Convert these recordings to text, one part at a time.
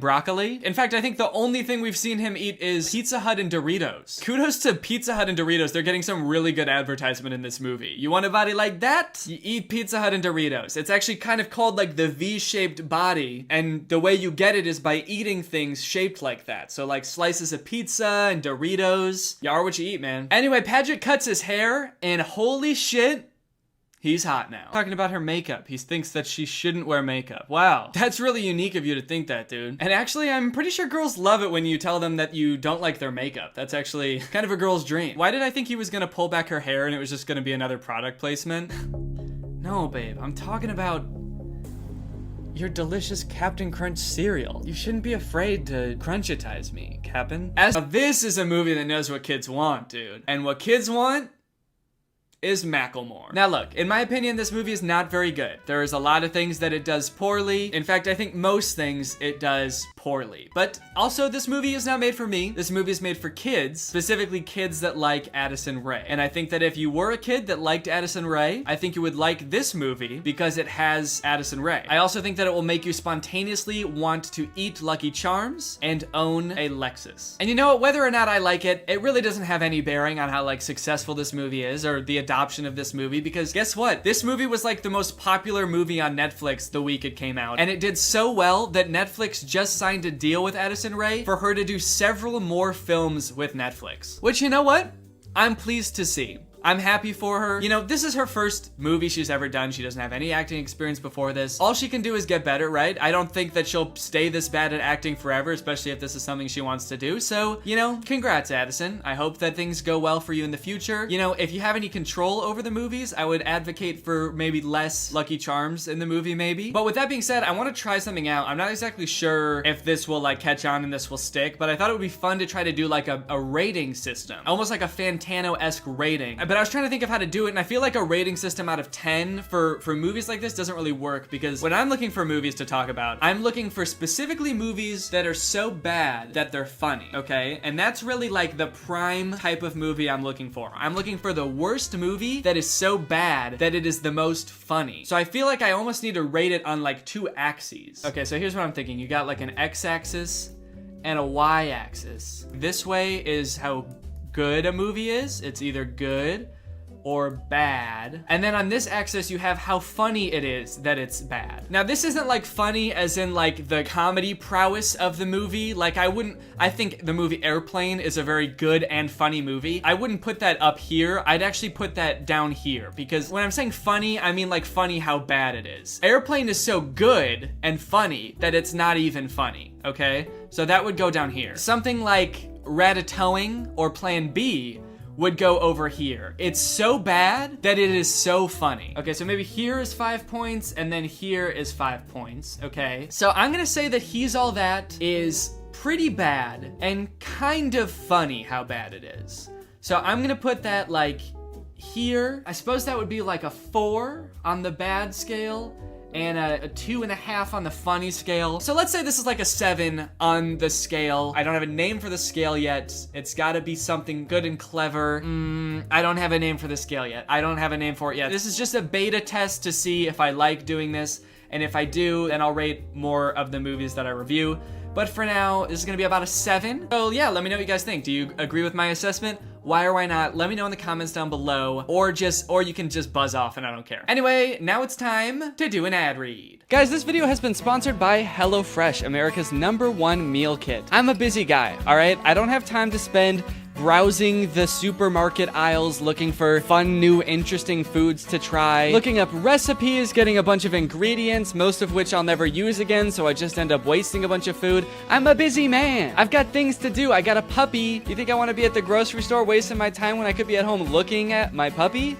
broccoli. In fact, I think the only thing we've seen him eat is Pizza Hut and Doritos. Kudos to Pizza Hut and Doritos. They're getting some really good advertisement in this movie. You want a body like that? You eat Pizza Hut and Doritos. It's actually kind of called like the V-shaped body, and the way you get it is by eating things shaped like that. So like slices of pizza and Doritos. You are what you eat, man. Anyway, Paget cuts his hair, and holy shit, he's hot now. Talking about her makeup. He thinks that she shouldn't wear makeup. Wow. That's really unique of you to think that, dude. And actually, I'm pretty sure girls love it when you tell them that you don't like their makeup. That's actually kind of a girl's dream. Why did I think he was gonna pull back her hair and it was just gonna be another product placement? No, babe. I'm talking about your delicious Captain Crunch cereal. You shouldn't be afraid to crunchitize me, Captain. This is a movie that knows what kids want, dude. And what kids want is Macklemore. Now look, in my opinion, this movie is not very good. There's a lot of things that it does poorly. In fact, I think most things it does poorly. But also, this movie is not made for me. This movie is made for kids, specifically kids that like Addison Rae. And I think that if you were a kid that liked Addison Rae, I think you would like this movie because it has Addison Rae. I also think that it will make you spontaneously want to eat Lucky Charms and own a Lexus. And you know what? Whether or not I like it, it really doesn't have any bearing on how like successful this movie is or the adoption of this movie, because guess what? This movie was like the most popular movie on Netflix the week it came out, and it did so well that Netflix just signed a deal with Addison Rae for her to do several more films with Netflix. Which, you know what? I'm pleased to see. I'm happy for her. You know, this is her first movie she's ever done. She doesn't have any acting experience before this. All she can do is get better, right? I don't think that she'll stay this bad at acting forever, especially if this is something she wants to do. So, you know, congrats, Addison. I hope that things go well for you in the future. You know, if you have any control over the movies, I would advocate for maybe less Lucky Charms in the movie, maybe. But with that being said, I want to try something out. I'm not exactly sure if this will like catch on and this will stick, but I thought it would be fun to try to do like a rating system, almost like a Fantano-esque rating. But I was trying to think of how to do it, and I feel like a rating system out of 10 for movies like this doesn't really work, because when I'm looking for movies to talk about, I'm looking for specifically movies that are so bad that they're funny, okay? And that's really like the prime type of movie I'm looking for. I'm looking for the worst movie that is so bad that it is the most funny. So I feel like I almost need to rate it on like 2 axes. Okay, so here's what I'm thinking. You got like an x-axis and a y-axis. This way is how good a movie is. It's either good or bad. And then on this axis, you have how funny it is that it's bad. Now, this isn't like funny as in like the comedy prowess of the movie. Like I think the movie Airplane is a very good and funny movie. I wouldn't put that up here. I'd actually put that down here, because when I'm saying funny, I mean like funny how bad it is. Airplane is so good and funny that it's not even funny, okay? So that would go down here. Something like Ratatouille or Plan B would go over here. It's so bad that it is so funny. Okay, so maybe here is 5 points, and then here is 5 points, okay? So I'm gonna say that He's All That is pretty bad and kind of funny how bad it is. So I'm gonna put that like here. I suppose that would be like a 4 on the bad scale, and a 2.5 on the funny scale. So let's say this is like a 7 on the scale. I don't have a name for the scale yet. It's gotta be something good and clever. I don't have a name for the scale yet. I don't have a name for it yet. This is just a beta test to see if I like doing this. And if I do, then I'll rate more of the movies that I review. But for now, this is gonna be about a 7. So yeah, let me know what you guys think. Do you agree with my assessment? Why or why not? Let me know in the comments down below, or you can just buzz off and I don't care. Anyway, now it's time to do an ad read. Guys, this video has been sponsored by HelloFresh, America's #1 meal kit. I'm a busy guy, all right? I don't have time to spend browsing the supermarket aisles looking for fun, new, interesting foods to try, looking up recipes, getting a bunch of ingredients, most of which I'll never use again, so I just end up wasting a bunch of food. I'm a busy man. I've got things to do. I got a puppy. You think I want to be at the grocery store wasting my time when I could be at home looking at my puppy?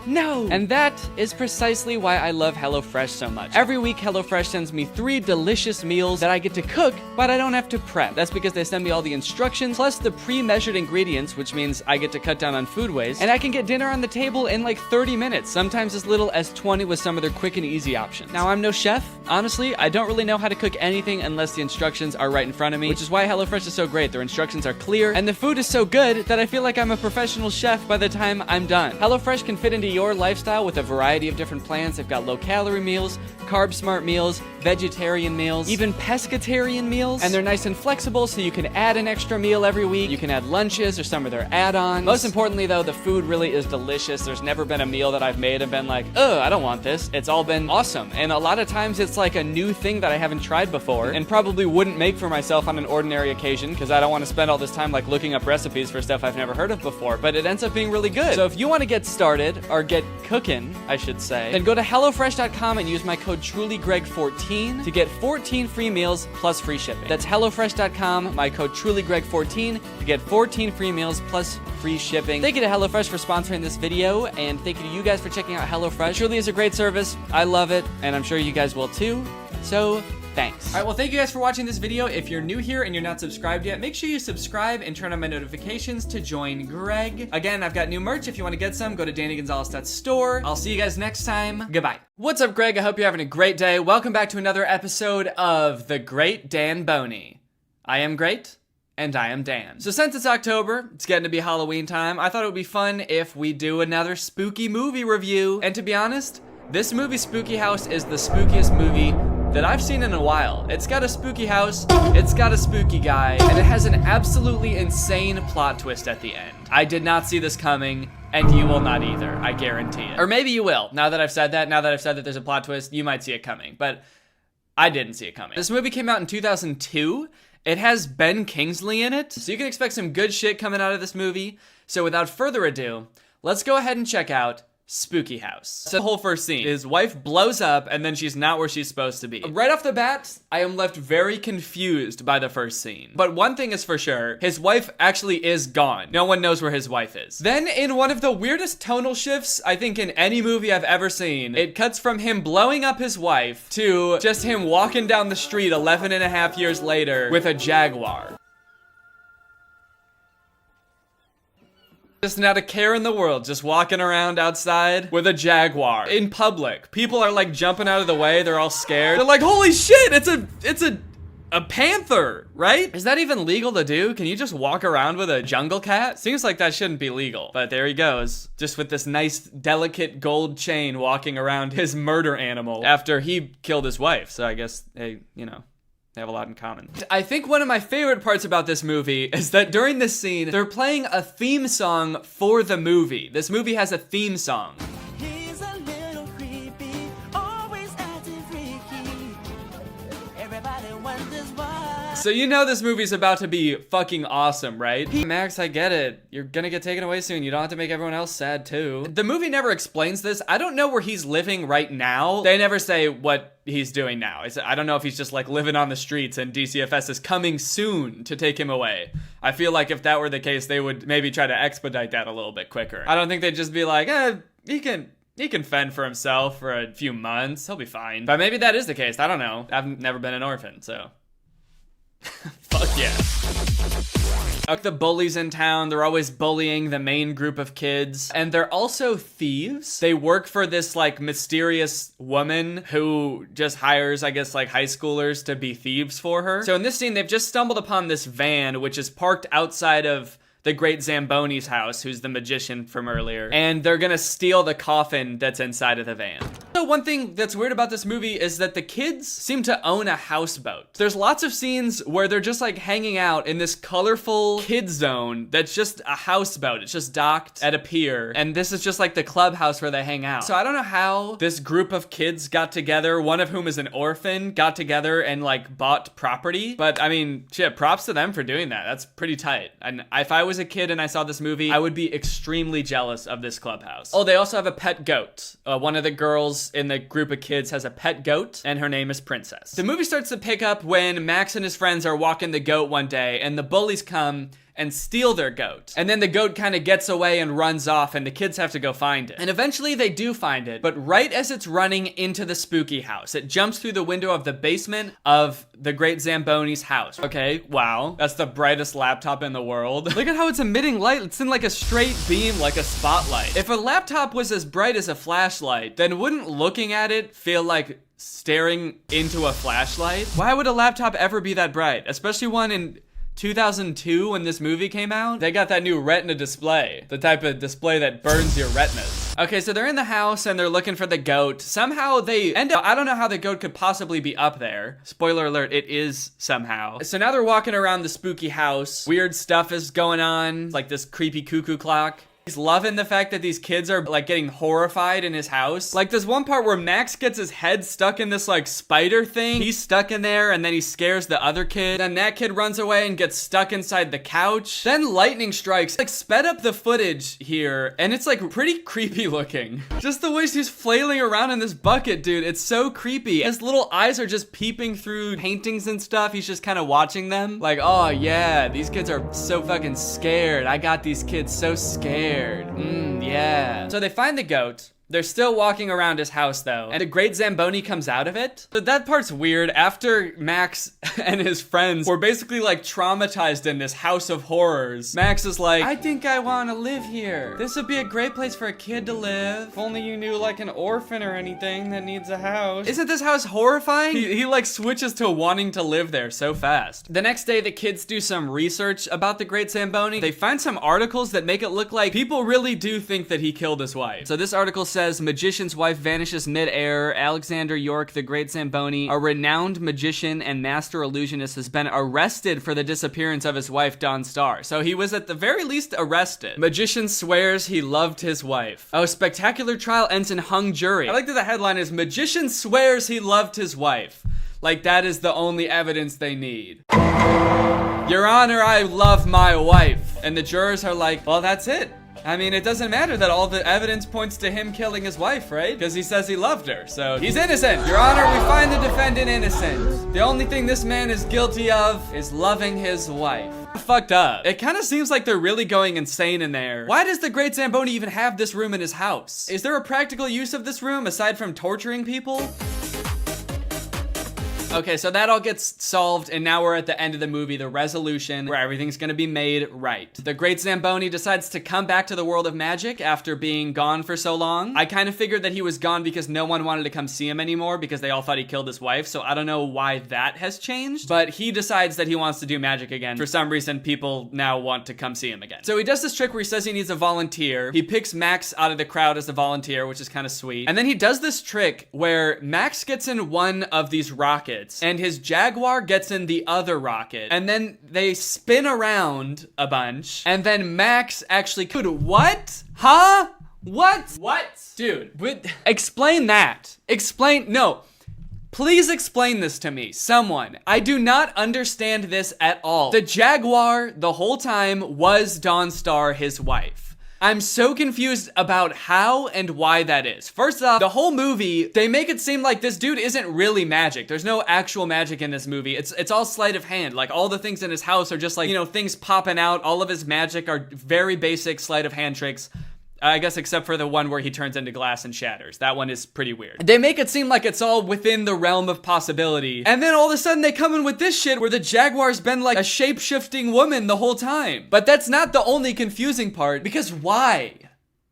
No! And that is precisely why I love HelloFresh so much. Every week, HelloFresh sends me 3 delicious meals that I get to cook, but I don't have to prep. That's because they send me all the instructions, plus the pre-measured ingredients, which means I get to cut down on food waste, and I can get dinner on the table in like 30 minutes, sometimes as little as 20 with some of their quick and easy options. Now, I'm no chef. Honestly, I don't really know how to cook anything unless the instructions are right in front of me, which is why HelloFresh is so great. Their instructions are clear, and the food is so good that I feel like I'm a professional chef by the time I'm done. HelloFresh can fit into your lifestyle with a variety of different plans. They've got low-calorie meals, carb smart meals, vegetarian meals, even pescatarian meals. And they're nice and flexible, so you can add an extra meal every week. You can add lunches or some of their add-ons. Most importantly though, the food really is delicious. There's never been a meal that I've made and been like, oh, I don't want this. It's all been awesome. And a lot of times it's like a new thing that I haven't tried before and probably wouldn't make for myself on an ordinary occasion because I don't want to spend all this time like looking up recipes for stuff I've never heard of before, but it ends up being really good. So if you want to get started, or get cooking, I should say, then go to HelloFresh.com and use my code TrulyGreg14 to get 14 free meals plus free shipping. That's HelloFresh.com, my code TrulyGreg14 to get 14 free meals plus free shipping. Thank you to HelloFresh for sponsoring this video, and thank you to you guys for checking out HelloFresh. It truly is a great service. I love it, and I'm sure you guys will too. So, thanks. All right, well, thank you guys for watching this video. If you're new here and you're not subscribed yet, make sure you subscribe and turn on my notifications to join Greg. Again, I've got new merch. If you want to get some, go to DannyGonzalez.store. I'll see you guys next time. Goodbye. What's up, Greg? I hope you're having a great day. Welcome back to another episode of The Great Dan Boney. I am great, and I am Dan. So since it's October, it's getting to be Halloween time, I thought it would be fun if we do another spooky movie review. And to be honest, this movie, Spooky House, is the spookiest movie that I've seen in a while. It's got a spooky house, it's got a spooky guy, and it has an absolutely insane plot twist at the end. I did not see this coming, and you will not either, I guarantee it. Or maybe you will. Now that I've said that there's a plot twist, you might see it coming, but I didn't see it coming. This movie came out in 2002. It has Ben Kingsley in it, so you can expect some good shit coming out of this movie. So without further ado, let's go ahead and check out Spooky House. So the whole first scene, his wife blows up and then she's not where she's supposed to be. Right off the bat, I am left very confused by the first scene. But one thing is for sure, his wife actually is gone. No one knows where his wife is. Then in one of the weirdest tonal shifts I think in any movie I've ever seen, it cuts from him blowing up his wife to just him walking down the street 11 and a half years later with a Jaguar. Just not a care in the world, just walking around outside with a Jaguar in public. People are like jumping out of the way, they're all scared. They're like, holy shit, it's a panther, right? Is that even legal to do? Can you just walk around with a jungle cat? Seems like that shouldn't be legal, but there he goes. Just with this nice, delicate gold chain walking around his murder animal after he killed his wife. So I guess, hey, you know, they have a lot in common. I think one of my favorite parts about this movie is that during this scene, they're playing a theme song for the movie. This movie has a theme song. He's a little creepy, always acting freaky. Everybody wonders why. So you know this movie's about to be fucking awesome, right? Max, I get it. You're gonna get taken away soon. You don't have to make everyone else sad too. The movie never explains this. I don't know where he's living right now. They never say what he's doing now. I don't know if he's just like living on the streets and DCFS is coming soon to take him away. I feel like if that were the case, they would maybe try to expedite that a little bit quicker. I don't think they'd just be like, he can fend for himself for a few months. He'll be fine. But maybe that is the case. I don't know. I've never been an orphan, so. Fuck yeah. The bullies in town, they're always bullying the main group of kids. And they're also thieves. They work for this like mysterious woman who just hires, I guess, like high schoolers to be thieves for her. So in this scene, they've just stumbled upon this van, which is parked outside of the great Zamboni's house, who's the magician from earlier, and they're gonna steal the coffin that's inside of the van. So one thing that's weird about this movie is that the kids seem to own a houseboat. There's lots of scenes where they're just like hanging out in this colorful kid zone that's just a houseboat. It's just docked at a pier, and this is just like the clubhouse where they hang out. So I don't know how this group of kids got together, one of whom is an orphan, got together and like bought property, but I mean, shit, props to them for doing that. That's pretty tight. And if I was a kid and I saw this movie, I would be extremely jealous of this clubhouse. Oh, they also have a pet goat. One of the girls in the group of kids has a pet goat, and her name is Princess. The movie starts to pick up when Max and his friends are walking the goat one day, and the bullies come and steal their goat. And then the goat kind of gets away and runs off, and the kids have to go find it. And eventually they do find it, but right as it's running into the spooky house, it jumps through the window of the basement of the great Zamboni's house. Okay, wow. That's the brightest laptop in the world. Look at how it's emitting light. It's in like a straight beam, like a spotlight. If a laptop was as bright as a flashlight, then wouldn't looking at it feel like staring into a flashlight? Why would a laptop ever be that bright? Especially one in 2002 when this movie came out, they got that new retina display. The type of display that burns your retinas. Okay, so they're in the house and they're looking for the goat. Somehow they end up, I don't know how the goat could possibly be up there. Spoiler alert, it is somehow. So now they're walking around the spooky house. Weird stuff is going on, like this creepy cuckoo clock. He's loving the fact that these kids are like getting horrified in his house. Like there's one part where Max gets his head stuck in this like spider thing. He's stuck in there and then he scares the other kid. Then that kid runs away and gets stuck inside the couch. Then lightning strikes. Like sped up the footage here and it's like pretty creepy looking. Just the way she's flailing around in this bucket, dude. It's so creepy. His little eyes are just peeping through paintings and stuff. He's just kind of watching them. Like, oh yeah, these kids are so fucking scared. I got these kids so scared. Yeah. So they find the goat. They're still walking around his house though, and a great Zamboni comes out of it. But that part's weird. After Max and his friends were basically like traumatized in this house of horrors, Max is like, I think I want to live here. This would be a great place for a kid to live. If only you knew like an orphan or anything that needs a house. Isn't this house horrifying? He like switches to wanting to live there so fast. The next day, the kids do some research about the great Zamboni. They find some articles that make it look like people really do think that he killed his wife. So this article says, magician's wife vanishes mid-air. Alexander York, the great Zamboni, a renowned magician and master illusionist, has been arrested for the disappearance of his wife, Dawn Star. So he was at the very least arrested. Magician swears he loved his wife. Oh, spectacular trial ends in hung jury. I like that the headline is, magician swears he loved his wife. Like that is the only evidence they need. Your Honor, I love my wife. And the jurors are like, well, that's it. I mean, it doesn't matter that all the evidence points to him killing his wife, right? Because he says he loved her, so he's innocent. Your Honor, we find the defendant innocent. The only thing this man is guilty of is loving his wife. Fucked up. It kind of seems like they're really going insane in there. Why does the great Zamboni even have this room in his house? Is there a practical use of this room aside from torturing people? Okay, so that all gets solved, and now we're at the end of the movie, the resolution, where everything's gonna be made right. The great Zamboni decides to come back to the world of magic after being gone for so long. I kind of figured that he was gone because no one wanted to come see him anymore because they all thought he killed his wife, so I don't know why that has changed, but he decides that he wants to do magic again. For some reason, people now want to come see him again. So he does this trick where he says he needs a volunteer. He picks Max out of the crowd as a volunteer, which is kind of sweet. And then he does this trick where Max gets in one of these rockets, and his Jaguar gets in the other rocket, and then they spin around a bunch, and then Max actually, dude, what? Huh? What? Dude, explain that. No. Please explain this to me, someone. I do not understand this at all. The Jaguar, the whole time, was Dawn Star, his wife. I'm so confused about how and why that is. First off, the whole movie, they make it seem like this dude isn't really magic. There's no actual magic in this movie. It's all sleight of hand. Like, all the things in his house are just like, you know, things popping out. All of his magic are very basic sleight of hand tricks. I guess except for the one where he turns into glass and shatters. That one is pretty weird. They make it seem like it's all within the realm of possibility. And then all of a sudden they come in with this shit where the Jaguar's been like a shape-shifting woman the whole time. But that's not the only confusing part, because why?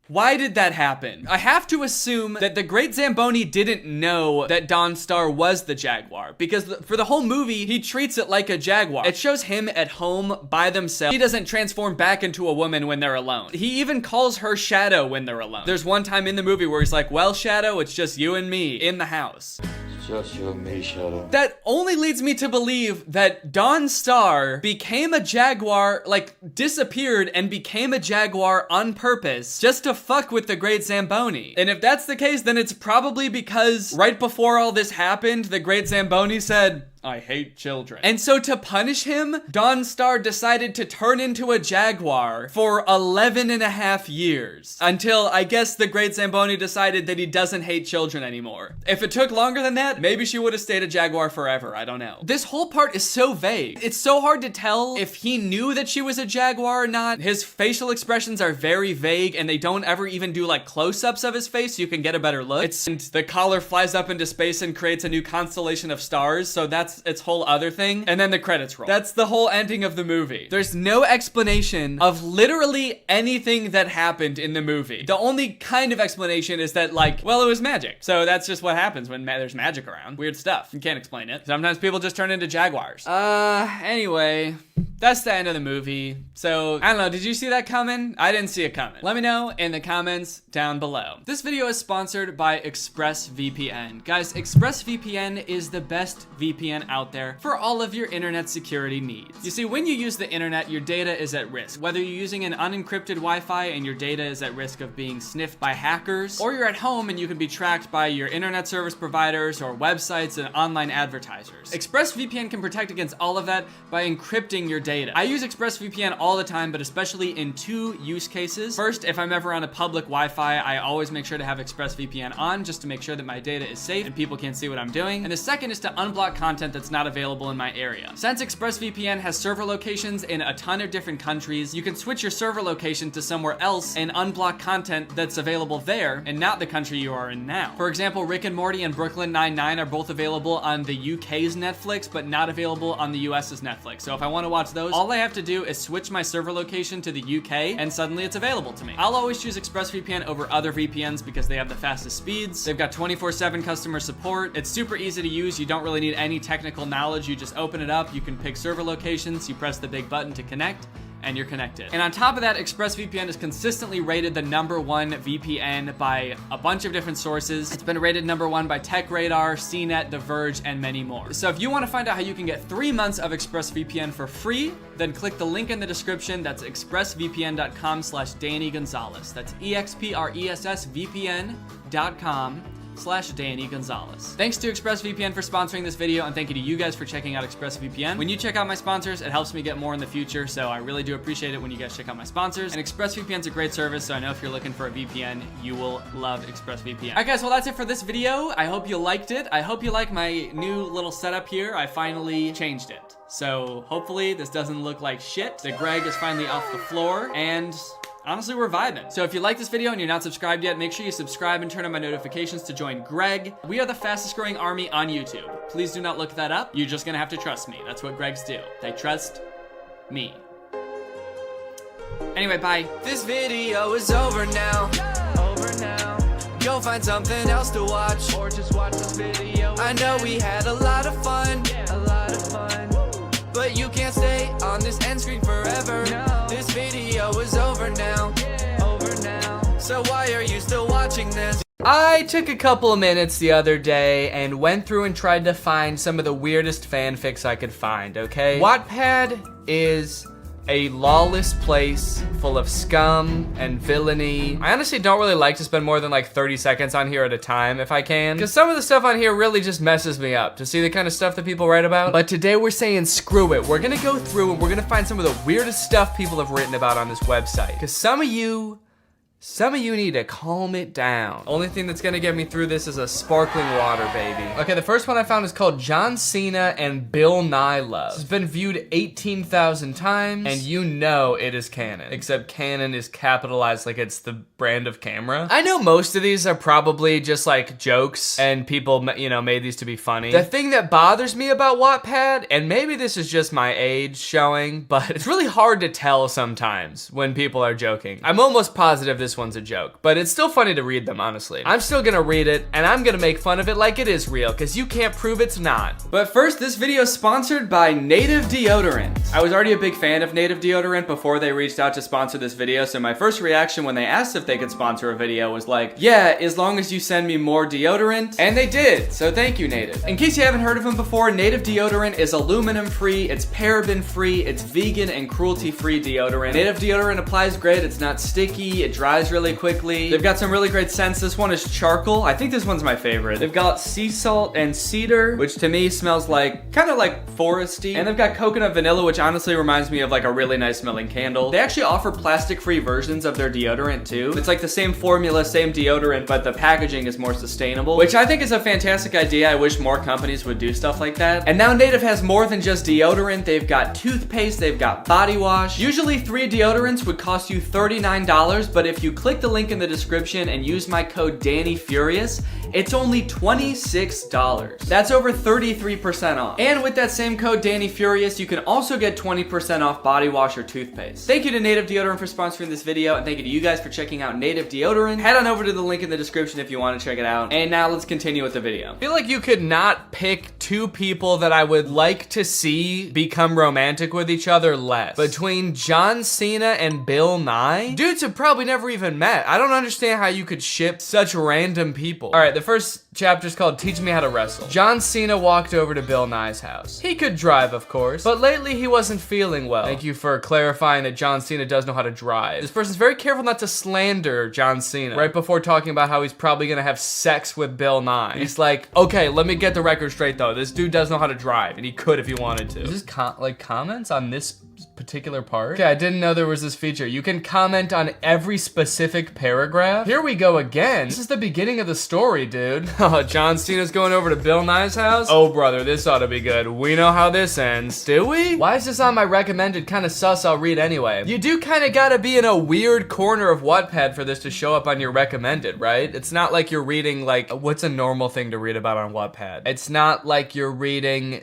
Why did that happen? I have to assume that the great Zamboni didn't know that Dawn Star was the Jaguar, because for the whole movie, he treats it like a Jaguar. It shows him at home by themselves. He doesn't transform back into a woman when they're alone. He even calls her Shadow when they're alone. There's one time in the movie where he's like, well, Shadow, it's just you and me in the house. Just you and me, Shadow. That only leads me to believe that Dawn Star became a Jaguar, like disappeared and became a Jaguar on purpose just to fuck with the great Zamboni. And if that's the case, then it's probably because right before all this happened, the great Zamboni said, I hate children. And so to punish him, Dawn Star decided to turn into a Jaguar for 11.5 years. Until, I guess, the great Zamboni decided that he doesn't hate children anymore. If it took longer than that, maybe she would have stayed a Jaguar forever, I don't know. This whole part is so vague. It's so hard to tell if he knew that she was a Jaguar or not. His facial expressions are very vague, and they don't ever even do like close-ups of his face so you can get a better look. And the collar flies up into space and creates a new constellation of stars, so that's that's its whole other thing. And then the credits roll. That's the whole ending of the movie. There's no explanation of literally anything that happened in the movie. The only kind of explanation is that, like, well, it was magic. So that's just what happens when there's magic around. Weird stuff. You can't explain it. Sometimes people just turn into jaguars. Anyway, that's the end of the movie. So, I don't know, did you see that coming? I didn't see it coming. Let me know in the comments down below. This video is sponsored by ExpressVPN. Guys, ExpressVPN is the best VPN out there for all of your internet security needs. You see, when you use the internet, your data is at risk. Whether you're using an unencrypted Wi-Fi and your data is at risk of being sniffed by hackers, or you're at home and you can be tracked by your internet service providers or websites and online advertisers. ExpressVPN can protect against all of that by encrypting your data. I use ExpressVPN all the time, but especially in two use cases. First, if I'm ever on a public Wi-Fi, I always make sure to have ExpressVPN on just to make sure that my data is safe and people can't see what I'm doing. And the second is to unblock content that's not available in my area. Since ExpressVPN has server locations in a ton of different countries, you can switch your server location to somewhere else and unblock content that's available there and not the country you are in now. For example, Rick and Morty and Brooklyn Nine-Nine are both available on the UK's Netflix, but not available on the US's Netflix. So if I want to watch those, all I have to do is switch my server location to the UK and suddenly it's available to me. I'll always choose ExpressVPN over other VPNs because they have the fastest speeds. They've got 24/7 customer support. It's super easy to use. You don't really need any technical knowledge. You just open it up, you can pick server locations, you press the big button to connect, and you're connected. And on top of that, ExpressVPN is consistently rated the #1 VPN by a bunch of different sources. It's been rated #1 by TechRadar, CNET, The Verge, and many more. So if you want to find out how you can get 3 months of ExpressVPN for free, then click the link in the description. That's expressvpn.com/Danny Gonzalez. That's expressvpn.com/Danny Gonzalez. Thanks to ExpressVPN for sponsoring this video, and thank you to you guys for checking out ExpressVPN. When you check out my sponsors, it helps me get more in the future, so I really do appreciate it when you guys check out my sponsors. And ExpressVPN's a great service, so I know if you're looking for a VPN, you will love ExpressVPN. Alright guys, well that's it for this video. I hope you liked it. I hope you like my new little setup here. I finally changed it. So hopefully this doesn't look like shit. The Greg is finally off the floor, and honestly, we're vibing. So if you like this video and you're not subscribed yet, make sure you subscribe and turn on my notifications to join Greg. We are the fastest growing army on YouTube. Please do not look that up. You're just gonna have to trust me. That's what Gregs do. They trust me. Anyway, bye. This video is over now. Go find something else to watch, or just watch this video. I know we had a lot of fun. But you can't stay on this end screen forever. No. This video is over now. So why are you still watching this? I took a couple of minutes the other day and went through and tried to find some of the weirdest fanfics I could find, okay? Wattpad is a lawless place full of scum and villainy. I honestly don't really like to spend more than like 30 seconds on here at a time if I can, because some of the stuff on here really just messes me up to see the kind of stuff that people write about. But today we're saying screw it. We're gonna go through and we're gonna find some of the weirdest stuff people have written about on this website, because some of you need to calm it down. Only thing that's gonna get me through this is a sparkling water, baby. Okay, the first one I found is called John Cena and Bill Nye Love. It's been viewed 18,000 times, and you know it is canon. Except canon is capitalized like it's the brand of camera. I know most of these are probably just like jokes, and people, you know, made these to be funny. The thing that bothers me about Wattpad, and maybe this is just my age showing, but it's really hard to tell sometimes when people are joking. I'm almost positive this one's a joke, but it's still funny to read them, honestly. I'm still gonna read it, and I'm gonna make fun of it like it is real, because you can't prove it's not. But first, this video is sponsored by Native Deodorant. I was already a big fan of Native Deodorant before they reached out to sponsor this video, so my first reaction when they asked if they could sponsor a video was like, yeah, as long as you send me more deodorant, and they did, so thank you, Native. In case you haven't heard of them before, Native Deodorant is aluminum-free, it's paraben-free, it's vegan and cruelty-free deodorant. Native Deodorant applies great, it's not sticky, it dries really quickly. They've got some really great scents. This one is charcoal. I think this one's my favorite. They've got sea salt and cedar, which to me smells like, kind of like foresty. And they've got coconut vanilla, which honestly reminds me of like a really nice smelling candle. They actually offer plastic-free versions of their deodorant too. It's like the same formula, same deodorant, but the packaging is more sustainable, which I think is a fantastic idea. I wish more companies would do stuff like that. And now Native has more than just deodorant. They've got toothpaste, they've got body wash. Usually 3 deodorants would cost you $39, but if you click the link in the description and use my code DannyFurious, it's only $26. That's over 33% off. And with that same code Danny Furious, you can also get 20% off body wash or toothpaste. Thank you to Native Deodorant for sponsoring this video, and thank you to you guys for checking out Native Deodorant. Head on over to the link in the description if you want to check it out. And now let's continue with the video. I feel like you could not pick two people that I would like to see become romantic with each other less. Between John Cena and Bill Nye, dudes have probably never even met. I don't understand how you could ship such random people. All right, the first chapter's called Teach Me How to Wrestle. John Cena walked over to Bill Nye's house. He could drive, of course, but lately he wasn't feeling well. Thank you for clarifying that John Cena does know how to drive. This person's very careful not to slander John Cena right before talking about how he's probably gonna have sex with Bill Nye. He's like, okay, let me get the record straight though. This dude does know how to drive, and he could if he wanted to. Is this comments on this particular part? Okay, I didn't know there was this feature. You can comment on every specific paragraph. Here we go again. This is the beginning of the story, dude. Oh, John Cena's going over to Bill Nye's house? Oh, brother, this ought to be good. We know how this ends. Do we? Why is this on my recommended? Kind of sus, I'll read anyway. You do kind of gotta be in a weird corner of Wattpad for this to show up on your recommended, right? It's not like you're reading, like, what's a normal thing to read about on Wattpad? It's not like you're reading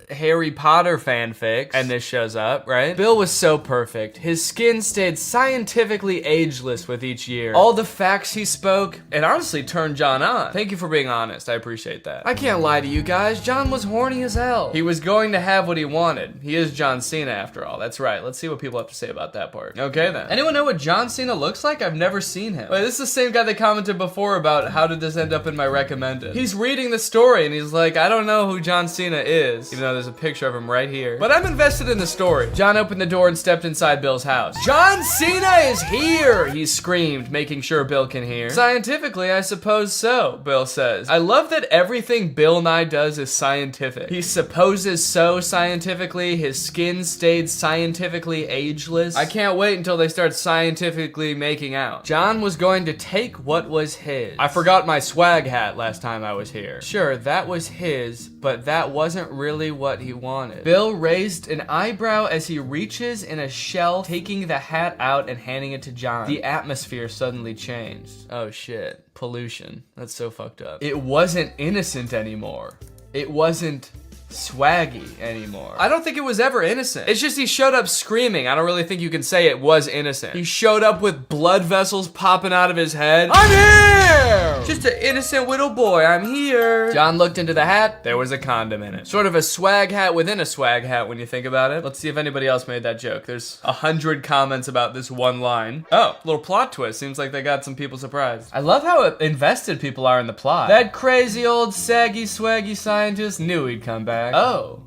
Harry Potter fanfics and this shows up, right? Bill was so perfect. His skin stayed scientifically ageless with each year. All the facts he spoke, it honestly turned John on. Thank you for being honest. I appreciate that. I can't lie to you guys. John was horny as hell. He was going to have what he wanted. He is John Cena after all. That's right. Let's see what people have to say about that part. Okay then. Anyone know what John Cena looks like? I've never seen him. Wait, this is the same guy that commented before about how did this end up in my recommended. He's reading the story and he's like, I don't know who John Cena is, even though there's a picture of him right here. But I'm invested in the story. John opened the door and stepped inside Bill's house. John Cena is here! He screamed, making sure Bill can hear. Scientifically, I suppose so, Bill says. I love that everything Bill Nye does is scientific. He supposes so scientifically, his skin stayed scientifically ageless. I can't wait until they start scientifically making out. John was going to take what was his. I forgot my swag hat last time I was here. Sure, that was his, but that wasn't really what he wanted. Bill raised an eyebrow as he reaches in a shelf, taking the hat out and handing it to John. The atmosphere suddenly changed. Oh shit. Pollution. That's so fucked up. It wasn't innocent anymore. It wasn't swaggy anymore. I don't think it was ever innocent. It's just he showed up screaming. I don't really think you can say it was innocent. He showed up with blood vessels popping out of his head. I'm here! Just an innocent little boy, I'm here. John looked into the hat. There was a condom in it. Sort of a swag hat within a swag hat when you think about it. Let's see if anybody else made that joke. There's 100 comments about this one line. Oh, little plot twist. Seems like they got some people surprised. I love how invested people are in the plot. That crazy old saggy swaggy scientist knew he'd come back. So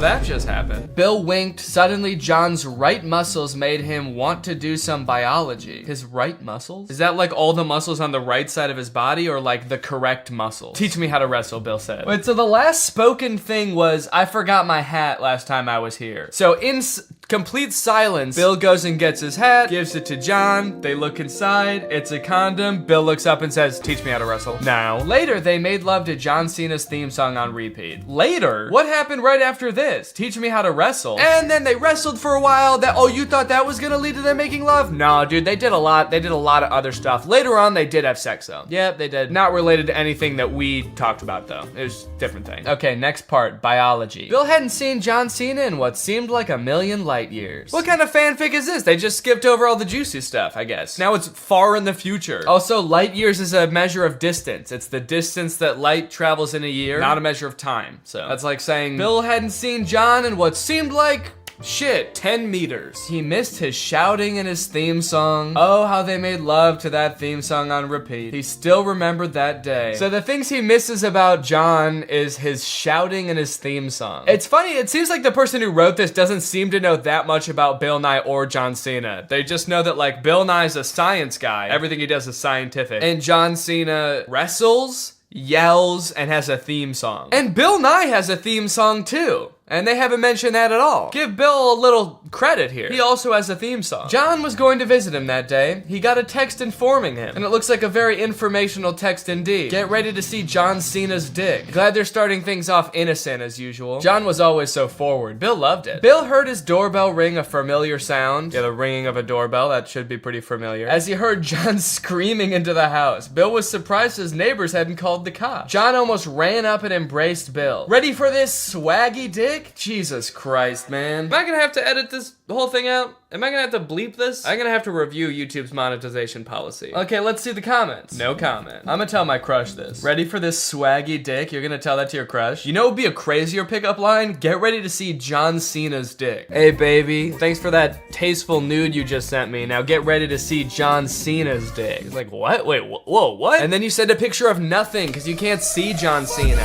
that just happened. Bill winked. Suddenly, John's right muscles made him want to do some biology. His right muscles? Is that like all the muscles on the right side of his body or like the correct muscles? Teach me how to wrestle, Bill said. Wait, so the last spoken thing was, I forgot my hat last time I was here. So in complete silence, Bill goes and gets his hat, gives it to John. They look inside. It's a condom. Bill looks up and says, teach me how to wrestle now. Later, they made love to John Cena's theme song on repeat. Later? What happened right after this? Teach me how to wrestle. And then they wrestled for a while. You thought that was gonna lead to them making love? No, dude, they did a lot. They did a lot of other stuff. Later on, they did have sex though. Yeah, they did. Not related to anything that we talked about though. It was a different thing. Okay, next part, biology. Bill hadn't seen John Cena in what seemed like a million light years. What kind of fanfic is this? They just skipped over all the juicy stuff, I guess. Now it's far in the future. Also, light years is a measure of distance. It's the distance that light travels in a year, not a measure of time. So that's like saying Bill hadn't seen John in what seemed like 10 meters. He missed his shouting in his theme song. Oh, how they made love to that theme song on repeat. He still remembered that day. So the things he misses about John is his shouting in his theme song. It's funny, it seems like the person who wrote this doesn't seem to know that much about Bill Nye or John Cena. They just know that like Bill Nye's a science guy. Everything he does is scientific. And John Cena wrestles, yells, and has a theme song. And Bill Nye has a theme song too. And they haven't mentioned that at all. Give Bill a little credit here. He also has a theme song. John was going to visit him that day. He got a text informing him, and it looks like a very informational text indeed. Get ready to see John Cena's dick. Glad they're starting things off innocent as usual. John was always so forward. Bill loved it. Bill heard his doorbell ring, a familiar sound. Yeah, the ringing of a doorbell, that should be pretty familiar. As he heard John screaming into the house, Bill was surprised his neighbors hadn't called the cops. John almost ran up and embraced Bill. Ready for this swaggy dick? Jesus Christ, man. Am I gonna have to edit this whole thing out? Am I gonna have to bleep this? I'm gonna have to review YouTube's monetization policy. Okay, let's see the comments. No comment. I'm gonna tell my crush this. Ready for this swaggy dick? You're gonna tell that to your crush? You know what would be a crazier pickup line? Get ready to see John Cena's dick. Hey baby, thanks for that tasteful nude you just sent me. Now get ready to see John Cena's dick. It's like, what? Wait, whoa, what? And then you send a picture of nothing because you can't see John Cena.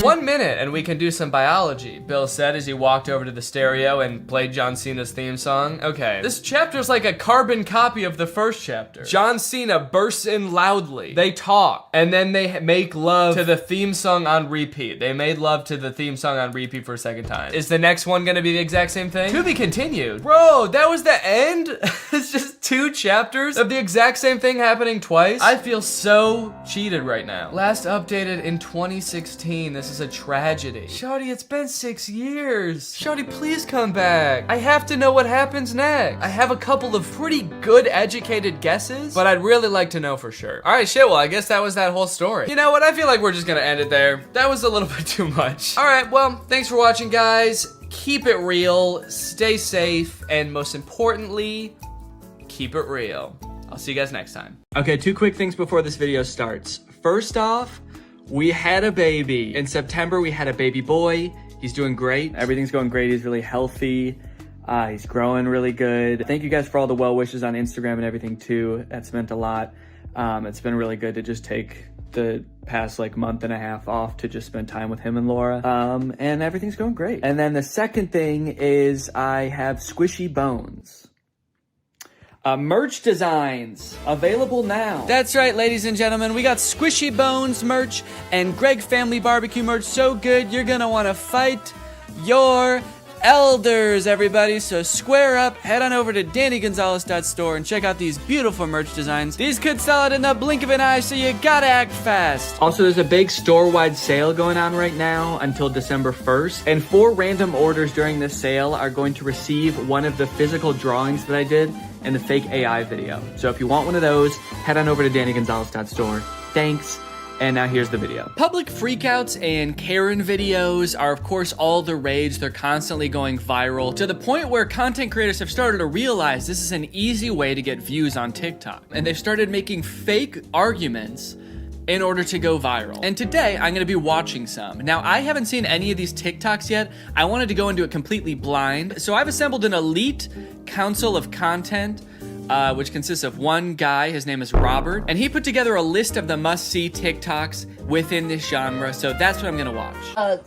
1 minute and we can do some biology, Bill said as he walked over to the stereo and played John Cena's theme song. Okay, this chapter's like a carbon copy of the first chapter. John Cena bursts in loudly. They talk, and then they make love to the theme song on repeat. They made love to the theme song on repeat for a second time. Is the next one gonna be the exact same thing? To be continued. Bro, that was the end? It's just 2 chapters of the exact same thing happening twice? I feel so cheated right now. Last updated in 2016. This is a tragedy. Shawty, it's been 6 years. Shawty, please come back. I have to know what happens next. I have a couple of pretty good educated guesses, but I'd really like to know for sure. All right, shit, well, I guess that was that whole story. You know what? I feel like we're just gonna end it there. That was a little bit too much. All right, well, thanks for watching, guys. Keep it real, stay safe, and most importantly, keep it real. I'll see you guys next time. Okay, 2 quick things before this video starts. First off, we had a baby. In September, we had a baby boy. He's doing great. Everything's going great. He's really healthy. He's growing really good. Thank you guys for all the well wishes on Instagram and everything too. That's meant a lot. It's been really good to just take the past like month and a half off to just spend time with him and Laura. And everything's going great. And then the second thing is I have squishy bones. Merch designs available now. That's right, ladies and gentlemen. We got Squishy Bones merch and Greg Family Barbecue merch. So good, you're gonna wanna fight your elders, everybody. So square up, head on over to DannyGonzalez.store and check out these beautiful merch designs. These could sell it in the blink of an eye, so you gotta act fast. Also, there's a big store-wide sale going on right now until December 1st. And 4 random orders during this sale are going to receive one of the physical drawings that I did in the fake AI video. So if you want one of those, head on over to DannyGonzalez.store. Thanks. And now here's the video. Public freakouts and Karen videos are of course all the rage. They're constantly going viral to the point where content creators have started to realize this is an easy way to get views on TikTok. And they've started making fake arguments in order to go viral. And today I'm gonna be watching some. Now I haven't seen any of these TikToks yet. I wanted to go into it completely blind. So I've assembled an elite council of content which consists of one guy, his name is Robert, and he put together a list of the must-see TikToks within this genre, so that's what I'm gonna watch.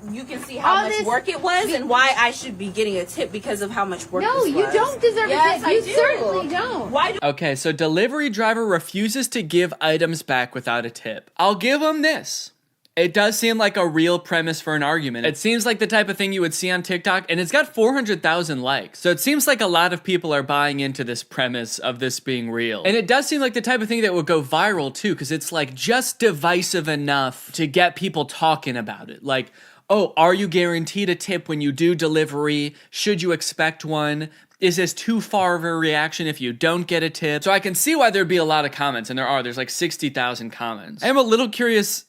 You can see how much work it was and why I should be getting a tip because of how much work this was. No, you don't deserve a tip. You certainly don't. Why do Okay, so delivery driver refuses to give items back without a tip. I'll give him this. It does seem like a real premise for an argument. It seems like the type of thing you would see on TikTok, and it's got 400,000 likes. So it seems like a lot of people are buying into this premise of this being real. And it does seem like the type of thing that would go viral too, because it's like just divisive enough to get people talking about it. Like, oh, are you guaranteed a tip when you do delivery? Should you expect one? Is this too far of a reaction if you don't get a tip? So I can see why there'd be a lot of comments, and there's like 60,000 comments. I'm a little curious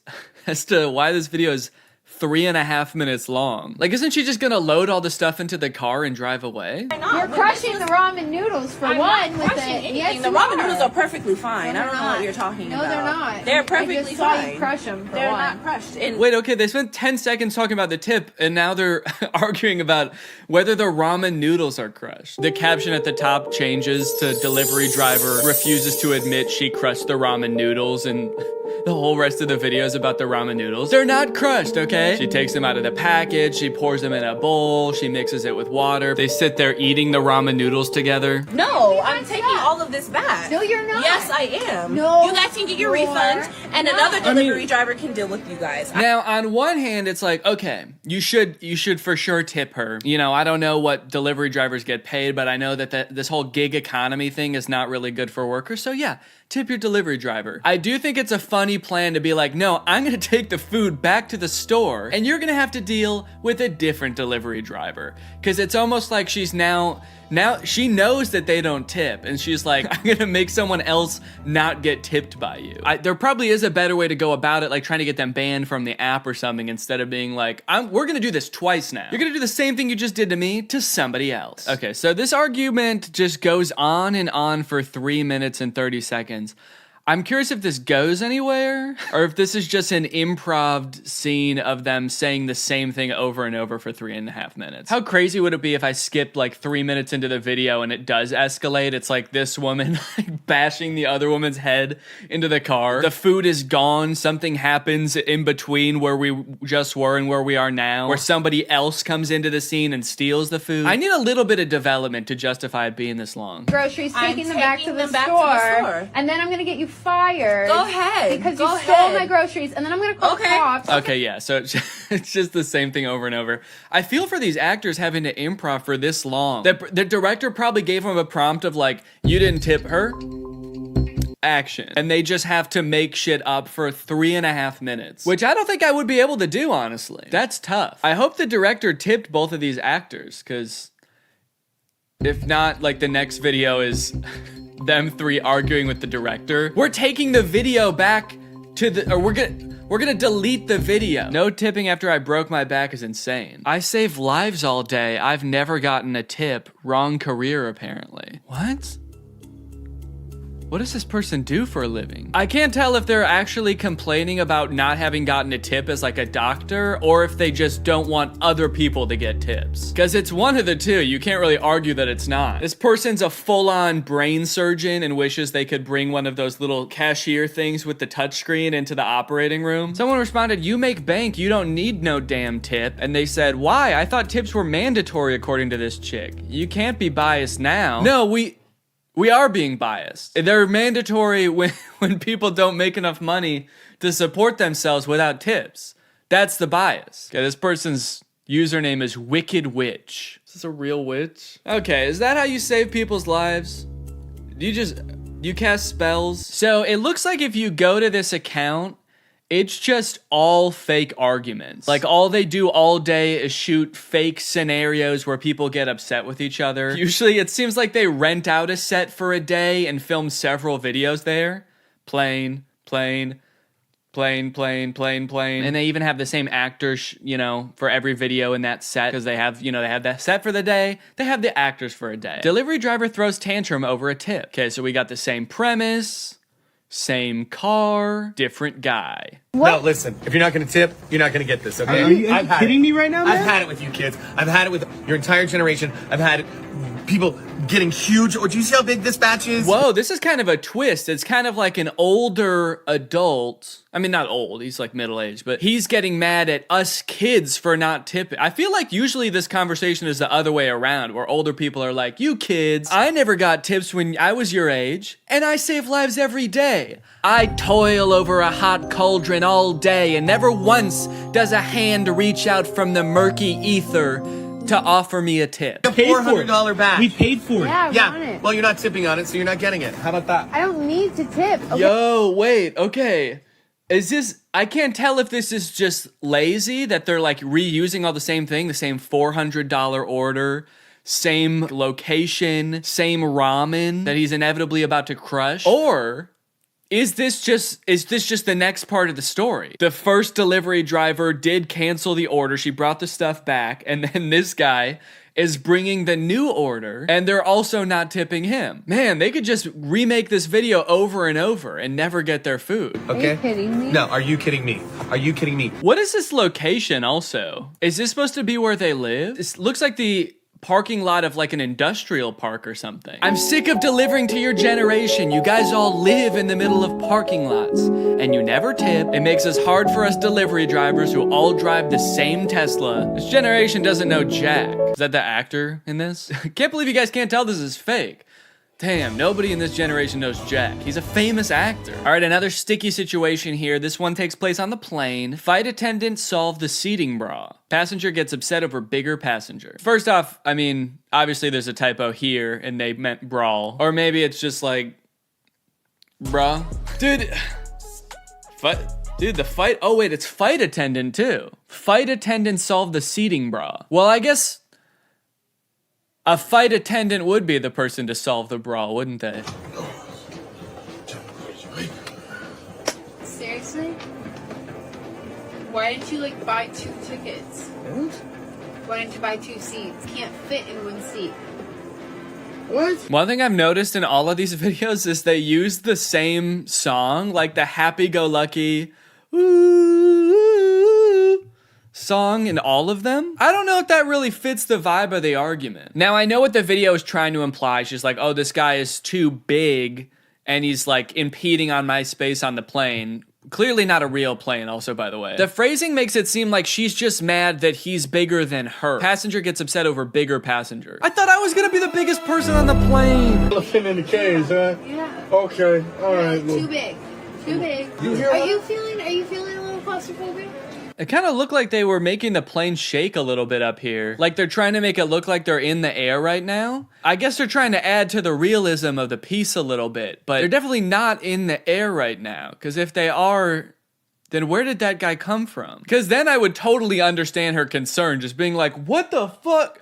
as to why this video is 3.5 minutes long. Like, isn't she just gonna load all the stuff into the car and drive away? You're crushing the ramen noodles for one. With anything. Yes, the ramen noodles are perfectly fine. No, I don't know what you're talking about. No, they're not. They're perfectly I just saw fine. you crush them for They're one. not crushed. And Wait, okay, they spent 10 seconds talking about the tip, and now they're arguing about whether the ramen noodles are crushed. The caption at the top changes to delivery driver refuses to admit she crushed the ramen noodles, and the whole rest of the video is about the ramen noodles. They're not crushed, okay? okay. She takes them out of the package, she pours them in a bowl, she mixes it with water. They sit there eating the ramen noodles together. No, I'm taking all of this back. No, you're not. Yes, I am. No, you guys can get your refund, and another delivery driver can deal with you guys. Now, on one hand, it's like, okay, you should for sure tip her. You know, I don't know what delivery drivers get paid, but I know that this whole gig economy thing is not really good for workers. So yeah, tip your delivery driver. I do think it's a funny plan to be like, no, I'm gonna take the food back to the store and you're gonna have to deal with a different delivery driver. Cause it's almost like she's now she knows that they don't tip and she's like, I'm gonna make someone else not get tipped by you. There probably is a better way to go about it, like trying to get them banned from the app or something instead of being like, we're gonna do this twice now. You're gonna do the same thing you just did to me to somebody else. Okay, so this argument just goes on and on for 3 minutes and 30 seconds. I'm curious if this goes anywhere or if this is just an improv scene of them saying the same thing over and over for 3.5 minutes. How crazy would it be if I skipped like 3 minutes into the video and it does escalate? It's like this woman like bashing the other woman's head into the car. The food is gone. Something happens in between where we just were and where we are now, where somebody else comes into the scene and steals the food. I need a little bit of development to justify it being this long. Groceries, taking them back to the store, and then I'm gonna get you fired. Go ahead. Because you stole my groceries, and then I'm gonna call cops. Okay, yeah, so it's just the same thing over and over. I feel for these actors having to improv for this long. The director probably gave them a prompt of like, you didn't tip her? Action. And they just have to make shit up for 3.5 minutes, which I don't think I would be able to do, honestly. That's tough. I hope the director tipped both of these actors, because if not, like the next video is them three arguing with the director. We're taking the video back to the, or we're gonna delete the video. No tipping after I broke my back is insane. I save lives all day. I've never gotten a tip. Wrong career, apparently. What? What does this person do for a living? I can't tell if they're actually complaining about not having gotten a tip as like a doctor or if they just don't want other people to get tips. Because it's one of the two. You can't really argue that it's not. This person's a full-on brain surgeon and wishes they could bring one of those little cashier things with the touchscreen into the operating room. Someone responded, you make bank, you don't need no damn tip. And they said, why? I thought tips were mandatory according to this chick. You can't be biased now. No, we are being biased. They're mandatory when people don't make enough money to support themselves without tips. That's the bias. Okay, this person's username is Wicked Witch. Is this a real witch? Okay, is that how you save people's lives? Do you cast spells? So it looks like if you go to this account, it's just all fake arguments. Like all they do all day is shoot fake scenarios where people get upset with each other. Usually it seems like they rent out a set for a day and film several videos there. Plane. And they even have the same actors, you know, for every video in that set because they have, you know, they have that set for the day. They have the actors for a day. Delivery driver throws tantrum over a tip. Okay, so we got the same premise. Same car, different guy. What? No, listen, if you're not gonna tip, you're not gonna get this, okay? Are you kidding me right now, man? I've had it with you kids. I've had it with your entire generation. I've had people getting huge. Or do you see how big this batch is? Whoa, this is kind of a twist. It's kind of like an older adult. I mean, not old, he's like middle-aged, but he's getting mad at us kids for not tipping. I feel like usually this conversation is the other way around, where older people are like, you kids, I never got tips when I was your age, and I save lives every day. I toil over a hot cauldron all day, and never once does a hand reach out from the murky ether to offer me a tip. A $400 batch. We paid for it. Yeah, I want it. Well, you're not tipping on it, so you're not getting it. How about that? I don't need to tip. Okay. Yo, wait, okay. Is this, I can't tell if this is just lazy, that they're like reusing all the same thing, the same $400 order, same location, same ramen that he's inevitably about to crush, or is this just the next part of the story? The first delivery driver did cancel the order, she brought the stuff back, and then this guy is bringing the new order, and they're also not tipping him. Man, they could just remake this video over and over and never get their food. Okay? Are you kidding me? No, are you kidding me? Are you kidding me? What is this location also? Is this supposed to be where they live? It looks like the parking lot of like an industrial park or something. I'm sick of delivering to your generation. You guys all live in the middle of parking lots and you never tip. It makes us hard for us delivery drivers who all drive the same Tesla. This generation doesn't know jack. Is that the actor in this? Can't believe you guys can't tell this is fake. Damn, nobody in this generation knows Jack. He's a famous actor. All right, another sticky situation here. This one takes place on the plane. Flight attendants solve the seating bra. Passenger gets upset over bigger passenger. First off, I mean, obviously there's a typo here and they meant brawl. Or maybe it's just like, bra. Dude, the fight, oh wait, it's flight attendant too. Flight attendant solve the seating bra. Well, I guess a flight attendant would be the person to solve the brawl, wouldn't they? Seriously? Why didn't you like buy 2 tickets? What? Why didn't you buy 2 seats? Can't fit in 1 seat. What? One thing I've noticed in all of these videos is they use the same song, like the happy-go-lucky song in all of them. I don't know if that really fits the vibe of the argument. Now, I know what the video is trying to imply. She's like, oh, this guy is too big and he's like impeding on my space on the plane. Clearly not a real plane also, by the way. The phrasing makes it seem like she's just mad that he's bigger than her. Passenger gets upset over bigger passenger. I thought I was gonna be the biggest person on the plane. Elephant in the cage, huh? Yeah. Okay, all right. Too big. Too big. Are you feeling a little claustrophobic? It kind of looked like they were making the plane shake a little bit up here. Like they're trying to make it look like they're in the air right now. I guess they're trying to add to the realism of the piece a little bit, but they're definitely not in the air right now. Because if they are, then where did that guy come from? Because then I would totally understand her concern, just being like, what the fuck?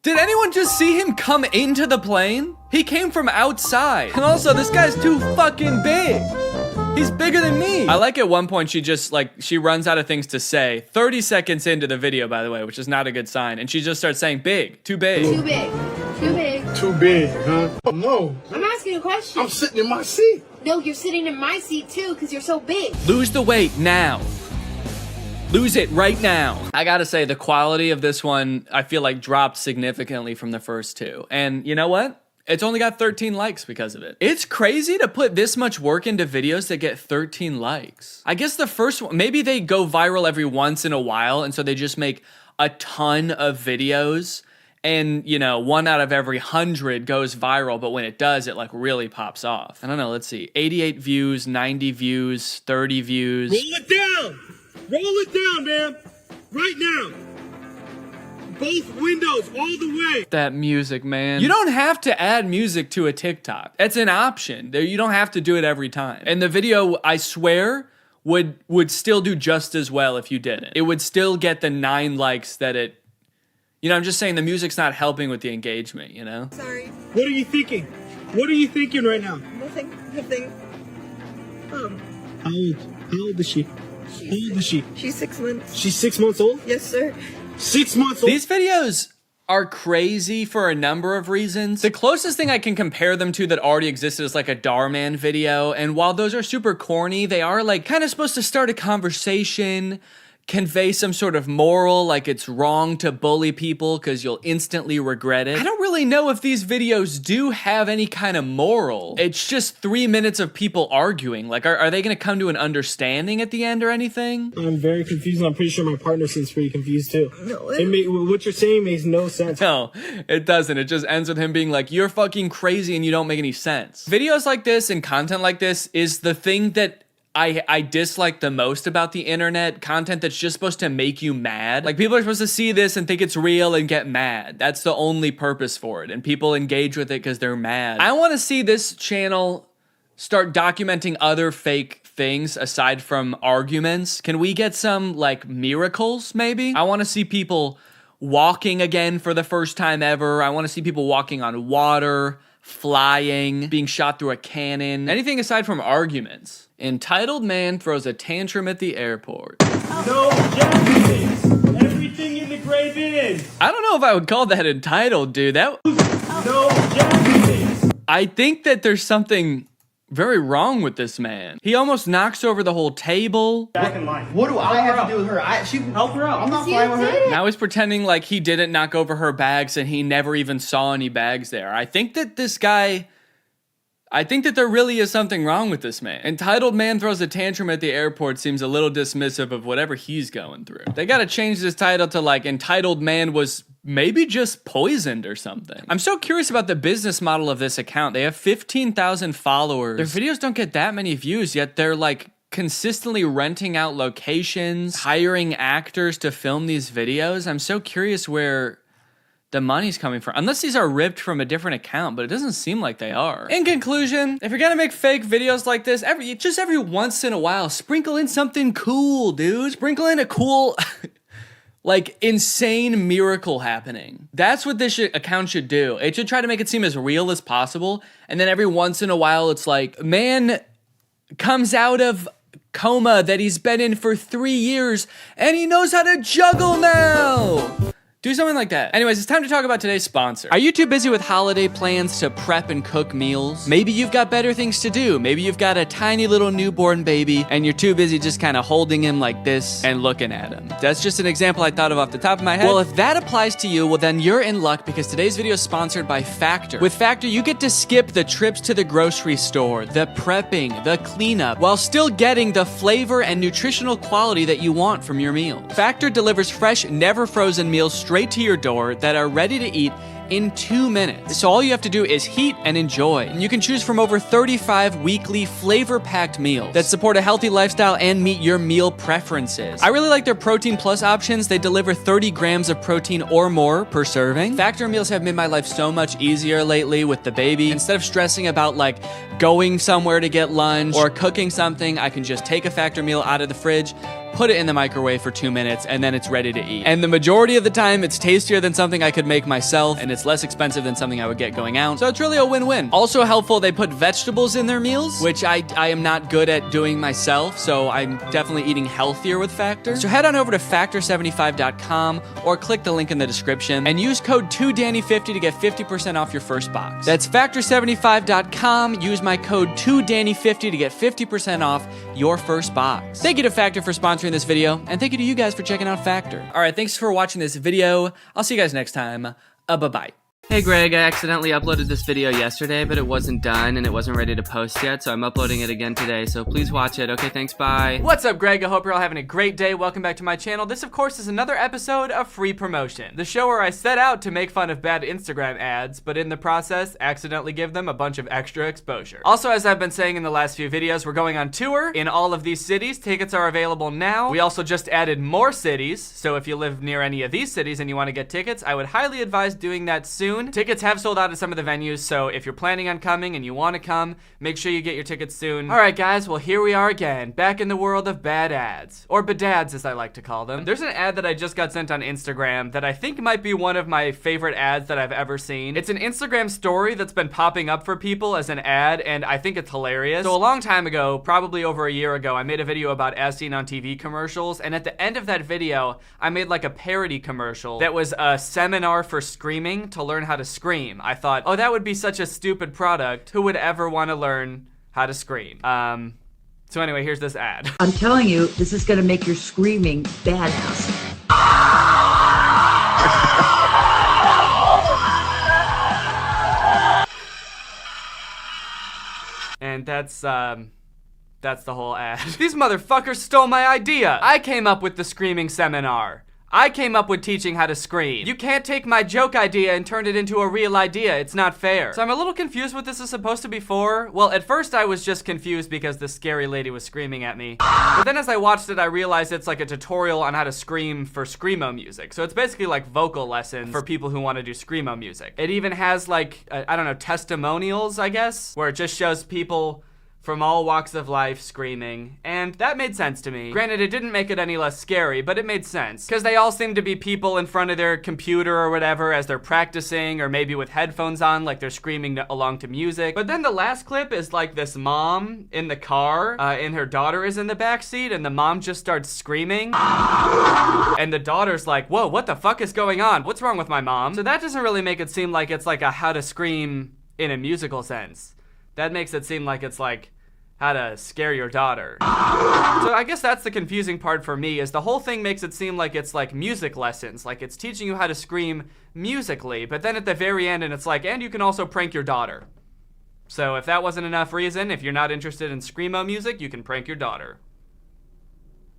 Did anyone just see him come into the plane? He came from outside. And also, this guy's too fucking big. He's bigger than me. I like at one point she just she runs out of things to say. 30 seconds into the video, by the way, which is not a good sign. And she just starts saying big, too big. Too big. Too big. Too big, huh? No. I'm asking a question. I'm sitting in my seat. No, you're sitting in my seat too because you're so big. Lose the weight now. Lose it right now. I gotta say, the quality of this one, I feel like dropped significantly from the first 2. And you know what? It's only got 13 likes because of it. It's crazy to put this much work into videos that get 13 likes. I guess the first one, maybe they go viral every once in a while, and so they just make a ton of videos, and, you know, 1 out of every 100 goes viral, but when it does, it, like, really pops off. I don't know, let's see. 88 views, 90 views, 30 views. Roll it down! Roll it down, man! Right now! Both windows, all the way! That music, man. You don't have to add music to a TikTok. It's an option. You don't have to do it every time. And the video, I swear, would still do just as well if you didn't. It would still get the 9 likes that it... You know, I'm just saying the music's not helping with the engagement, you know? Sorry. What are you thinking? What are you thinking right now? Nothing. Nothing. How old is she? How old is she? She's 6 months. She's 6 months old? Yes, sir. 6 months old? These videos are crazy for a number of reasons. The closest thing I can compare them to that already existed is like a Darman video, and while those are super corny, they are like kind of supposed to start a conversation, convey some sort of moral, like it's wrong to bully people because you'll instantly regret it. I don't really know if these videos do have any kind of moral. It's just 3 minutes of people arguing. Like, are they gonna come to an understanding at the end or anything? I'm very confused, and I'm pretty sure my partner seems pretty confused too. No, What you're saying makes no sense. No, it doesn't. It just ends with him being like, you're fucking crazy and you don't make any sense. Videos like this and content like this is the thing that I dislike the most about the internet. Content that's just supposed to make you mad. Like, people are supposed to see this and think it's real and get mad. That's the only purpose for it. And people engage with it because they're mad. I want to see this channel start documenting other fake things aside from arguments. Can we get some, like, miracles, maybe? I want to see people walking again for the first time ever. I want to see people walking on water, flying, being shot through a cannon. Anything aside from arguments. Entitled man throws a tantrum at the airport. No jackets! Everything in the gray bin! I don't know if I would call that entitled, dude. No jackets! I think that there's something very wrong with this man. He almost knocks over the whole table. Back in line. What do I have to do with her? She Help her out. I'm not fine with her. Now he's pretending like he didn't knock over her bags and he never even saw any bags there. I think that there really is something wrong with this man. Entitled man throws a tantrum at the airport seems a little dismissive of whatever he's going through. They gotta change this title to like entitled man was maybe just poisoned or something. I'm so curious about the business model of this account. They have 15,000 followers. Their videos don't get that many views, yet they're like consistently renting out locations, hiring actors to film these videos. I'm so curious where the money's coming from. Unless these are ripped from a different account, but it doesn't seem like they are. In conclusion, if you're gonna make fake videos like this, every once in a while, sprinkle in something cool, dude. Sprinkle in a cool, like, insane miracle happening. That's what this account should do. It should try to make it seem as real as possible, and then every once in a while, it's like, man comes out of coma that he's been in for 3 years, and he knows how to juggle now! Do something like that. Anyways, it's time to talk about today's sponsor. Are you too busy with holiday plans to prep and cook meals? Maybe you've got better things to do. Maybe you've got a tiny little newborn baby and you're too busy just kind of holding him like this and looking at him. That's just an example I thought of off the top of my head. Well, if that applies to you, well then you're in luck because today's video is sponsored by Factor. With Factor, you get to skip the trips to the grocery store, the prepping, the cleanup, while still getting the flavor and nutritional quality that you want from your meals. Factor delivers fresh, never frozen meals straight to your door that are ready to eat in 2 minutes. So all you have to do is heat and enjoy. And you can choose from over 35 weekly flavor-packed meals that support a healthy lifestyle and meet your meal preferences. I really like their Protein Plus options. They deliver 30 grams of protein or more per serving. Factor meals have made my life so much easier lately with the baby. Instead of stressing about like going somewhere to get lunch or cooking something, I can just take a Factor meal out of the fridge, put it in the microwave for 2 minutes, and then it's ready to eat. And the majority of the time, it's tastier than something I could make myself, and it's less expensive than something I would get going out. So it's really a win-win. Also helpful, they put vegetables in their meals, which I am not good at doing myself, so I'm definitely eating healthier with Factor. So head on over to factor75.com or click the link in the description and use code 2Danny50 to get 50% off your first box. That's factor75.com. Use my code 2Danny50 to get 50% off your first box. Thank you to Factor for sponsoring this video, and thank you to you guys for checking out Factor. All right, thanks for watching this video. I'll see you guys next time. Bye-bye. Hey Greg, I accidentally uploaded this video yesterday, but it wasn't done and it wasn't ready to post yet, so I'm uploading it again today, so please watch it. Okay, thanks, bye. What's up, Greg? I hope you're all having a great day. Welcome back to my channel. This, of course, is another episode of Free Promotion, the show where I set out to make fun of bad Instagram ads, but in the process, accidentally give them a bunch of extra exposure. Also, as I've been saying in the last few videos, we're going on tour in all of these cities. Tickets are available now. We also just added more cities, so if you live near any of these cities and you want to get tickets, I would highly advise doing that soon. Tickets have sold out at some of the venues, so if you're planning on coming and you want to come, make sure you get your tickets soon. All right, guys, well, here we are again, back in the world of bad ads, or badads as I like to call them. There's an ad that I just got sent on Instagram that I think might be one of my favorite ads that I've ever seen. It's an Instagram story that's been popping up for people as an ad, and I think it's hilarious. So a long time ago, probably over a year ago, I made a video about as seen on TV commercials, and at the end of that video, I made like a parody commercial that was a seminar for screaming to learn how to scream. I thought, oh, that would be such a stupid product. Who would ever want to learn how to scream? So anyway, here's this ad. I'm telling you, this is gonna make your screaming badass. And that's the whole ad. These motherfuckers stole my idea. I came up with the screaming seminar. I came up with teaching how to scream. You can't take my joke idea and turn it into a real idea. It's not fair. So I'm a little confused what this is supposed to be for. Well, at first I was just confused because the scary lady was screaming at me. But then as I watched it, I realized it's like a tutorial on how to scream for screamo music. So it's basically like vocal lessons for people who want to do screamo music. It even has like, I don't know, testimonials, I guess, where it just shows people from all walks of life screaming, and that made sense to me. Granted, it didn't make it any less scary, but it made sense, because they all seem to be people in front of their computer or whatever as they're practicing, or maybe with headphones on, like they're screaming along to music. But then the last clip is like this mom in the car, and her daughter is in the backseat, and the mom just starts screaming, and the daughter's like, whoa, what the fuck is going on? What's wrong with my mom? So that doesn't really make it seem like it's like a how to scream in a musical sense. That makes it seem like it's like how to scare your daughter. So I guess that's the confusing part for me, is the whole thing makes it seem like it's like music lessons, like it's teaching you how to scream musically, but then at the very end, and it's like, and you can also prank your daughter. So if that wasn't enough reason, if you're not interested in screamo music, you can prank your daughter.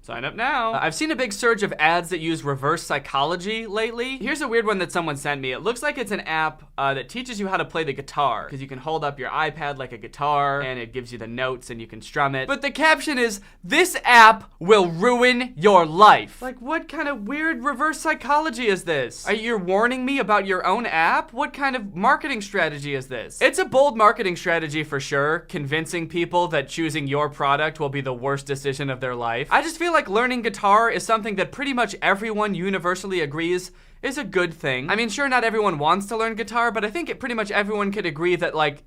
Sign up now. I've seen a big surge of ads that use reverse psychology lately. Here's a weird one that someone sent me. It looks like it's an app that teaches you how to play the guitar, because you can hold up your iPad like a guitar and it gives you the notes and you can strum it. But the caption is, "This app will ruin your life." Like, what kind of weird reverse psychology is this? Are you warning me about your own app? What kind of marketing strategy is this? It's a bold marketing strategy for sure, convincing people that choosing your product will be the worst decision of their life. I just feel like learning guitar is something that pretty much everyone universally agrees is a good thing. I mean, sure, not everyone wants to learn guitar, but I think pretty much everyone could agree that like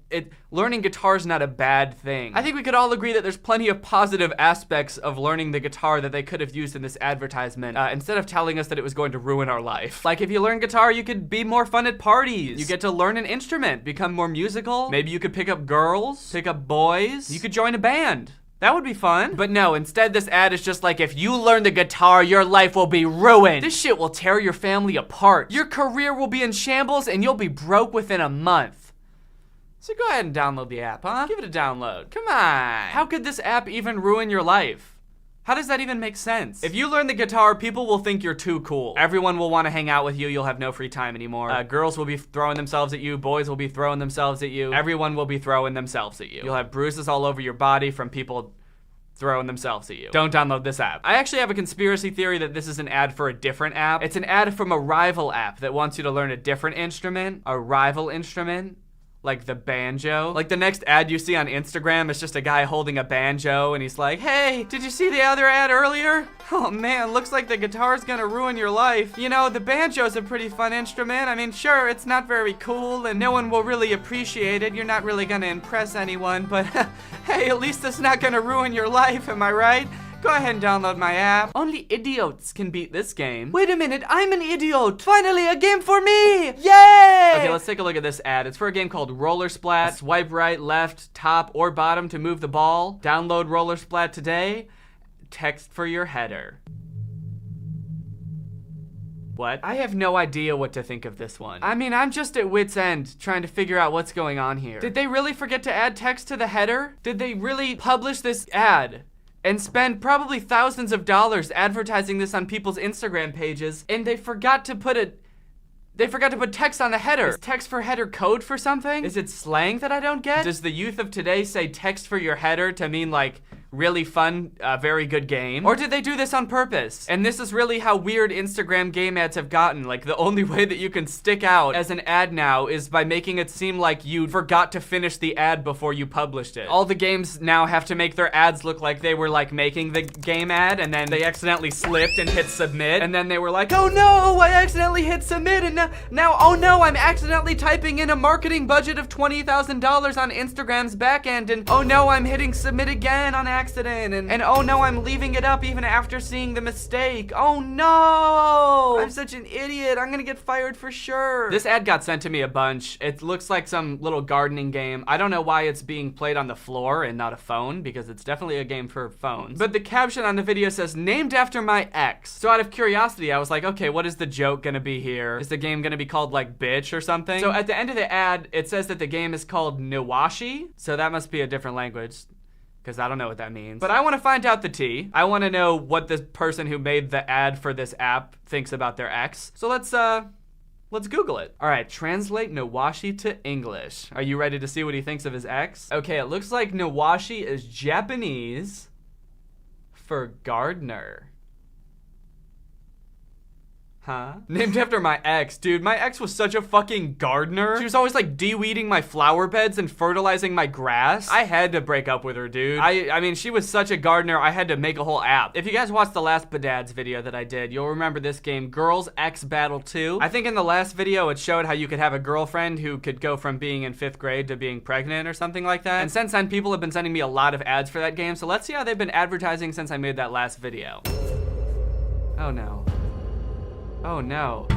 learning guitar is not a bad thing. I think we could all agree that there's plenty of positive aspects of learning the guitar that they could have used in this advertisement, instead of telling us that it was going to ruin our life. Like, if you learn guitar, you could be more fun at parties. You get to learn an instrument, become more musical. Maybe you could pick up girls, pick up boys. You could join a band. That would be fun. But no, instead this ad is just like, if you learn the guitar, your life will be ruined. This shit will tear your family apart. Your career will be in shambles and you'll be broke within a month. So go ahead and download the app, huh? Give it a download. Come on. How could this app even ruin your life? How does that even make sense? If you learn the guitar, people will think you're too cool. Everyone will want to hang out with you. You'll have no free time anymore. Girls will be throwing themselves at you. Boys will be throwing themselves at you. Everyone will be throwing themselves at you. You'll have bruises all over your body from people throwing themselves at you. Don't download this app. I actually have a conspiracy theory that this is an ad for a different app. It's an ad from a rival app that wants you to learn a different instrument, a rival instrument. Like the banjo. Like the next ad you see on Instagram is just a guy holding a banjo and he's like, "Hey, did you see the other ad earlier? Oh man, looks like the guitar's gonna ruin your life. You know, the banjo's a pretty fun instrument. I mean, sure, it's not very cool and no one will really appreciate it. You're not really gonna impress anyone, but hey, at least it's not gonna ruin your life, am I right? Go ahead and download my app. Only idiots can beat this game. Wait a minute, I'm an idiot. Finally, a game for me. Yay! Okay, let's take a look at this ad. It's for a game called Roller Splat. Swipe right, left, top, or bottom to move the ball. Download Roller Splat today. Text for your header. What? I have no idea what to think of this one. I mean, I'm just at wit's end trying to figure out what's going on here. Did they really forget to add text to the header? Did they really publish this ad and spend probably thousands of dollars advertising this on people's Instagram pages, and they forgot to put text on the header? Is text for header code for something? Is it slang that I don't get? Does the youth of today say text for your header to mean like really fun, very good game? Or did they do this on purpose? And this is really how weird Instagram game ads have gotten. Like, the only way that you can stick out as an ad now is by making it seem like you forgot to finish the ad before you published it. All the games now have to make their ads look like they were like making the game ad and then they accidentally slipped and hit submit, and then they were like, "Oh no, I accidentally hit submit, and now oh no, I'm accidentally typing in a marketing budget of $20,000 on Instagram's backend, and oh no, I'm hitting submit again on accident, and oh no, I'm leaving it up even after seeing the mistake. Oh no, I'm such an idiot. I'm gonna get fired for sure." This ad got sent to me a bunch. It looks like some little gardening game. I don't know why it's being played on the floor and not a phone, because it's definitely a game for phones. But the caption on the video says, "Named after my ex." So out of curiosity, I was like, okay, what is the joke gonna be here? Is the game gonna be called like bitch or something? So at the end of the ad, it says that the game is called Niwashi. So that must be a different language, because I don't know what that means. But I want to find out the tea. I want to know what the person who made the ad for this app thinks about their ex. So let's Google it. All right, translate Niwashi to English. Are you ready to see what he thinks of his ex? Okay, it looks like Niwashi is Japanese for gardener. Huh? Named after my ex. Dude, my ex was such a fucking gardener. She was always like de-weeding my flower beds and fertilizing my grass. I had to break up with her, dude. I mean, she was such a gardener, I had to make a whole app. If you guys watched the last Badads video that I did, you'll remember this game, Girls X Battle 2. I think in the last video, it showed how you could have a girlfriend who could go from being in 5th grade to being pregnant or something like that. And since then, people have been sending me a lot of ads for that game, so let's see how they've been advertising since I made that last video. Oh no. Oh no.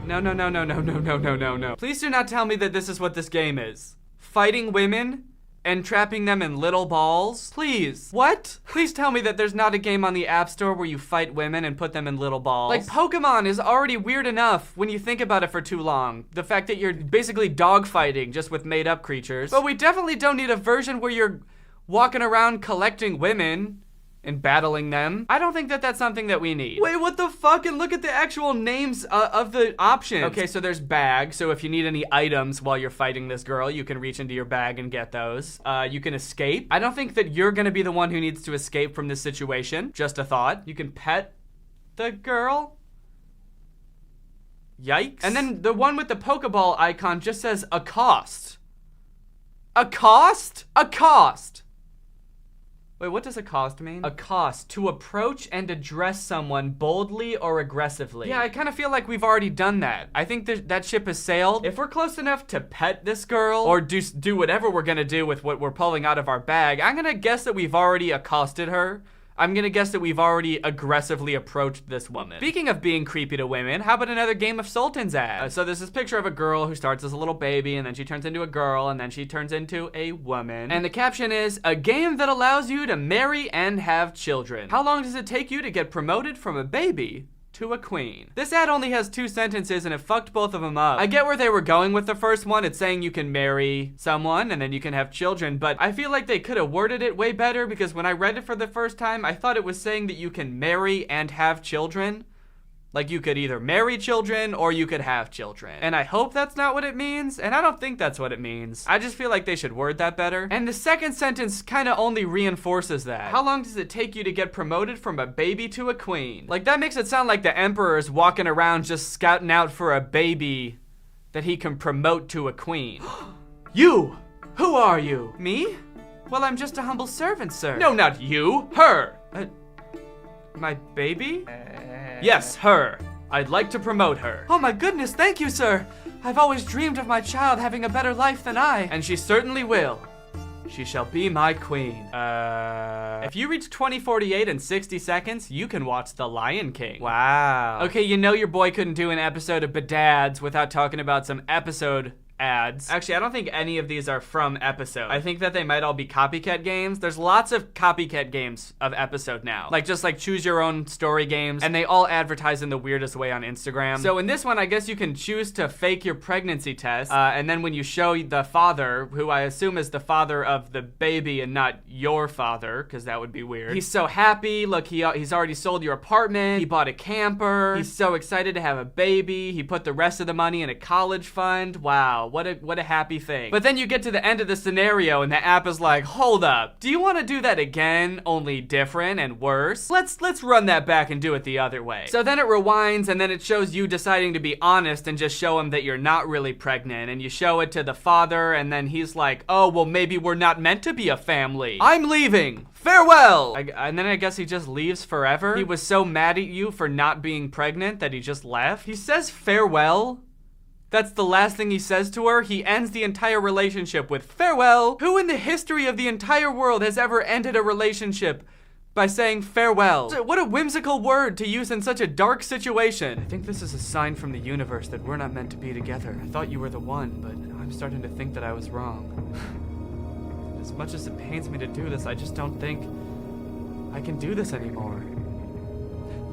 No, no, no, no, no, no, no, no, no, no. Please do not tell me that this is what this game is. Fighting women and trapping them in little balls? Please. What? Please tell me that there's not a game on the App Store where you fight women and put them in little balls. Like, Pokemon is already weird enough when you think about it for too long. The fact that you're basically dogfighting just with made-up creatures. But we definitely don't need a version where you're walking around collecting women and battling them. I don't think that that's something that we need. Wait, what the fuck? And look at the actual names of the options. Okay, so there's bag. So if you need any items while you're fighting this girl, you can reach into your bag and get those. You can escape. I don't think that you're gonna be the one who needs to escape from this situation. Just a thought. You can pet the girl. Yikes. And then the one with the Pokeball icon just says accost. Accost? Accost. Wait, what does accost mean? Accost, to approach and address someone boldly or aggressively. Yeah, I kind of feel like we've already done that. I think that ship has sailed. If we're close enough to pet this girl or do whatever we're gonna do with what we're pulling out of our bag, I'm gonna guess that we've already accosted her. I'm gonna guess that we've already aggressively approached this woman. Speaking of being creepy to women, how about another Game of Sultans ad? So there's this picture of a girl who starts as a little baby, and then she turns into a girl, and then she turns into a woman. And the caption is, a game that allows you to marry and have children. How long does it take you to get promoted from a baby to a queen? This ad only has 2 sentences and it fucked both of them up. I get where they were going with the first one. It's saying you can marry someone and then you can have children, but I feel like they could have worded it way better, because when I read it for the first time, I thought it was saying that you can marry and have children. Like you could either marry children or you could have children. And I hope that's not what it means, and I don't think that's what it means. I just feel like they should word that better. And the second sentence kind of only reinforces that. How long does it take you to get promoted from a baby to a queen? Like, that makes it sound like the emperor is walking around just scouting out for a baby that he can promote to a queen. You! Who are you? Me? Well, I'm just a humble servant, sir. No, not you. Her. My baby? Yes, her. I'd like to promote her. Oh my goodness, thank you, sir. I've always dreamed of my child having a better life than I. And she certainly will. She shall be my queen. If you reach 2048 in 60 seconds, you can watch The Lion King. Wow. Okay, you know your boy couldn't do an episode of Badads without talking about some episode ads. Actually, I don't think any of these are from Episode. I think that they might all be copycat games. There's lots of copycat games of Episode now. Like, just like choose your own story games, and they all advertise in the weirdest way on Instagram. So in this one, I guess you can choose to fake your pregnancy test, and then when you show the father, who I assume is the father of the baby and not your father, because that would be weird. He's so happy. Look, he's already sold your apartment. He bought a camper. He's so excited to have a baby. He put the rest of the money in a college fund. Wow. What a happy thing. But then you get to the end of the scenario and the app is like, hold up, do you want to do that again, only different and worse? Let's run that back and do it the other way. So then it rewinds, and then it shows you deciding to be honest and just show him that you're not really pregnant, and you show it to the father, and then he's like, oh, well, maybe we're not meant to be a family. I'm leaving. Farewell! And then I guess he just leaves forever. He was so mad at you for not being pregnant that he just left. He says farewell. That's the last thing he says to her. He ends the entire relationship with farewell. Who in the history of the entire world has ever ended a relationship by saying farewell? What a whimsical word to use in such a dark situation. I think this is a sign from the universe that we're not meant to be together. I thought you were the one, but I'm starting to think that I was wrong. As much as it pains me to do this, I just don't think I can do this anymore.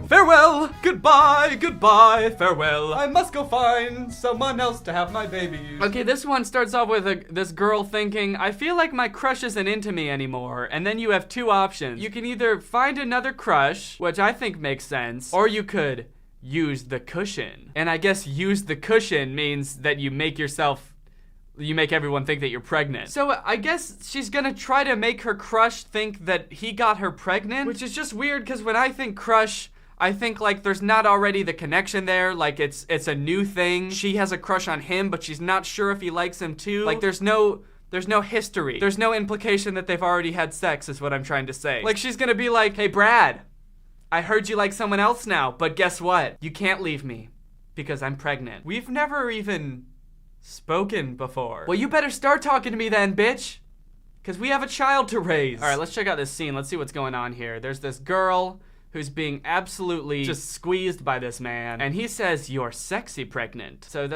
Farewell, goodbye, goodbye, farewell. I must go find someone else to have my baby. Okay, this one starts off with this girl thinking, I feel like my crush isn't into me anymore. And then you have 2 options. You can either find another crush, which I think makes sense, or you could use the cushion. And I guess use the cushion means that you make everyone think that you're pregnant. So I guess she's gonna try to make her crush think that he got her pregnant, which is just weird, because when I think crush, I think like there's not already the connection there, like it's a new thing. She has a crush on him, but she's not sure if he likes him too. Like there's no history. There's no implication that they've already had sex, is what I'm trying to say. Like she's gonna be like, hey Brad, I heard you like someone else now, but guess what? You can't leave me because I'm pregnant. We've never even spoken before. Well, you better start talking to me then, bitch, because we have a child to raise. All right, let's check out this scene. Let's see what's going on here. There's this girl who's being absolutely just squeezed by this man, and he says, you're sexy pregnant. So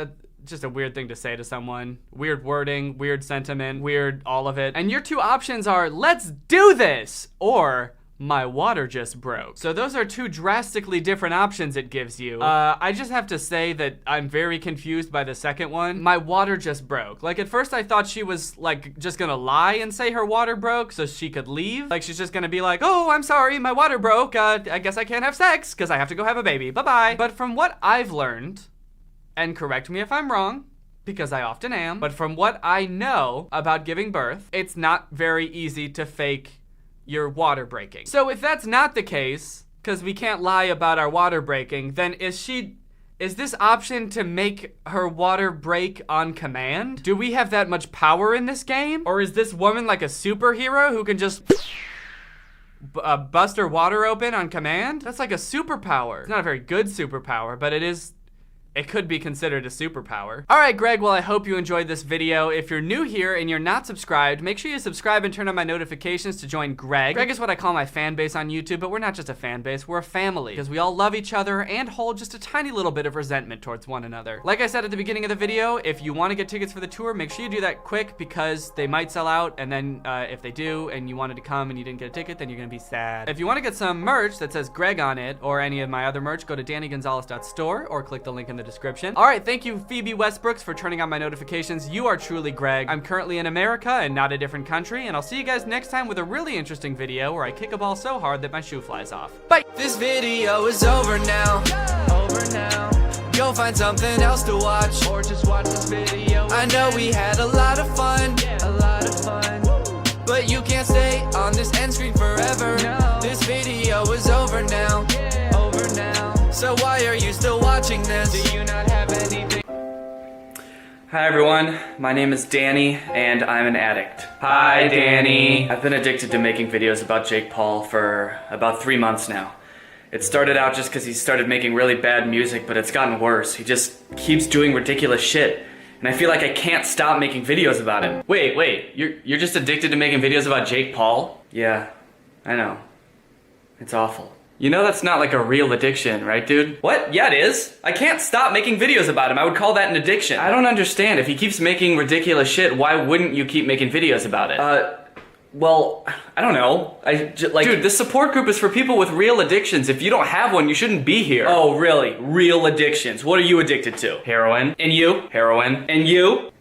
just a weird thing to say to someone. Weird wording, weird sentiment, weird all of it. And your two options are, let's do this, or my water just broke. So those are two drastically different options it gives you. I just have to say that I'm very confused by the second one. My water just broke. Like, at first I thought she was like just gonna lie and say her water broke so she could leave. Like, she's just gonna be like, oh, I'm sorry, my water broke. I guess I can't have sex because I have to go have a baby. Bye-bye. But from what I've learned, and correct me if I'm wrong, because I often am, but from what I know about giving birth, it's not very easy to fake your water breaking. So if that's not the case, because we can't lie about our water breaking, then is this option to make her water break on command? Do we have that much power in this game? Or is this woman like a superhero who can just bust her water open on command? That's like a superpower. It's not a very good superpower, but it could be considered a superpower. All right, Greg, well, I hope you enjoyed this video. If you're new here and you're not subscribed, make sure you subscribe and turn on my notifications to join Greg. Greg is what I call my fan base on YouTube, but we're not just a fan base, we're a family, because we all love each other and hold just a tiny little bit of resentment towards one another. Like I said at the beginning of the video, if you want to get tickets for the tour, make sure you do that quick, because they might sell out, and then if they do, and you wanted to come and you didn't get a ticket, then you're gonna be sad. If you want to get some merch that says Greg on it, or any of my other merch, go to dannygonzalez.store, or click the link in the description. All right, thank you, Phoebe Westbrooks, for turning on my notifications. You are truly Greg. I'm currently in America and not a different country, and I'll see you guys next time with a really interesting video where I kick a ball so hard that my shoe flies off. Bye. This video is over now. Go find something else to watch, or just watch this video. I know we had a lot of fun, but you can't stay on this end screen forever. This video is over now. So why are you still watching this? Do you not have anything? Hi everyone, my name is Danny and I'm an addict. Hi Danny. I've been addicted to making videos about Jake Paul for about 3 months now. It started out just because he started making really bad music, but it's gotten worse. He just keeps doing ridiculous shit. And I feel like I can't stop making videos about him. Wait, you're just addicted to making videos about Jake Paul? Yeah, I know. It's awful. You know that's not like a real addiction, right, dude? What? Yeah, it is. I can't stop making videos about him. I would call that an addiction. I don't understand. If he keeps making ridiculous shit, why wouldn't you keep making videos about it? Well, I don't know. Dude, this support group is for people with real addictions. If you don't have one, you shouldn't be here. Oh, really? Real addictions. What are you addicted to? Heroin. And you? Heroin. And you?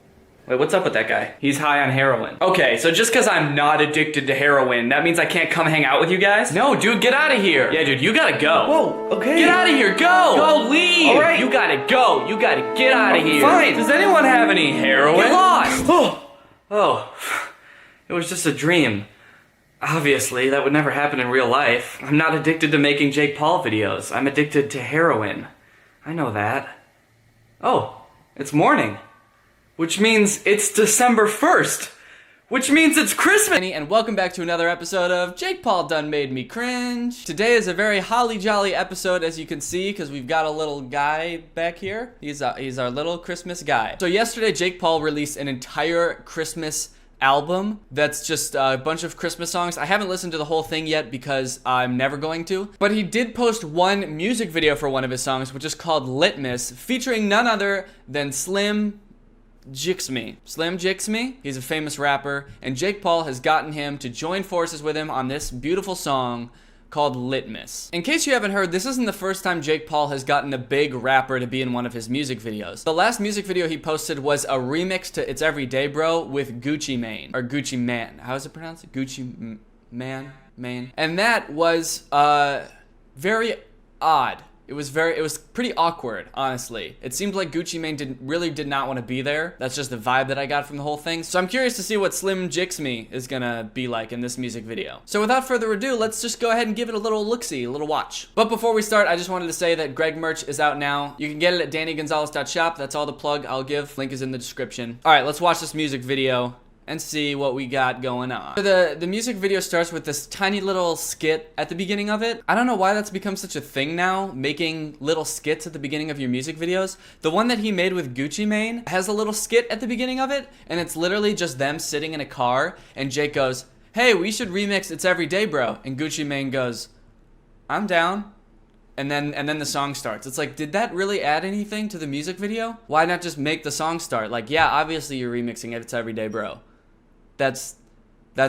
Wait, what's up with that guy? He's high on heroin. Okay, so just because I'm not addicted to heroin, that means I can't come hang out with you guys? No, dude, get out of here. Yeah, dude, you gotta go. Whoa, okay. Get out of here, go! Go, leave! All right. You gotta go. You gotta get out of here. Fine. Does anyone have any heroin? Get lost! Oh, it was just a dream. Obviously, that would never happen in real life. I'm not addicted to making Jake Paul videos. I'm addicted to heroin. I know that. Oh, it's morning. Which means it's December 1st. Which means it's Christmas! And welcome back to another episode of Jake Paul Done Made Me Cringe. Today is a very holly jolly episode, as you can see, because we've got a little guy back here. He's our little Christmas guy. So yesterday, Jake Paul released an entire Christmas album that's just a bunch of Christmas songs. I haven't listened to the whole thing yet because I'm never going to. But he did post one music video for one of his songs, which is called Litmus, featuring none other than Slim Jixme. He's a famous rapper, and Jake Paul has gotten him to join forces with him on this beautiful song called Litmus. In case you haven't heard, this isn't the first time Jake Paul has gotten a big rapper to be in one of his music videos. The last music video he posted was a remix to It's Everyday Bro with Gucci Mane, or Gucci Man. How is it pronounced? Gucci Mane? And that was very odd. It was pretty awkward, honestly. It seemed like Gucci Mane did not want to be there. That's just the vibe that I got from the whole thing. So I'm curious to see what Slim Jixme is gonna be like in this music video. So without further ado, let's just go ahead and give it a little look-see, a little watch. But before we start, I just wanted to say that Greg merch is out now. You can get it at dannygonzalez.shop. That's all the plug I'll give. Link is in the description. All right, let's watch this music video and see what we got going on. So the music video starts with this tiny little skit at the beginning of it. I don't know why that's become such a thing now, making little skits at the beginning of your music videos. The one that he made with Gucci Mane has a little skit at the beginning of it, and it's literally just them sitting in a car, and Jake goes, "Hey, we should remix It's Everyday Bro," and Gucci Mane goes, "I'm down." and then the song starts. It's like, did that really add anything to the music video? Why not just make the song start? Like, yeah, obviously you're remixing it. It's Everyday Bro. That's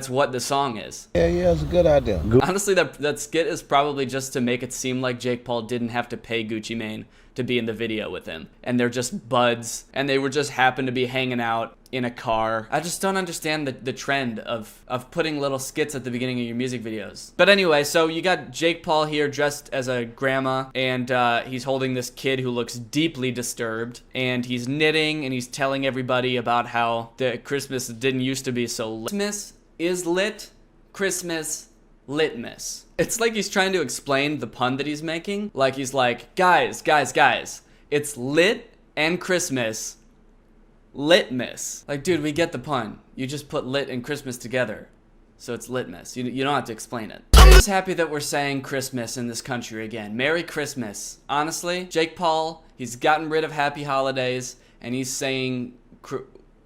what the song is. Yeah, it's a good idea. Honestly, that skit is probably just to make it seem like Jake Paul didn't have to pay Gucci Mane to be in the video with him. And they're just buds, and they were just happen to be hanging out in a car. I just don't understand the trend of putting little skits at the beginning of your music videos. But anyway, so you got Jake Paul here dressed as a grandma, and he's holding this kid who looks deeply disturbed, and he's knitting, and he's telling everybody about how the Christmas didn't used to be so lit. Christmas is lit, Christmas litmus. It's like he's trying to explain the pun that he's making. Like he's like, guys, it's lit and Christmas litmus. Like, dude, we get the pun. You just put lit and Christmas together, so it's litmus. You don't have to explain it. I'm just happy that we're saying Christmas in this country again. Merry Christmas. Honestly, Jake Paul, he's gotten rid of Happy Holidays, and he's saying...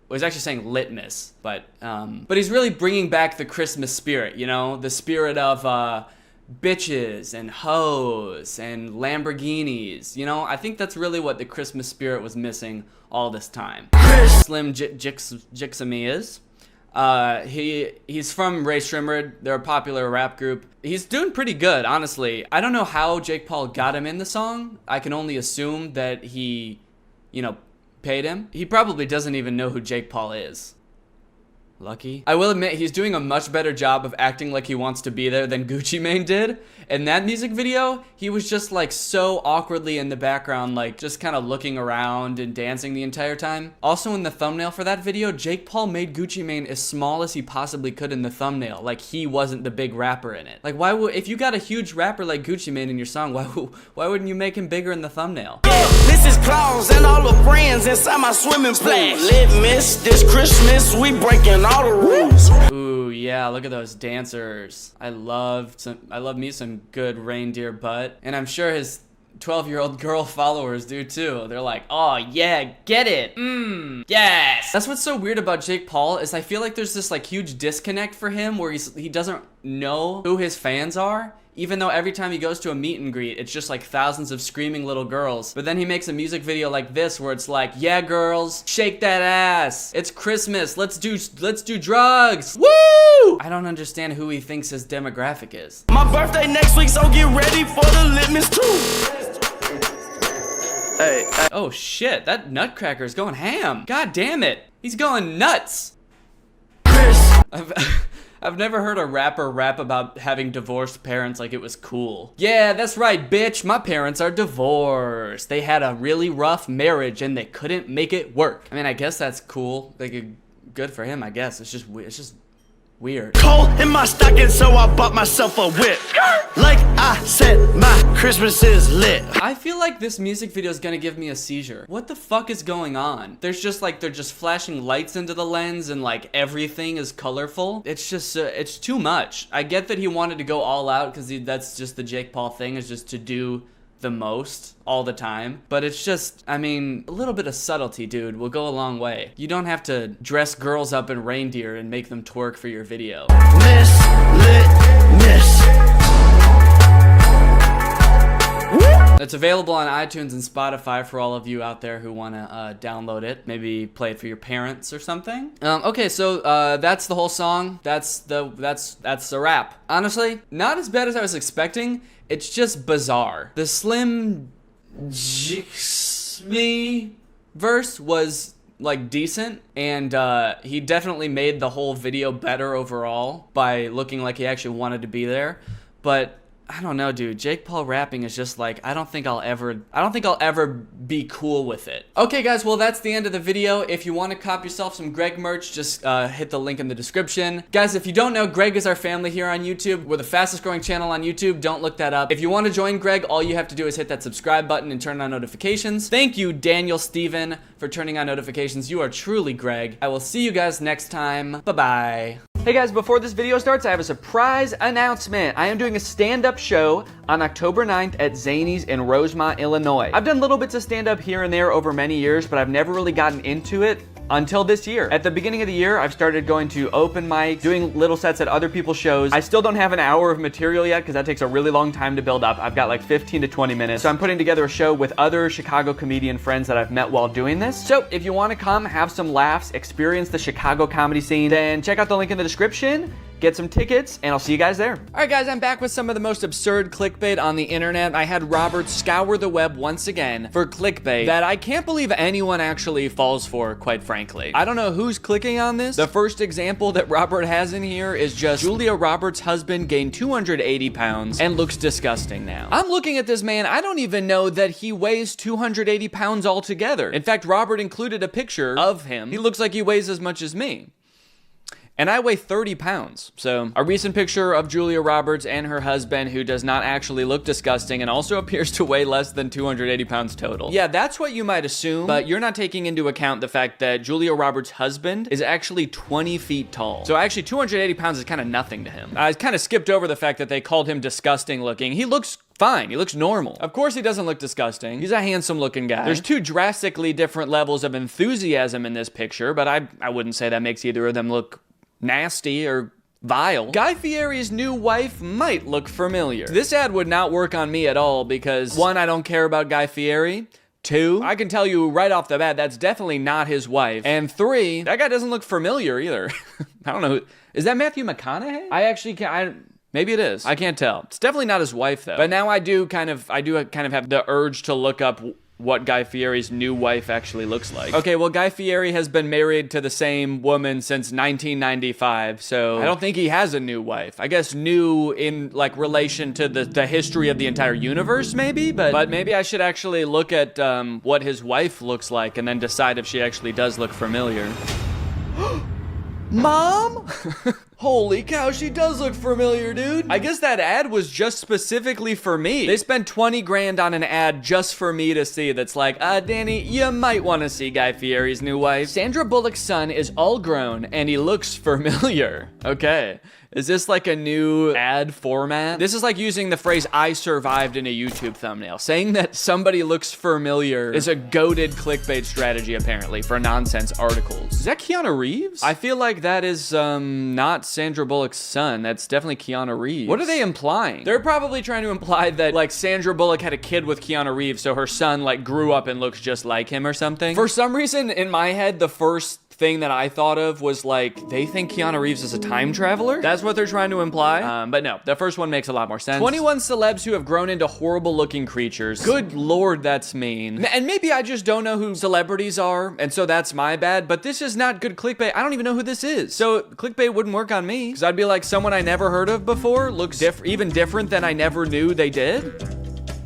Well, he's actually saying litmus, but he's really bringing back the Christmas spirit, you know? The spirit of bitches and hoes and Lamborghinis, you know? I think that's really what the Christmas spirit was missing all this time. Slim Jixamy is. He's from Ray Shrimmered. They're a popular rap group. He's doing pretty good, honestly. I don't know how Jake Paul got him in the song. I can only assume that he, paid him. He probably doesn't even know who Jake Paul is. Lucky. I will admit, he's doing a much better job of acting like he wants to be there than Gucci Mane did. In that music video, he was just like so awkwardly in the background, like just kind of looking around and dancing the entire time. Also in the thumbnail for that video, Jake Paul made Gucci Mane as small as he possibly could in the thumbnail. Like he wasn't the big rapper in it. Like why would, if you got a huge rapper like Gucci Mane in your song, why wouldn't you make him bigger in the thumbnail? This is Claus and all the friends inside my swimming pool. Litmus, this Christmas, we breaking all the rules. Ooh, yeah, look at those dancers. I love me some good reindeer butt. And I'm sure his 12-year-old girl followers do too. They're like, oh yeah, get it. Yes. That's what's so weird about Jake Paul is I feel like there's this like huge disconnect for him where he doesn't know who his fans are. Even though every time he goes to a meet and greet, it's just like thousands of screaming little girls. But then he makes a music video like this where it's like, yeah, girls, shake that ass. It's Christmas. Let's do drugs. Woo! I don't understand who he thinks his demographic is. My birthday next week, so get ready for the litmus too. Hey. Oh shit, that nutcracker's going ham. God damn it. He's going nuts. I've never heard a rapper rap about having divorced parents like it was cool. Yeah, that's right, bitch. My parents are divorced. They had a really rough marriage and they couldn't make it work. I mean, I guess that's cool. Good for him, I guess. It's just weird. Cold in my stocking, so I bought myself a whip. Like I said, my Christmas is lit. I feel like this music video is gonna give me a seizure. What the fuck is going on? There's just like, they're just flashing lights into the lens and like everything is colorful. It's just, it's too much. I get that he wanted to go all out because that's just the Jake Paul thing, is just to do the most all the time. But it's just, I mean, a little bit of subtlety, dude, will go a long way. You don't have to dress girls up in reindeer and make them twerk for your video. It's available on iTunes and Spotify for all of you out there who want to download it. Maybe play it for your parents or something. Okay, so that's the whole song. That's the rap. Honestly, not as bad as I was expecting. It's just bizarre. The Slim Jixamy verse was like decent, and he definitely made the whole video better overall by looking like he actually wanted to be there. But I don't know, dude. Jake Paul rapping is just like, I don't think I'll ever be cool with it. Okay, guys, well, that's the end of the video. If you want to cop yourself some Greg merch, just hit the link in the description. Guys, if you don't know, Greg is our family here on YouTube. We're the fastest growing channel on YouTube. Don't look that up. If you want to join Greg, all you have to do is hit that subscribe button and turn on notifications. Thank you, Daniel Steven, for turning on notifications. You are truly Greg. I will see you guys next time. Bye-bye. Hey guys, before this video starts, I have a surprise announcement. I am doing a stand-up show on October 9th at Zany's in Rosemont, Illinois. I've done little bits of stand-up here and there over many years, but I've never really gotten into it until this year. At the beginning of the year, I've started going to open mics, doing little sets at other people's shows. I still don't have an hour of material yet because that takes a really long time to build up. I've got like 15 to 20 minutes. So I'm putting together a show with other Chicago comedian friends that I've met while doing this. So if you want to come, have some laughs, experience the Chicago comedy scene, then check out the link in the description. Get some tickets, and I'll see you guys there. All right, guys, I'm back with some of the most absurd clickbait on the internet. I had Robert scour the web once again for clickbait that I can't believe anyone actually falls for, quite frankly. I don't know who's clicking on this. The first example that Robert has in here is just Julia Roberts' husband gained 280 pounds and looks disgusting now. I'm looking at this man, I don't even know that he weighs 280 pounds altogether. In fact, Robert included a picture of him. He looks like he weighs as much as me. And I weigh 30 pounds. So a recent picture of Julia Roberts and her husband, who does not actually look disgusting and also appears to weigh less than 280 pounds total. Yeah, that's what you might assume, but you're not taking into account the fact that Julia Roberts' husband is actually 20 feet tall. So actually 280 pounds is kind of nothing to him. I kind of skipped over the fact that they called him disgusting looking. He looks fine. He looks normal. Of course he doesn't look disgusting. He's a handsome looking guy. There's two drastically different levels of enthusiasm in this picture, but I wouldn't say that makes either of them look nasty or vile. Guy Fieri's new wife might look familiar. This ad would not work on me at all because 1, I don't care about Guy Fieri. 2, I can tell you right off the bat, that's definitely not his wife. And 3, that guy doesn't look familiar either. I don't know. Is that Matthew McConaughey? I actually can't. Maybe it is. I can't tell. It's definitely not his wife though. But now I do kind of have the urge to look up what Guy Fieri's new wife actually looks like. Okay, well, Guy Fieri has been married to the same woman since 1995, so I don't think he has a new wife. I guess new in like relation to the history of the entire universe, maybe, but maybe I should actually look at what his wife looks like and then decide if she actually does look familiar. Mom? Holy cow, she does look familiar, dude. I guess that ad was just specifically for me. They spent 20 grand on an ad just for me to see that's like, Danny, you might want to see Guy Fieri's new wife. Sandra Bullock's son is all grown and he looks familiar. Okay. Is this like a new ad format? This is like using the phrase "I survived" in a YouTube thumbnail. Saying that somebody looks familiar is a goated clickbait strategy, apparently, for nonsense articles. Is that Keanu Reeves? I feel like that is not Sandra Bullock's son. That's definitely Keanu Reeves. What are they implying? They're probably trying to imply that like Sandra Bullock had a kid with Keanu Reeves, so her son like grew up and looks just like him or something. For some reason, in my head, the first thing that I thought of was like, they think Keanu Reeves is a time traveler? That's what they're trying to imply. But no, the first one makes a lot more sense. 21 celebs who have grown into horrible looking creatures. Good Lord, that's mean. And maybe I just don't know who celebrities are, and so that's my bad, but this is not good clickbait. I don't even know who this is. So clickbait wouldn't work on me, because I'd be like, someone I never heard of before looks even different than I never knew they did.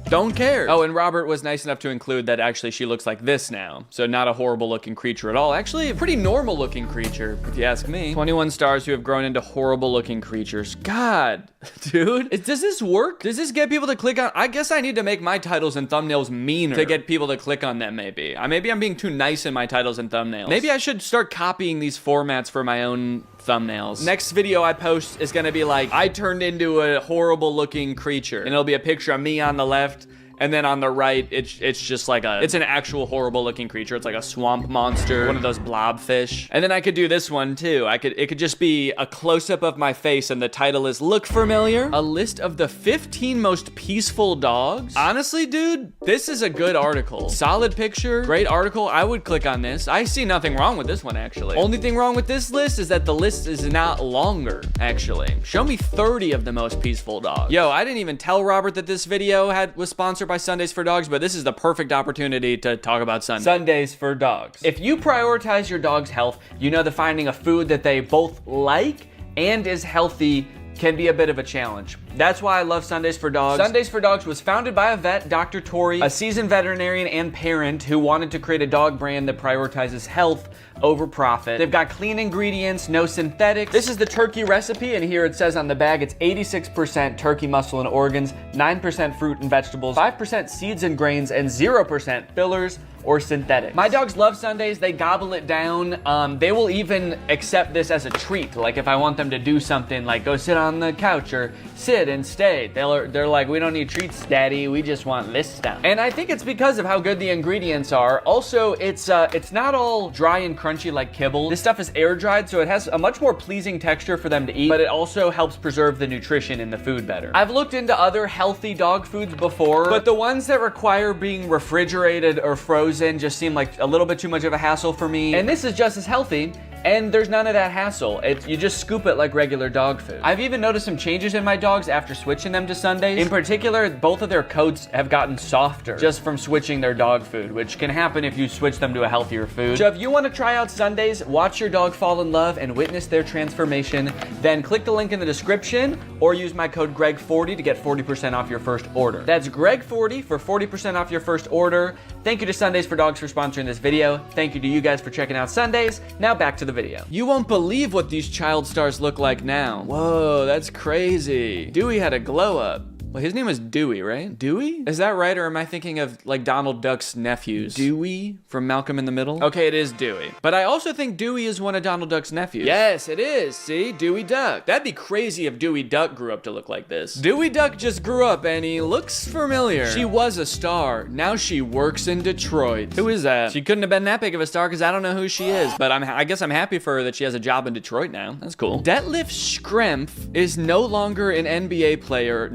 Don't care. Oh, and Robert was nice enough to include that actually she looks like this now. So not a horrible looking creature at all. Actually, a pretty normal looking creature, if you ask me. 21 stars who have grown into horrible looking creatures. God, dude. Does this work? Does this get people to click on? I guess I need to make my titles and thumbnails meaner to get people to click on them, maybe. Maybe I'm being too nice in my titles and thumbnails. Maybe I should start copying these formats for my own thumbnails. Next video I post is gonna be like, I turned into a horrible looking creature. And it'll be a picture of me on the left, and then on the right, it's just like it's an actual horrible looking creature. It's like a swamp monster, one of those blobfish. And then I could do this one too. It could just be a close-up of my face and the title is Look Familiar? A list of the 15 most peaceful dogs. Honestly, dude, this is a good article. Solid picture, great article. I would click on this. I see nothing wrong with this one, actually. Only thing wrong with this list is that the list is not longer, actually. Show me 30 of the most peaceful dogs. Yo, I didn't even tell Robert that this video was sponsored by Sundays for Dogs, but this is the perfect opportunity to talk about Sundays. Sundays for Dogs. If you prioritize your dog's health, you know that finding a food that they both like and is healthy can be a bit of a challenge. That's why I love Sundays for Dogs. Sundays for Dogs was founded by a vet, Dr. Tori, a seasoned veterinarian and parent who wanted to create a dog brand that prioritizes health over profit. They've got clean ingredients, no synthetics. This is the turkey recipe, and here it says on the bag, it's 86% turkey muscle and organs, 9% fruit and vegetables, 5% seeds and grains, and 0% fillers or synthetics. My dogs love Sundays. They gobble it down. They will even accept this as a treat. Like if I want them to do something like go sit on the couch or sit good and stay. They're like, we don't need treats, Daddy. We just want this stuff. And I think it's because of how good the ingredients are. Also, it's not all dry and crunchy like kibble. This stuff is air dried, so it has a much more pleasing texture for them to eat, but it also helps preserve the nutrition in the food better. I've looked into other healthy dog foods before, but the ones that require being refrigerated or frozen just seem like a little bit too much of a hassle for me. And this is just as healthy, and there's none of that hassle. You just scoop it like regular dog food. I've even noticed some changes in my dogs after switching them to Sundays. In particular, both of their coats have gotten softer just from switching their dog food, which can happen if you switch them to a healthier food. So if you want to try out Sundays, watch your dog fall in love and witness their transformation, then click the link in the description or use my code GREG40 to get 40% off your first order. That's GREG40 for 40% off your first order. Thank you to Sundays for Dogs for sponsoring this video. Thank you to you guys for checking out Sundays. Now back to the video. You won't believe what these child stars look like now. Whoa, that's crazy. Dewey had a glow up. Well, his name was Dewey, right? Dewey? Is that right, or am I thinking of like Donald Duck's nephews? Dewey from Malcolm in the Middle? Okay, it is Dewey. But I also think Dewey is one of Donald Duck's nephews. Yes, it is. See? Dewey Duck. That'd be crazy if Dewey Duck grew up to look like this. Dewey Duck just grew up and he looks familiar. She was a star. Now she works in Detroit. Who is that? She couldn't have been that big of a star because I don't know who she is. But I guess I'm happy for her that she has a job in Detroit now. That's cool. Detlef Schrempf is no longer an NBA player.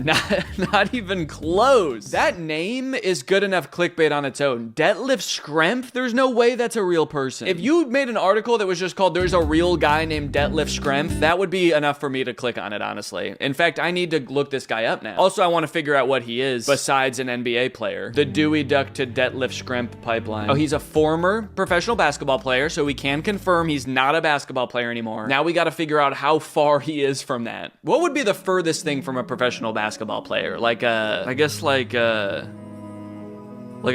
Not even close. That name is good enough clickbait on its own. Detlef Schrempf? There's no way that's a real person. If you made an article that was just called "There's a real guy named Detlef Schrempf," that would be enough for me to click on it, honestly. In fact, I need to look this guy up now. Also, I want to figure out what he is besides an NBA player. The Dewey Duck to Detlef Schrempf pipeline. Oh, he's a former professional basketball player, so we can confirm he's not a basketball player anymore. Now we got to figure out how far he is from that. What would be the furthest thing from a professional basketball player? I guess like a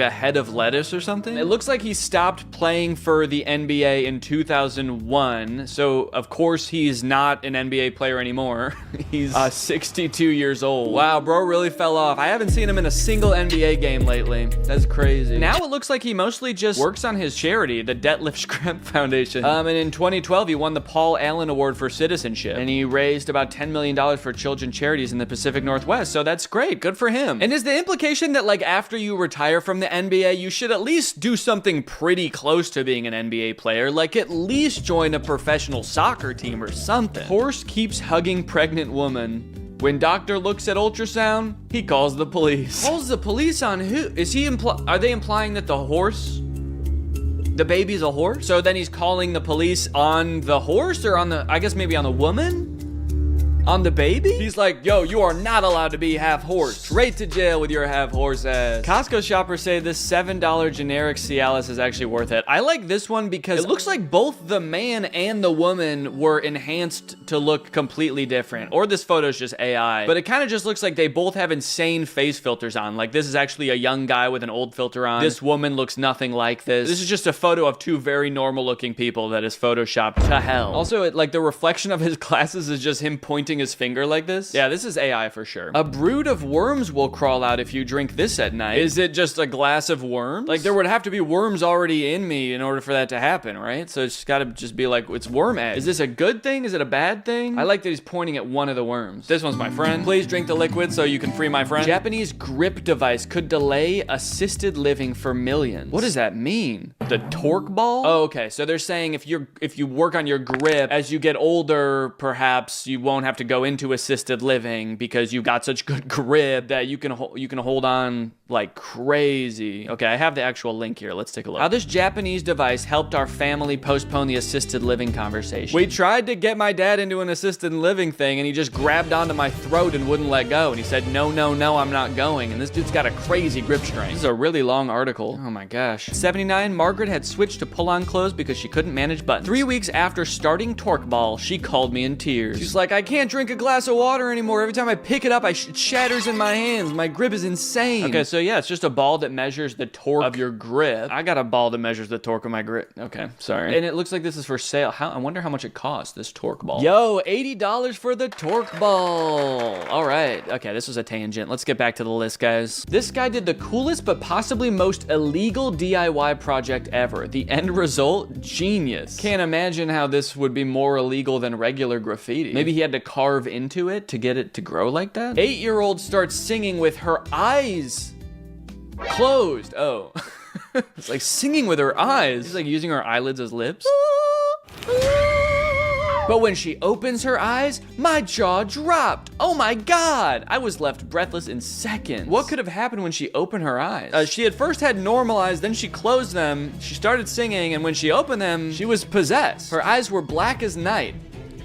head of lettuce or something? It looks like he stopped playing for the NBA in 2001, so of course he's not an NBA player anymore. He's 62 years old. Wow, bro really fell off. I haven't seen him in a single NBA game lately. That's crazy. Now it looks like he mostly just works on his charity, the Detlef Schrempf Foundation. And in 2012, he won the Paul Allen Award for Citizenship, and he raised about $10 million for children charities in the Pacific Northwest, so that's great. Good for him. And is the implication that like after you retire from the NBA, you should at least do something pretty close to being an NBA player, like at least join a professional soccer team or something? Horse keeps hugging pregnant woman. When doctor looks at ultrasound, he calls the police. Calls the police on who? Is he are they implying that the baby's a horse? So then he's calling the police on the horse or on the, I guess maybe on the woman? On the baby? He's like, yo, you are not allowed to be half horse. Straight to jail with your half horse ass. Costco shoppers say this $7 generic Cialis is actually worth it. I like this one because it looks like both the man and the woman were enhanced to look completely different. Or this photo's just AI. But it kind of just looks like they both have insane face filters on. Like this is actually a young guy with an old filter on. This woman looks nothing like this. This is just a photo of two very normal looking people that is photoshopped to hell. Also, like the reflection of his glasses is just him pointing his finger like this. Yeah, this is AI for sure. A brood of worms will crawl out if you drink this at night. Is it just a glass of worms? Like there would have to be worms already in me in order for that to happen, right? So it's gotta just be like, it's worm egg. Is this a good thing? Is it a bad thing? I like that he's pointing at one of the worms. This one's my friend. Please drink the liquid so you can free my friend. Japanese grip device could delay assisted living for millions. What does that mean? The torque ball? Oh, okay. So they're saying if you work on your grip, as you get older, perhaps you won't have to go into assisted living because you got such good grip that you can hold on like crazy. Okay, I have the actual link here. Let's take a look. How this Japanese device helped our family postpone the assisted living conversation. We tried to get my dad into an assisted living thing and he just grabbed onto my throat and wouldn't let go. And he said, no, I'm not going. And this dude's got a crazy grip strength. This is a really long article. Oh my gosh. 79, Margaret had switched to pull-on clothes because she couldn't manage buttons. 3 weeks after starting Torque Ball, she called me in tears. She's like, I can't drink a glass of water anymore. Every time I pick it up, it shatters in my hands. My grip is insane. Okay, so so yeah, it's just a ball that measures the torque of your grip. I got a ball that measures the torque of my grip. Okay, sorry. And it looks like this is for sale. I wonder how much it costs, this torque ball. Yo, $80 for the torque ball. All right, okay, this was a tangent. Let's get back to the list, guys. This guy did the coolest but possibly most illegal DIY project ever. The end result, genius. Can't imagine how this would be more illegal than regular graffiti. Maybe he had to carve into it to get it to grow like that? 8-year-old starts singing with her eyes closed. Oh. It's like singing with her eyes. She's like using her eyelids as lips. But when she opens her eyes, my jaw dropped. Oh my God. I was left breathless in seconds. What could have happened when she opened her eyes? She at first had normal eyes, then she closed them. She started singing, and when she opened them, she was possessed. Her eyes were black as night,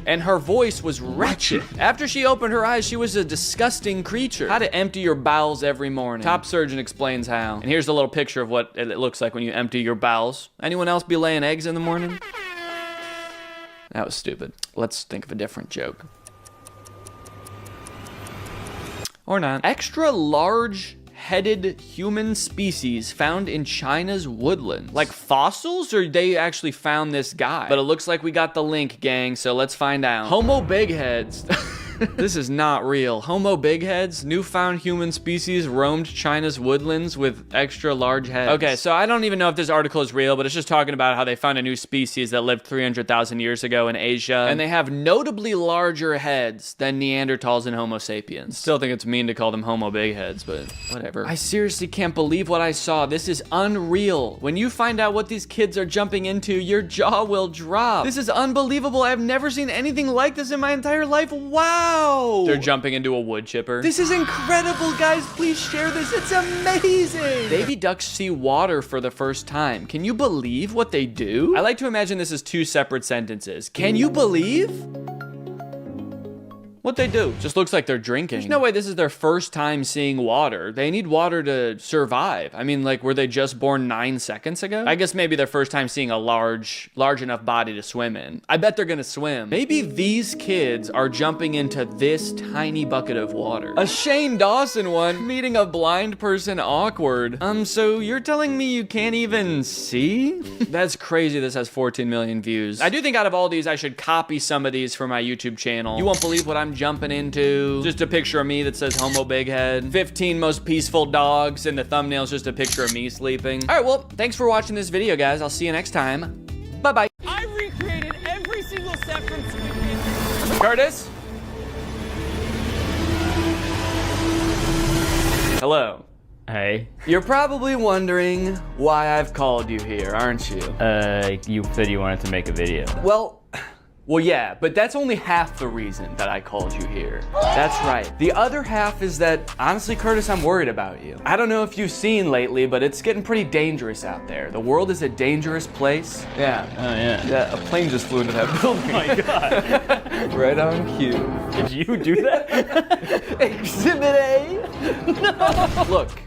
and her voice was wretched. After she opened her eyes, she was a disgusting creature. How to empty your bowels every morning. Top surgeon explains how. And here's a little picture of what it looks like when you empty your bowels. Anyone else be laying eggs in the morning? That was stupid. Let's think of a different joke. Or not. Extra large headed human species found in China's woodlands. Like fossils, or they actually found this guy? But it looks like we got the link, gang, so let's find out. Homo big heads. This is not real. Homo big heads, newfound human species roamed China's woodlands with extra large heads. Okay, so I don't even know if this article is real, but it's just talking about how they found a new species that lived 300,000 years ago in Asia, and they have notably larger heads than Neanderthals and Homo sapiens. Still think it's mean to call them Homo big heads, but whatever. I seriously can't believe what I saw. This is unreal. When you find out what these kids are jumping into, your jaw will drop. This is unbelievable. I've never seen anything like this in my entire life. Wow. They're jumping into a wood chipper. This is incredible, guys. Please share this. It's amazing. Baby ducks see water for the first time. Can you believe what they do? I like to imagine this as 2 separate sentences. Can you believe what they do? Just looks like they're drinking. There's no way this is their first time seeing water. They need water to survive. I mean, like, were they just born 9 seconds ago? I guess maybe their first time seeing a large enough body to swim in. I bet they're gonna swim. Maybe these kids are jumping into this tiny bucket of water. A Shane Dawson one, meeting a blind person awkward. So you're telling me you can't even see? That's crazy. This has 14 million views. I do think out of all these, I should copy some of these for my YouTube channel. You won't believe what I'm jumping into. Just a picture of me that says Homo Big Head. 15 most peaceful dogs, and the thumbnail's just a picture of me sleeping. All right, well, thanks for watching this video, guys. I'll see you next time. Bye-bye. I recreated every single step from Squid. Curtis? Hello. Hey. You're probably wondering why I've called you here, aren't you? You said you wanted to make a video. Well, yeah, but that's only half the reason that I called you here. That's right. The other half is that, honestly, Curtis, I'm worried about you. I don't know if you've seen lately, but it's getting pretty dangerous out there. The world is a dangerous place. Yeah. Oh, yeah. Yeah, a plane just flew into that building. Oh my God. Right on cue. Did you do that? Exhibit A? No. Look,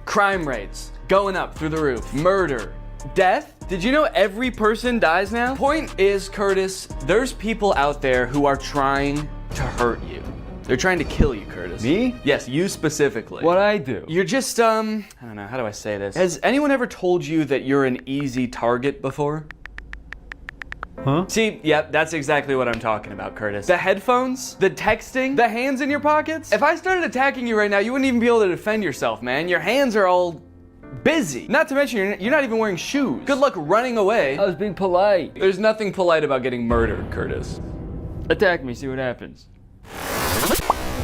crime rates going up through the roof. Murder. Death? Did you know every person dies now? Point is, Curtis, there's people out there who are trying to hurt you. They're trying to kill you, Curtis. Me? Yes, you specifically. What'd I do? You're just, I don't know, how do I say this? Has anyone ever told you that you're an easy target before? Huh? See, yep, that's exactly what I'm talking about, Curtis. The headphones, the texting, the hands in your pockets. If I started attacking you right now, you wouldn't even be able to defend yourself, man. Your hands are all busy. Not to mention, you're not even wearing shoes. Good luck running away. I was being polite. There's nothing polite about getting murdered, Curtis. Attack me, see what happens.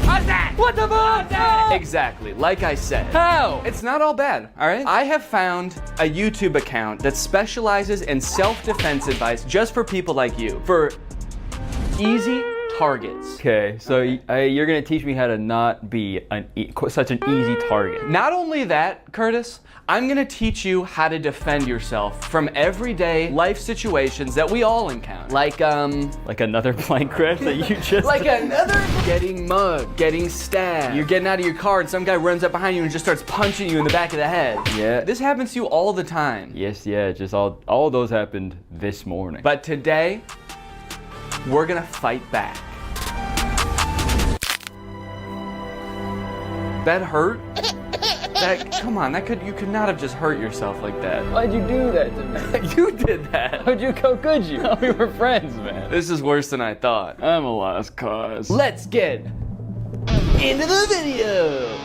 How's that? What the fuck? Exactly, like I said. How? It's not all bad, all right? I have found a YouTube account that specializes in self-defense advice just for people like you. For easy targets. Okay, so you're gonna teach me how to not be such an easy target. Not only that, Curtis, I'm gonna teach you how to defend yourself from everyday life situations that we all encounter. Like another plank crash that you just like another getting mugged, getting stabbed. You're getting out of your car and some guy runs up behind you and just starts punching you in the back of the head. Yeah. This happens to you all the time. Yes, yeah, just all those happened this morning. But today, we're gonna fight back. That hurt? Come on, you could not have just hurt yourself like that. Why'd you do that to me? You did that. How could you? We were friends, man. This is worse than I thought. I'm a lost cause. Let's get into the video.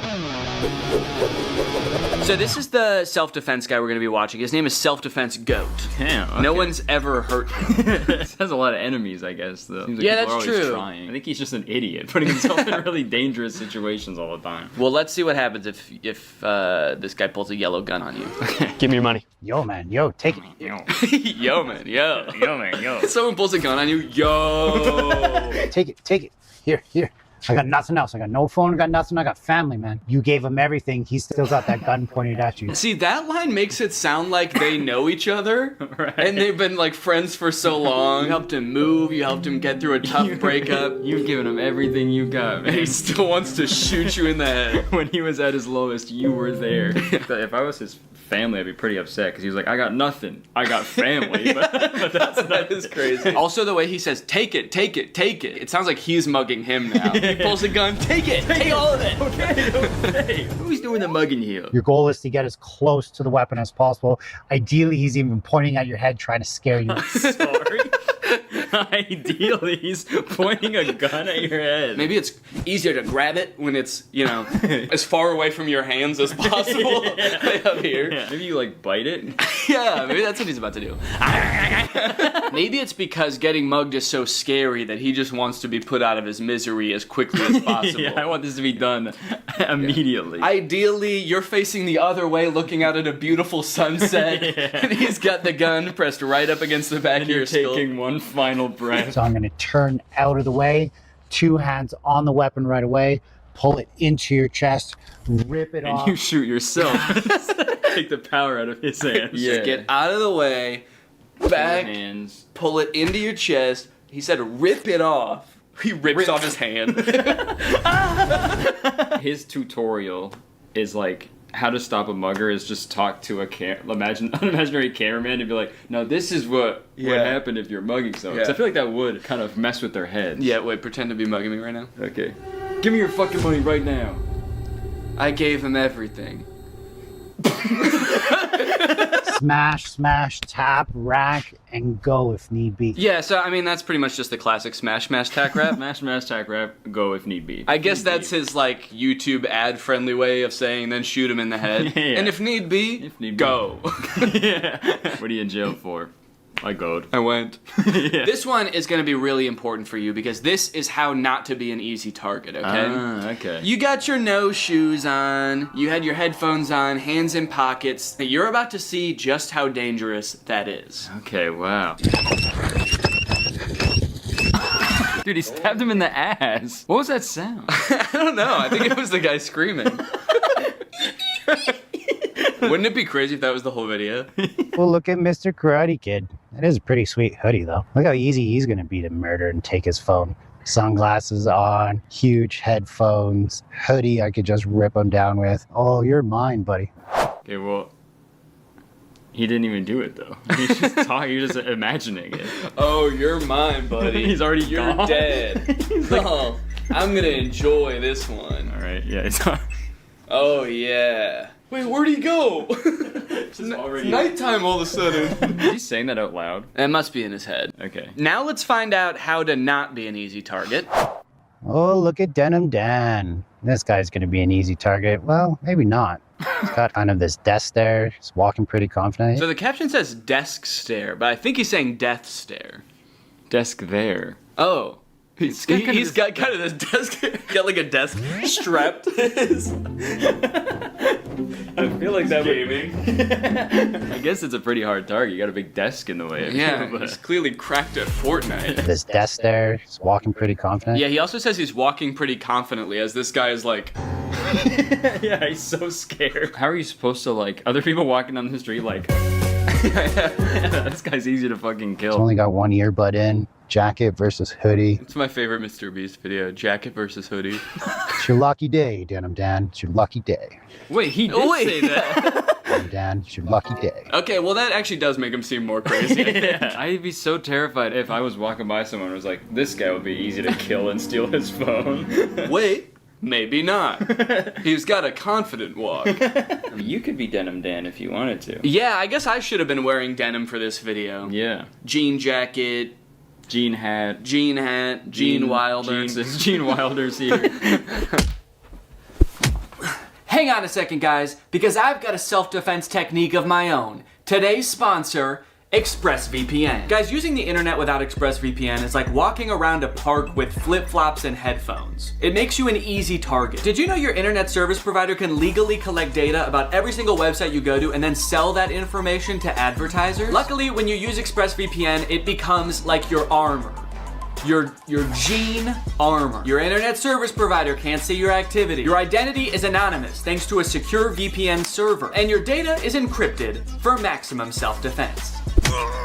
So this is the self-defense guy we're gonna be watching. His name is Self-Defense Goat. Damn. Okay. No one's ever hurt him. This has a lot of enemies, I guess, though. Seems like Yeah, people that's are always true. Trying. I think he's just an idiot, putting himself in really dangerous situations all the time. Well, let's see what happens if this guy pulls a yellow gun on you. Give me your money. Yo, man, yo, take it. Yo, man, yo. Yo, man, yo. Someone pulls a gun on you, yo. Take it. Here. I got nothing else. I got no phone, I got nothing. I got family, man. You gave him everything. He still got that gun pointed at you. See, that line makes it sound like they know each other, Right. and they've been like friends for so long. You helped him move, you helped him get through a tough breakup. You've given him everything you got, man. And he still wants to shoot you in the head. When he was at his lowest, you were there. If I was his family, I'd be pretty upset because he was like, I got nothing. I got family. but That is crazy. Also, the way he says, take it. It sounds like he's mugging him now. He pulls a gun, take it, take all of it. Okay. Who's doing the mugging here? Your goal is to get as close to the weapon as possible. Ideally, he's even pointing at your head trying to scare you. Sorry. Ideally, he's pointing a gun at your head. Maybe it's easier to grab it when it's, as far away from your hands as possible. Way up here. Yeah. Maybe you like bite it. Yeah, maybe that's what he's about to do. Maybe it's because getting mugged is so scary that he just wants to be put out of his misery as quickly as possible. Yeah, I want this to be done immediately. Ideally, you're facing the other way looking out at a beautiful sunset, and he's got the gun pressed right up against the back of your skull. Taking one final breath. So I'm going to turn out of the way, 2 hands on the weapon right away, pull it into your chest, rip it off. And you shoot yourself. Take the power out of his hands. Yeah. Just get out of the way, back, hands. Pull it into your chest. He said rip it off. He rips off his hand. His tutorial is like, how to stop a mugger is just talk to a unimaginary cameraman and be like, no, this is what would happen if you're mugging someone. Yeah. So I feel like that would kind of mess with their heads. Yeah, wait, pretend to be mugging me right now. Okay. Give me your fucking money right now. I gave him everything. Smash, tap, rack, and go if need be. Yeah, so I mean that's pretty much just the classic smash, tack rap. Smash, tack rap, go if need be. I guess that's his like YouTube ad-friendly way of saying then shoot him in the head. Yeah. And if need be, go. Yeah. What are you in jail for? I goed. I went. Yeah. This one is going to be really important for you because this is how not to be an easy target, okay? Okay. You got your no shoes on, you had your headphones on, hands in pockets. You're about to see just how dangerous that is. Okay, wow. Dude, he stabbed him in the ass. What was that sound? I don't know. I think it was the guy screaming. Wouldn't it be crazy if that was the whole video? Well, look at Mr. Karate Kid. That is a pretty sweet hoodie, though. Look how easy he's going to be to murder and take his phone. Sunglasses on, huge headphones, hoodie I could just rip him down with. Oh, you're mine, buddy. Okay, well, he didn't even do it, though. He's just talking, you're just imagining it. Oh, you're mine, buddy. He's already You're gone. dead. He's like, Oh, I'm going to enjoy this one. all right, yeah, it's not. Oh, yeah. Wait, where'd he go? It's nighttime all of a sudden. Is he saying that out loud? It must be in his head. Okay. Now let's find out how to not be an easy target. Oh, look at Denim Dan. This guy's going to be an easy target. Well, maybe not. He's got kind of this desk there. He's walking pretty confident. So the caption says desk stare, but I think he's saying death stare. Desk there. Oh. He's got kind of this desk, got like a desk strapped to his. I feel like that gaming. I guess it's a pretty hard target. You got a big desk in the way. Yeah, he's clearly cracked at Fortnite. This desk there. He's walking pretty confident. Yeah, he also says he's walking pretty confidently as this guy is like... Yeah, he's so scared. How are you supposed to, like, other people walking down the street, like... This guy's easy to fucking kill. He's only got one earbud in. Jacket versus hoodie. It's my favorite Mr. Beast video. Jacket versus hoodie. It's your lucky day, Denim Dan. It's your lucky day. Wait, he did say that. Denim Dan, it's your lucky day. Okay, well that actually does make him seem more crazy. Yeah. I'd be so terrified if I was walking by someone who was like, this guy would be easy to kill and steal his phone. Wait, Maybe not. He's got a confident walk. You could be Denim Dan if you wanted to. Yeah, I guess I should have been wearing denim for this video. Yeah. Jean jacket. Jean hat. Gene Wilder. Gene Wilder's here. Hang on a second, guys, because I've got a self-defense technique of my own. Today's sponsor, ExpressVPN. Guys, using the internet without ExpressVPN is like walking around a park with flip-flops and headphones. It makes you an easy target. Did you know your internet service provider can legally collect data about every single website you go to and then sell that information to advertisers? Luckily, when you use ExpressVPN, it becomes like your armor. Your gene armor. Your internet service provider can't see your activity. Your identity is anonymous thanks to a secure VPN server. And your data is encrypted for maximum self-defense.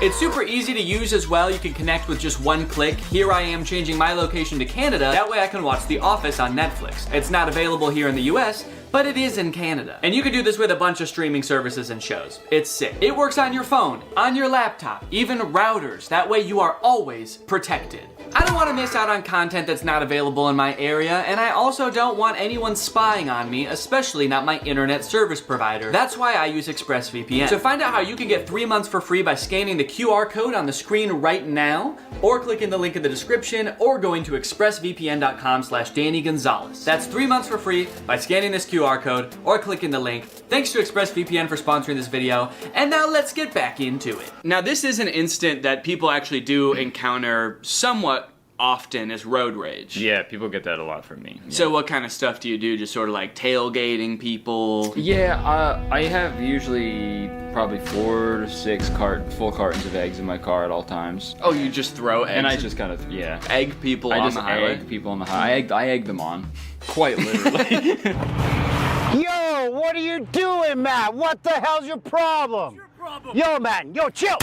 It's super easy to use as well. You can connect with just one click. Here I am changing my location to Canada. That way I can watch The Office on Netflix. It's not available here in the US, but it is in Canada. And you can do this with a bunch of streaming services and shows. It's sick. It works on your phone, on your laptop, even routers. That way you are always protected. I don't want to miss out on content that's not available in my area, and I also don't want anyone spying on me, especially not my internet service provider. That's why I use ExpressVPN. To find out how you can get 3 months for free by scanning the QR code on the screen right now, or clicking the link in the description, or going to expressvpn.com/Danny Gonzalez. That's 3 months for free by scanning this QR code or clicking the link. Thanks to ExpressVPN for sponsoring this video, and now let's get back into it. Now this is an instant that people actually do encounter somewhat often as road rage. Yeah, people get that a lot from me. Yeah. So what kind of stuff do you do? Just sort of like tailgating people? Yeah, I have usually probably 4 to 6 full cartons of eggs in my car at all times. Oh, you just throw eggs? And I just kind of, yeah. Egg people on the highway? I just egg people on the highway. I egg them on. Quite literally. Yo, what are you doing, man? What the hell's your problem? What's your problem? Yo, man, yo, chill.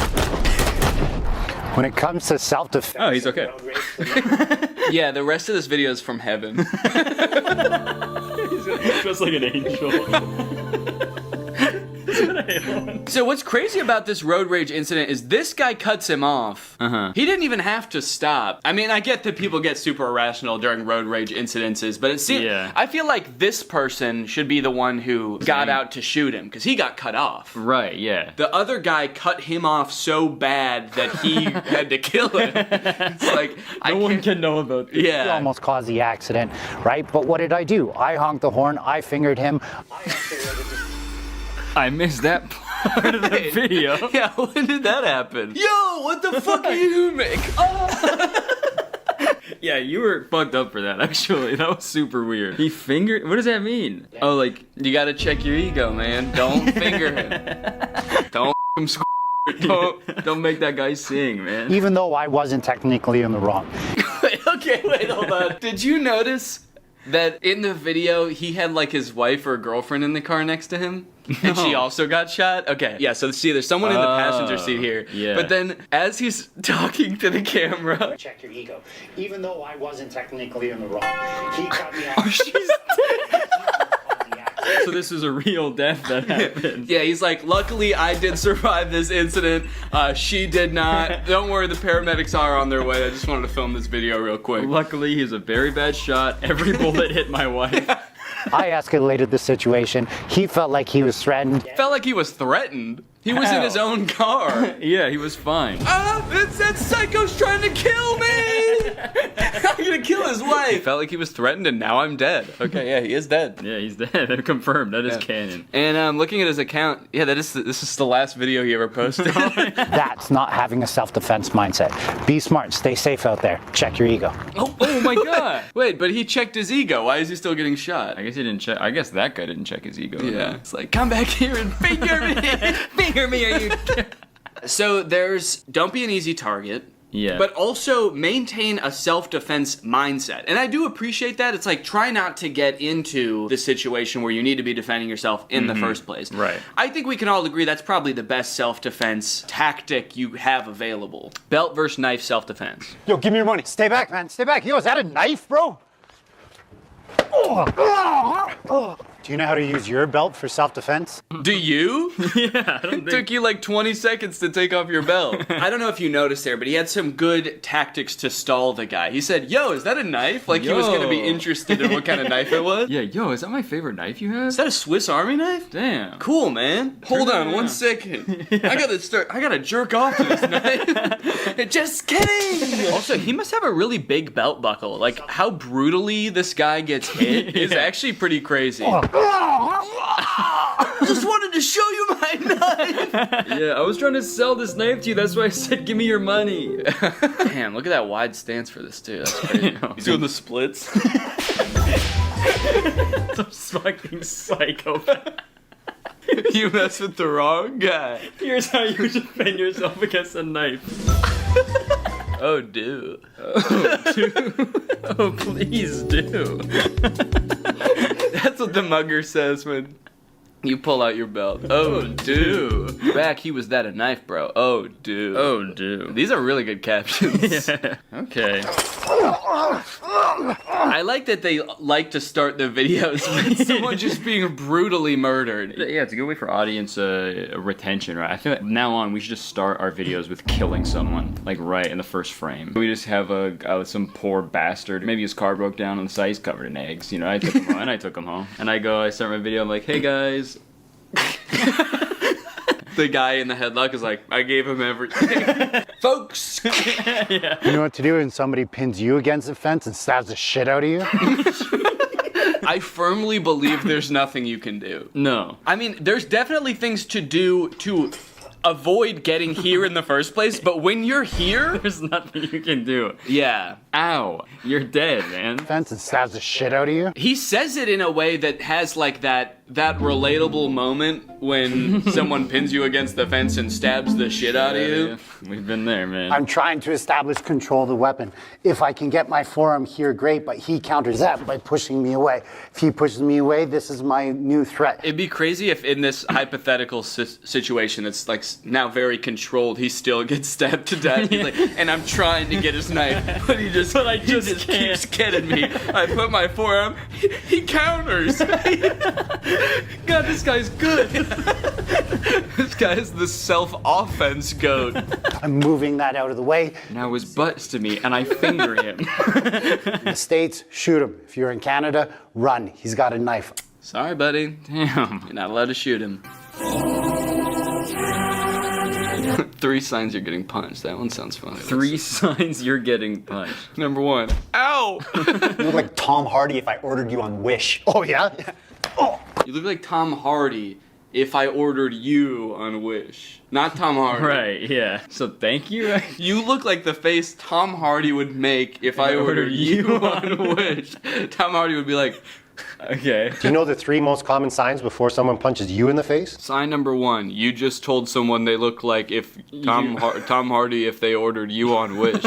When it comes to self-defense... Oh, he's okay. Yeah, the rest of this video is from heaven. He's just like an angel. So what's crazy about this road rage incident is this guy cuts him off. He didn't even have to stop. I mean, I get that people get super irrational during road rage incidences, but it seems, I feel like this person should be the one who got out to shoot him, because he got cut off. Right, yeah. The other guy cut him off so bad that he had to kill him. It's like, no one can know about this. He almost caused the accident, right? But what did I do? I honked the horn, I fingered him. I missed that part of the video. Yeah, when did that happen? Yo, what the fuck are you doing, Mick? Oh. Yeah, you were fucked up for that, actually. That was super weird. He fingered... What does that mean? Oh, like... You gotta check your ego, man. Don't finger him. Don't him Don't make that guy sing, man. Even though I wasn't technically in the wrong. Wait, hold on. Did you notice that in the video, he had like his wife or girlfriend in the car next to him? And she also got shot? Okay, yeah, so see, there's someone in the passenger seat here. Yeah. But then, as he's talking to the camera... Check your ego. Even though I wasn't technically in the wrong, he cut me off. Oh, she's dead. So this is a real death that happened. Yeah, he's like, luckily I did survive this incident. She did not. Don't worry, the paramedics are on their way. I just wanted to film this video real quick. Luckily, he's a very bad shot. Every bullet hit my wife. I escalated the situation. He felt like he was threatened. Felt like he was threatened? He was in his own car. Yeah, he was fine. That psycho's trying to kill me! I'm gonna kill his wife. He felt like he was threatened and now I'm dead. Okay, yeah, he is dead. Yeah, he's dead. Confirmed. That is canon. And looking at his account, yeah, this is the last video he ever posted. That's not having a self-defense mindset. Be smart. Stay safe out there. Check your ego. Oh my god. Wait, but he checked his ego. Why is he still getting shot? I guess he didn't check. I guess that guy didn't check his ego. Yeah. It's like, come back here and finger me. Finger me, are you... So there's, don't be an easy target. Yeah. But also maintain a self-defense mindset. And I do appreciate that. It's like, try not to get into the situation where you need to be defending yourself in the first place. Right. I think we can all agree that's probably the best self-defense tactic you have available. Belt versus knife self-defense. Yo, give me your money. Stay back, man. Stay back. Yo, is that a knife, bro? Do you know how to use your belt for self-defense? Do you? Yeah, I don't think... Took you like 20 seconds to take off your belt. I don't know if you noticed there, but he had some good tactics to stall the guy. He said, yo, is that a knife? Like he was gonna be interested in what kind of knife it was. Yeah, yo, is that my favorite knife you have? Is that a Swiss Army knife? Damn. Cool, man. Hold on 1 second. I gotta jerk off to this knife. Just kidding. Also, he must have a really big belt buckle. Like how brutally this guy gets hit is actually pretty crazy. I just wanted to show you my knife. Yeah, I was trying to sell this knife to you. That's why I said, give me your money. Damn, look at that wide stance for this too. That's crazy. He's doing the splits. Some fucking psychopath. You mess with the wrong guy. Here's how you defend yourself against a knife. Oh, do. Oh, do. Oh, please do. That's what the mugger says when you pull out your belt. Oh, do. Back, he was that a knife, bro. Oh, do. Oh, do. These are really good captions. Yeah. Okay. I like that they like to start the videos with someone just being brutally murdered. Yeah, it's a good way for audience retention, right? I feel like from now on we should just start our videos with killing someone, like right in the first frame. We just have some poor bastard. Maybe his car broke down on the side. He's covered in eggs. You know, I took him home, and I took him home. And I start my video. I'm like, hey guys. The guy in the headlock is like, I gave him everything. Folks! Yeah. You know what to do when somebody pins you against the fence and stabs the shit out of you? I firmly believe there's nothing you can do. No. I mean, there's definitely things to do to avoid getting here in the first place, but when you're here, there's nothing you can do. Yeah. Ow. You're dead, man. Fence and stabs the shit out of you? He says it in a way that has like that relatable moment when someone pins you against the fence and stabs the shit out of you. We've been there, man. I'm trying to establish control of the weapon. If I can get my forearm here, great, but he counters that by pushing me away. If he pushes me away, this is my new threat. It'd be crazy if in this hypothetical situation, it's like now very controlled, he still gets stabbed to death. He's like, and I'm trying to get his knife, but he just keeps getting me. I put my forearm, he counters. God, this guy's good. This guy's the self-offense goat. I'm moving that out of the way. Now his butt's to me, and I finger him. In the States, shoot him. If you're in Canada, run. He's got a knife. Sorry, buddy. Damn. You're not allowed to shoot him. 3 signs you're getting punched. That one sounds funny. 3 signs you're getting punched. Number 1. Ow! You look like Tom Hardy if I ordered you on Wish. Oh, yeah? Oh. You look like Tom Hardy if I ordered you on Wish. Not Tom Hardy. Right, yeah. So thank you. You look like the face Tom Hardy would make if I ordered you on Wish. Tom Hardy would be like, okay. Do you know the 3 most common signs before someone punches you in the face? Sign number 1, you just told someone they look like if Tom Hardy if they ordered you on Wish.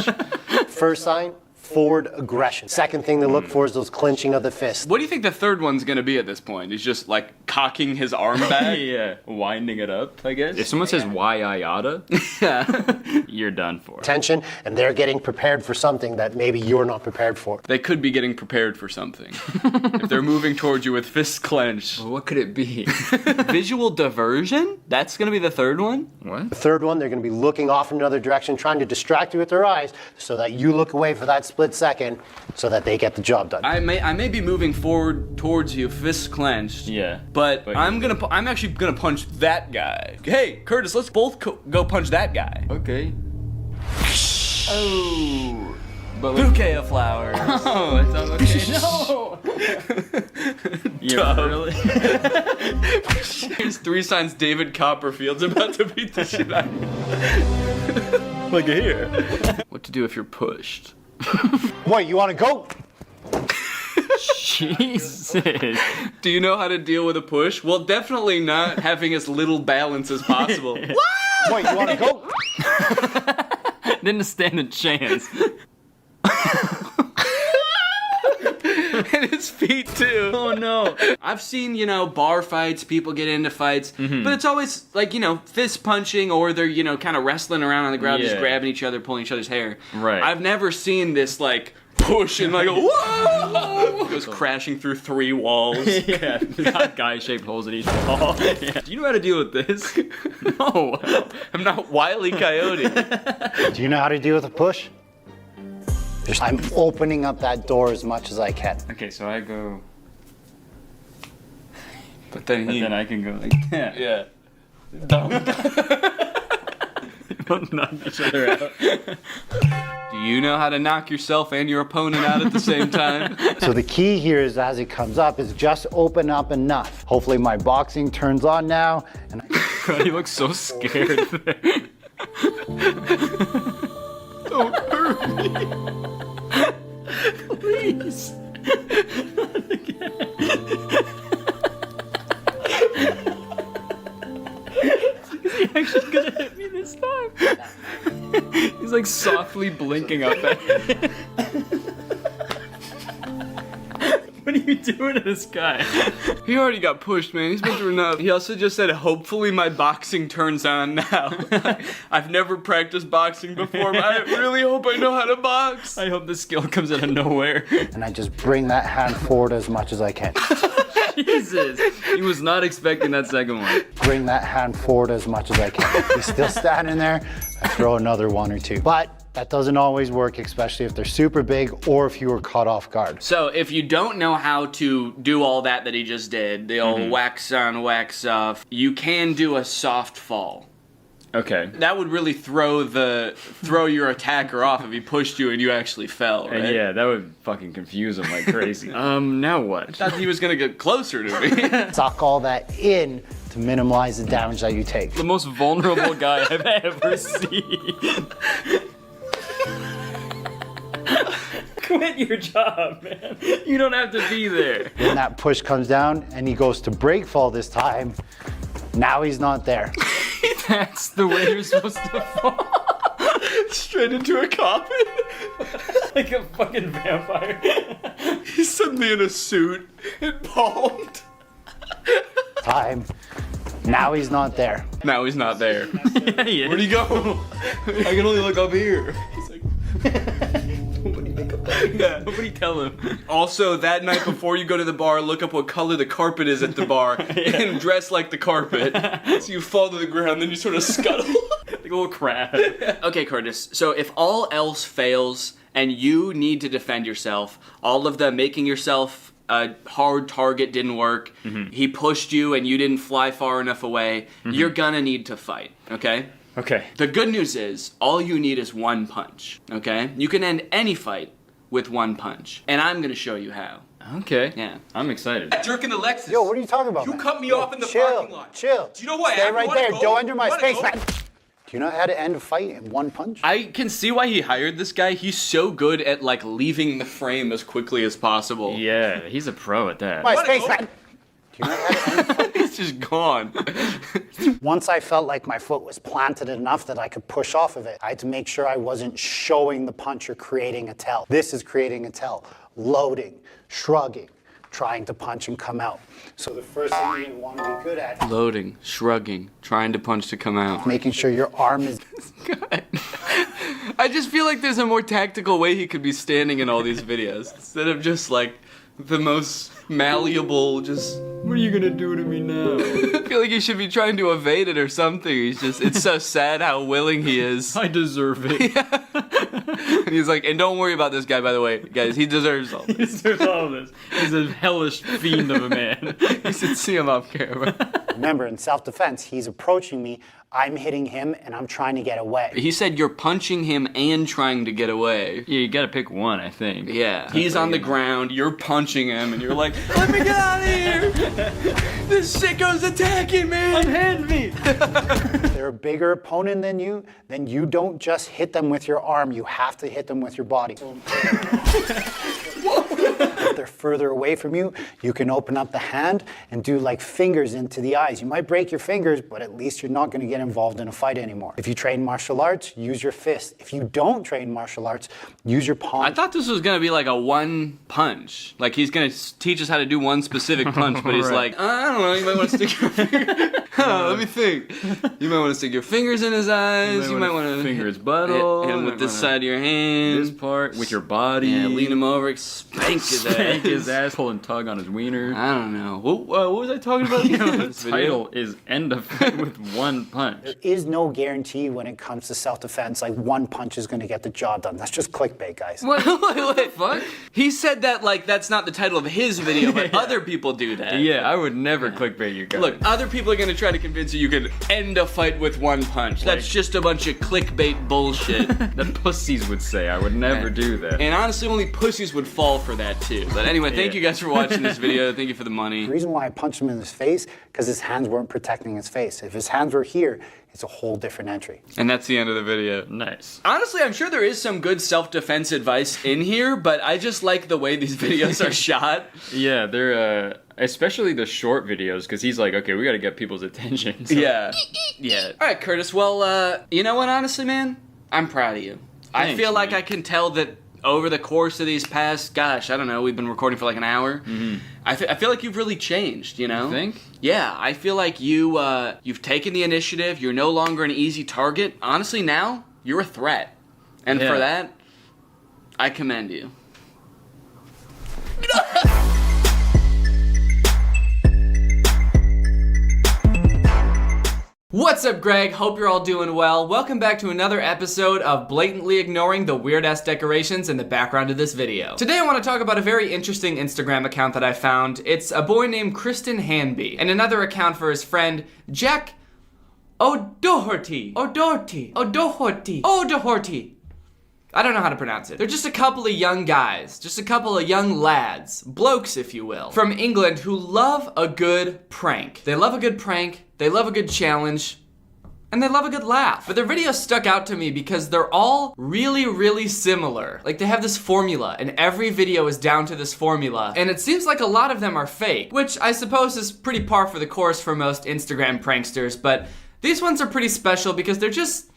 First sign, forward aggression. Second thing to look for is those clenching of the fist. What do you think the third one's gonna be at this point? He's just like cocking his arm back? Yeah, winding it up, I guess. If someone says why I oughta, you're done for. Tension, and they're getting prepared for something that maybe you're not prepared for. They could be getting prepared for something. If they're moving towards you with fists clenched. Well, what could it be? Visual diversion? That's gonna be the third one? What? The third one, they're going to be looking off in another direction, trying to distract you with their eyes so that you look away for that split second so that they get the job done. I may be moving forward towards you, fists clenched. Yeah. But I'm actually gonna punch that guy. Hey, Curtis, let's both go punch that guy. Okay. Oh. Bouquet of flowers. Oh, it's on okay. No. Yeah, really? Here's 3 signs David Copperfield's about to beat the shit out of you. Look at here. What to do if you're pushed? What, you want to go? Jesus. Do you know how to deal with a push? Well, definitely not having as little balance as possible. What, you want to go? Didn't stand a chance. And his feet too. Oh no. I've seen, bar fights, people get into fights, but it's always like, fist punching or they're, kind of wrestling around on the ground, just grabbing each other, pulling each other's hair. Right. I've never seen this like push and like, whoa! Goes crashing through 3 walls. Yeah, got guy-shaped holes in each wall. Yeah. Do you know how to deal with this? No, I'm not Wile E. Coyote. Do you know how to deal with a push? I'm opening up that door as much as I can. Okay, so I go... But then I can go like that. Yeah. Don't knock each other out. Do you know how to knock yourself and your opponent out at the same time? So the key here is as it comes up is just open up enough. Hopefully my boxing turns on now. And God, he looks so scared there. Don't hurt me. Please. Not again. Is he actually gonna hit me this time? He's like softly blinking up at me. What are you doing to this guy? He already got pushed, man. He's been through enough. He also just said, hopefully my boxing turns on now. I've never practiced boxing before, but I really hope I know how to box. I hope the skill comes out of nowhere. And I just bring that hand forward as much as I can. Jesus, he was not expecting that second one. Bring that hand forward as much as I can. He's still standing there, I throw another 1 or 2. But that doesn't always work, especially if they're super big or if you were caught off guard. So if you don't know how to do all that he just did, the old wax on, wax off, you can do a soft fall. Okay. That would really throw your attacker off if he pushed you and you actually fell, right? And yeah, that would fucking confuse him like crazy. Now what? I thought he was gonna get closer to me. Suck all that in to minimize the damage that you take. The most vulnerable guy I've ever seen. Quit your job, man. You don't have to be there. When that push comes down and he goes to break fall this time, now he's not there. That's the way you're supposed to fall. Straight into a coffin. Like a fucking vampire. He's suddenly in a suit and palmed. Time. Now he's not there. Now he's not there. Yeah, he is. Where'd he go? I can only look up here. He's like... Nobody make a play. Yeah. Nobody tell him. Also, that night before you go to the bar, look up what color the carpet is at the bar and dress like the carpet. So you fall to the ground, then you sort of scuttle. Like a little crab. Okay, Curtis, so if all else fails and you need to defend yourself, all of the making yourself a hard target didn't work, he pushed you and you didn't fly far enough away, you're gonna need to fight, okay? Okay. The good news is, all you need is 1 punch, okay? You can end any fight with 1 punch, and I'm gonna show you how. Okay. Yeah. I'm excited. Jerking the Lexus. Yo, what are you talking about, You man? cut me off in the chill, parking lot. Chill. Do you know what? Stay right there. Go? Go under my You wanna space, go? man. Do you know how to end a fight in 1 punch? I can see why he hired this guy. He's so good at, like, leaving the frame as quickly as possible. Yeah, he's a pro at that. My space, man. Do you know how to end a fight? He's just gone. Once I felt like my foot was planted enough that I could push off of it, I had to make sure I wasn't showing the punch or creating a tell. This is creating a tell. Loading, shrugging, trying to punch and come out. So the first thing you want to be good at, Loading, shrugging, trying to punch to come out. making sure your arm is... God. I just feel like there's a more tactical way he could be standing in all these videos. Instead of just, like, the most malleable, just... What are you gonna do to me now? I feel like he should be trying to evade it or something. He's just, it's so sad how willing he is. I deserve it. Yeah. And he's like, and don't worry about this guy, by the way, guys, he deserves all He this. deserves all of this. He's a hellish fiend of a man. You should see him off camera. Remember, in self-defense, he's approaching me, I'm hitting him, and I'm trying to get away. He said you're punching him and trying to get away. Yeah, you gotta pick one, I think. Yeah. He's on the ground, you're punching him, and you're like, let me get out of here! This sicko's attacking me! Unhand me! If they're a bigger opponent than you, then you don't just hit them with your arm, you have to hit them with your body. If they're further away from you, you can open up the hand and do like fingers into the eyes. You might break your fingers, but at least you're not going to get involved in a fight anymore. If you train martial arts, use your fist. If you don't train martial arts, use your palm. I thought this was gonna be like a one punch. Like he's gonna teach us how to do one specific punch, but he's like, I don't know, you might want to stick your finger. Let me think. You might want to stick your fingers in his eyes. You might want to finger his butthole. Hit him with this side of your hand. This part with your body. Yeah, lean him over, spank his ass. Spank his ass, pull and tug on his wiener. I don't know. What was I talking about? The title is End of Fight with One Punch. There is no guarantee when it comes to self-defense, like one punch is going to get the job done. That's just clickbait, guys. What the fuck? He said that like that's not the title of his video, but other people do that. Yeah, I would never clickbait you guys. Look, other people are gonna try to convince you can end a fight with one punch. That's just a bunch of clickbait bullshit. The pussies would say. I would never do that. And honestly, only pussies would fall for that too. But anyway, thank you guys for watching this video. Thank you for the money. The reason why I punched him in his face, because his hands weren't protecting his face. If his hands were here, it's a whole different entry. And that's the end of the video. Nice. Honestly, I'm sure there is some good self-defense advice in here, but I just like the way these videos are shot. Yeah, they're, especially the short videos, because he's like, okay, we gotta get people's attention. So. Yeah. Yeah. All right, Curtis, well, you know what, honestly, man? I'm proud of you. Thanks, I feel like man. I can tell that over the course of these past, gosh, I don't know, we've been recording for like an hour. Mm-hmm. I feel like you've really changed, you know? You think? Yeah, I feel like you've taken the initiative. You're no longer an easy target. Honestly, now, you're a threat. And for that, I commend you. What's up, Greg? Hope you're all doing well. Welcome back to another episode of blatantly ignoring the weird-ass decorations in the background of this video. Today I want to talk about a very interesting Instagram account that I found. It's a boy named Kristen Hanby, and another account for his friend Jack O'Doherty. O'Doherty. I don't know how to pronounce it. They're just a couple of young guys, just a couple of young lads, blokes if you will, from England who love a good prank. They love a good prank, they love a good challenge, and they love a good laugh. But their videos stuck out to me because they're all really, really similar. Like they have this formula, and every video is down to this formula, and it seems like a lot of them are fake, which I suppose is pretty par for the course for most Instagram pranksters, but these ones are pretty special because they're just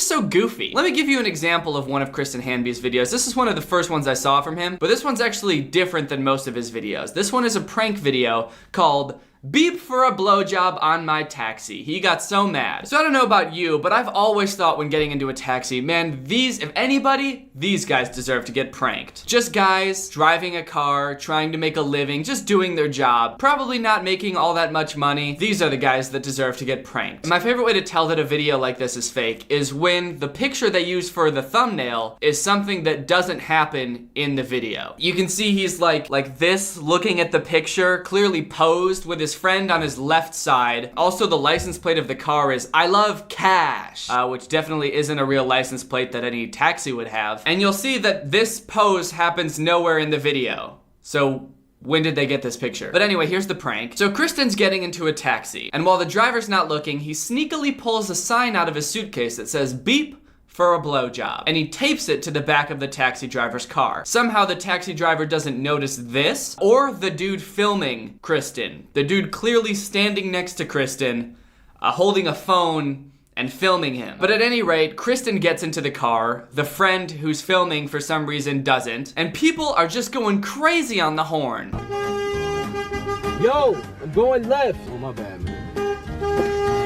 so goofy. Let me give you an example of one of Kristen Hanby's videos. This is one of the first ones I saw from him, but this one's actually different than most of his videos. This one is a prank video called Beep for a Blowjob on My Taxi. He got so mad. So I don't know about you, but I've always thought when getting into a taxi, man, if anybody, these guys deserve to get pranked. Just guys driving a car, trying to make a living, just doing their job, probably not making all that much money. These are the guys that deserve to get pranked. My favorite way to tell that a video like this is fake is when the picture they use for the thumbnail is something that doesn't happen in the video. You can see he's like this, looking at the picture, clearly posed with his friend on his left side. Also, the license plate of the car is I love cash, which definitely isn't a real license plate that any taxi would have. And you'll see that this pose happens nowhere in the video. So when did they get this picture? But anyway, here's the prank. So Kristen's getting into a taxi, and while the driver's not looking, he sneakily pulls a sign out of his suitcase that says beep for a blowjob, and he tapes it to the back of the taxi driver's car. Somehow the taxi driver doesn't notice this, or the dude filming Kristen. The dude clearly standing next to Kristen, holding a phone and filming him. But at any rate, Kristen gets into the car, the friend who's filming for some reason doesn't, and people are just going crazy on the horn. Yo, I'm going left. Oh, my bad, man.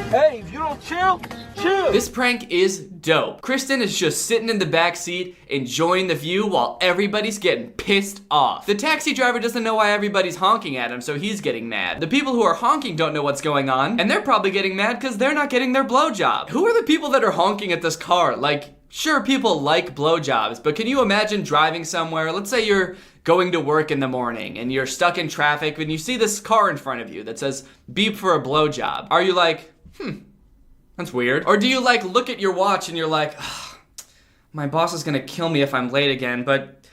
Hey, if you don't chill, chill. This prank is dope. Kristen is just sitting in the back seat, enjoying the view while everybody's getting pissed off. The taxi driver doesn't know why everybody's honking at him, so he's getting mad. The people who are honking don't know what's going on, and they're probably getting mad because they're not getting their blowjob. Who are the people that are honking at this car? Like, sure, people like blowjobs, but can you imagine driving somewhere? Let's say you're going to work in the morning and you're stuck in traffic and you see this car in front of you that says beep for a blowjob. Are you like, that's weird? Or do you like look at your watch and you're like, my boss is gonna kill me if I'm late again, but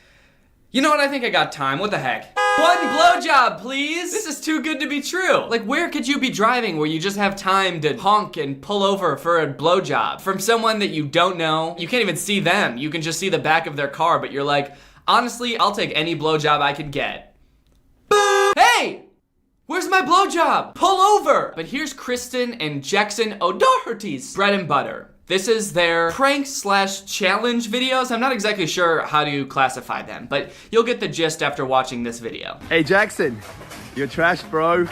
you know what, I think I got time, what the heck? One blowjob, please! This is too good to be true. Like, where could you be driving where you just have time to honk and pull over for a blowjob? From someone that you don't know, you can't even see them, you can just see the back of their car, but you're like, honestly, I'll take any blowjob I can get. Where's my blowjob? Pull over! But here's Kristen and Jackson O'Doherty's bread and butter. This is their prank/challenge videos. I'm not exactly sure how to classify them, but you'll get the gist after watching this video. Hey Jackson, you're trash, bro.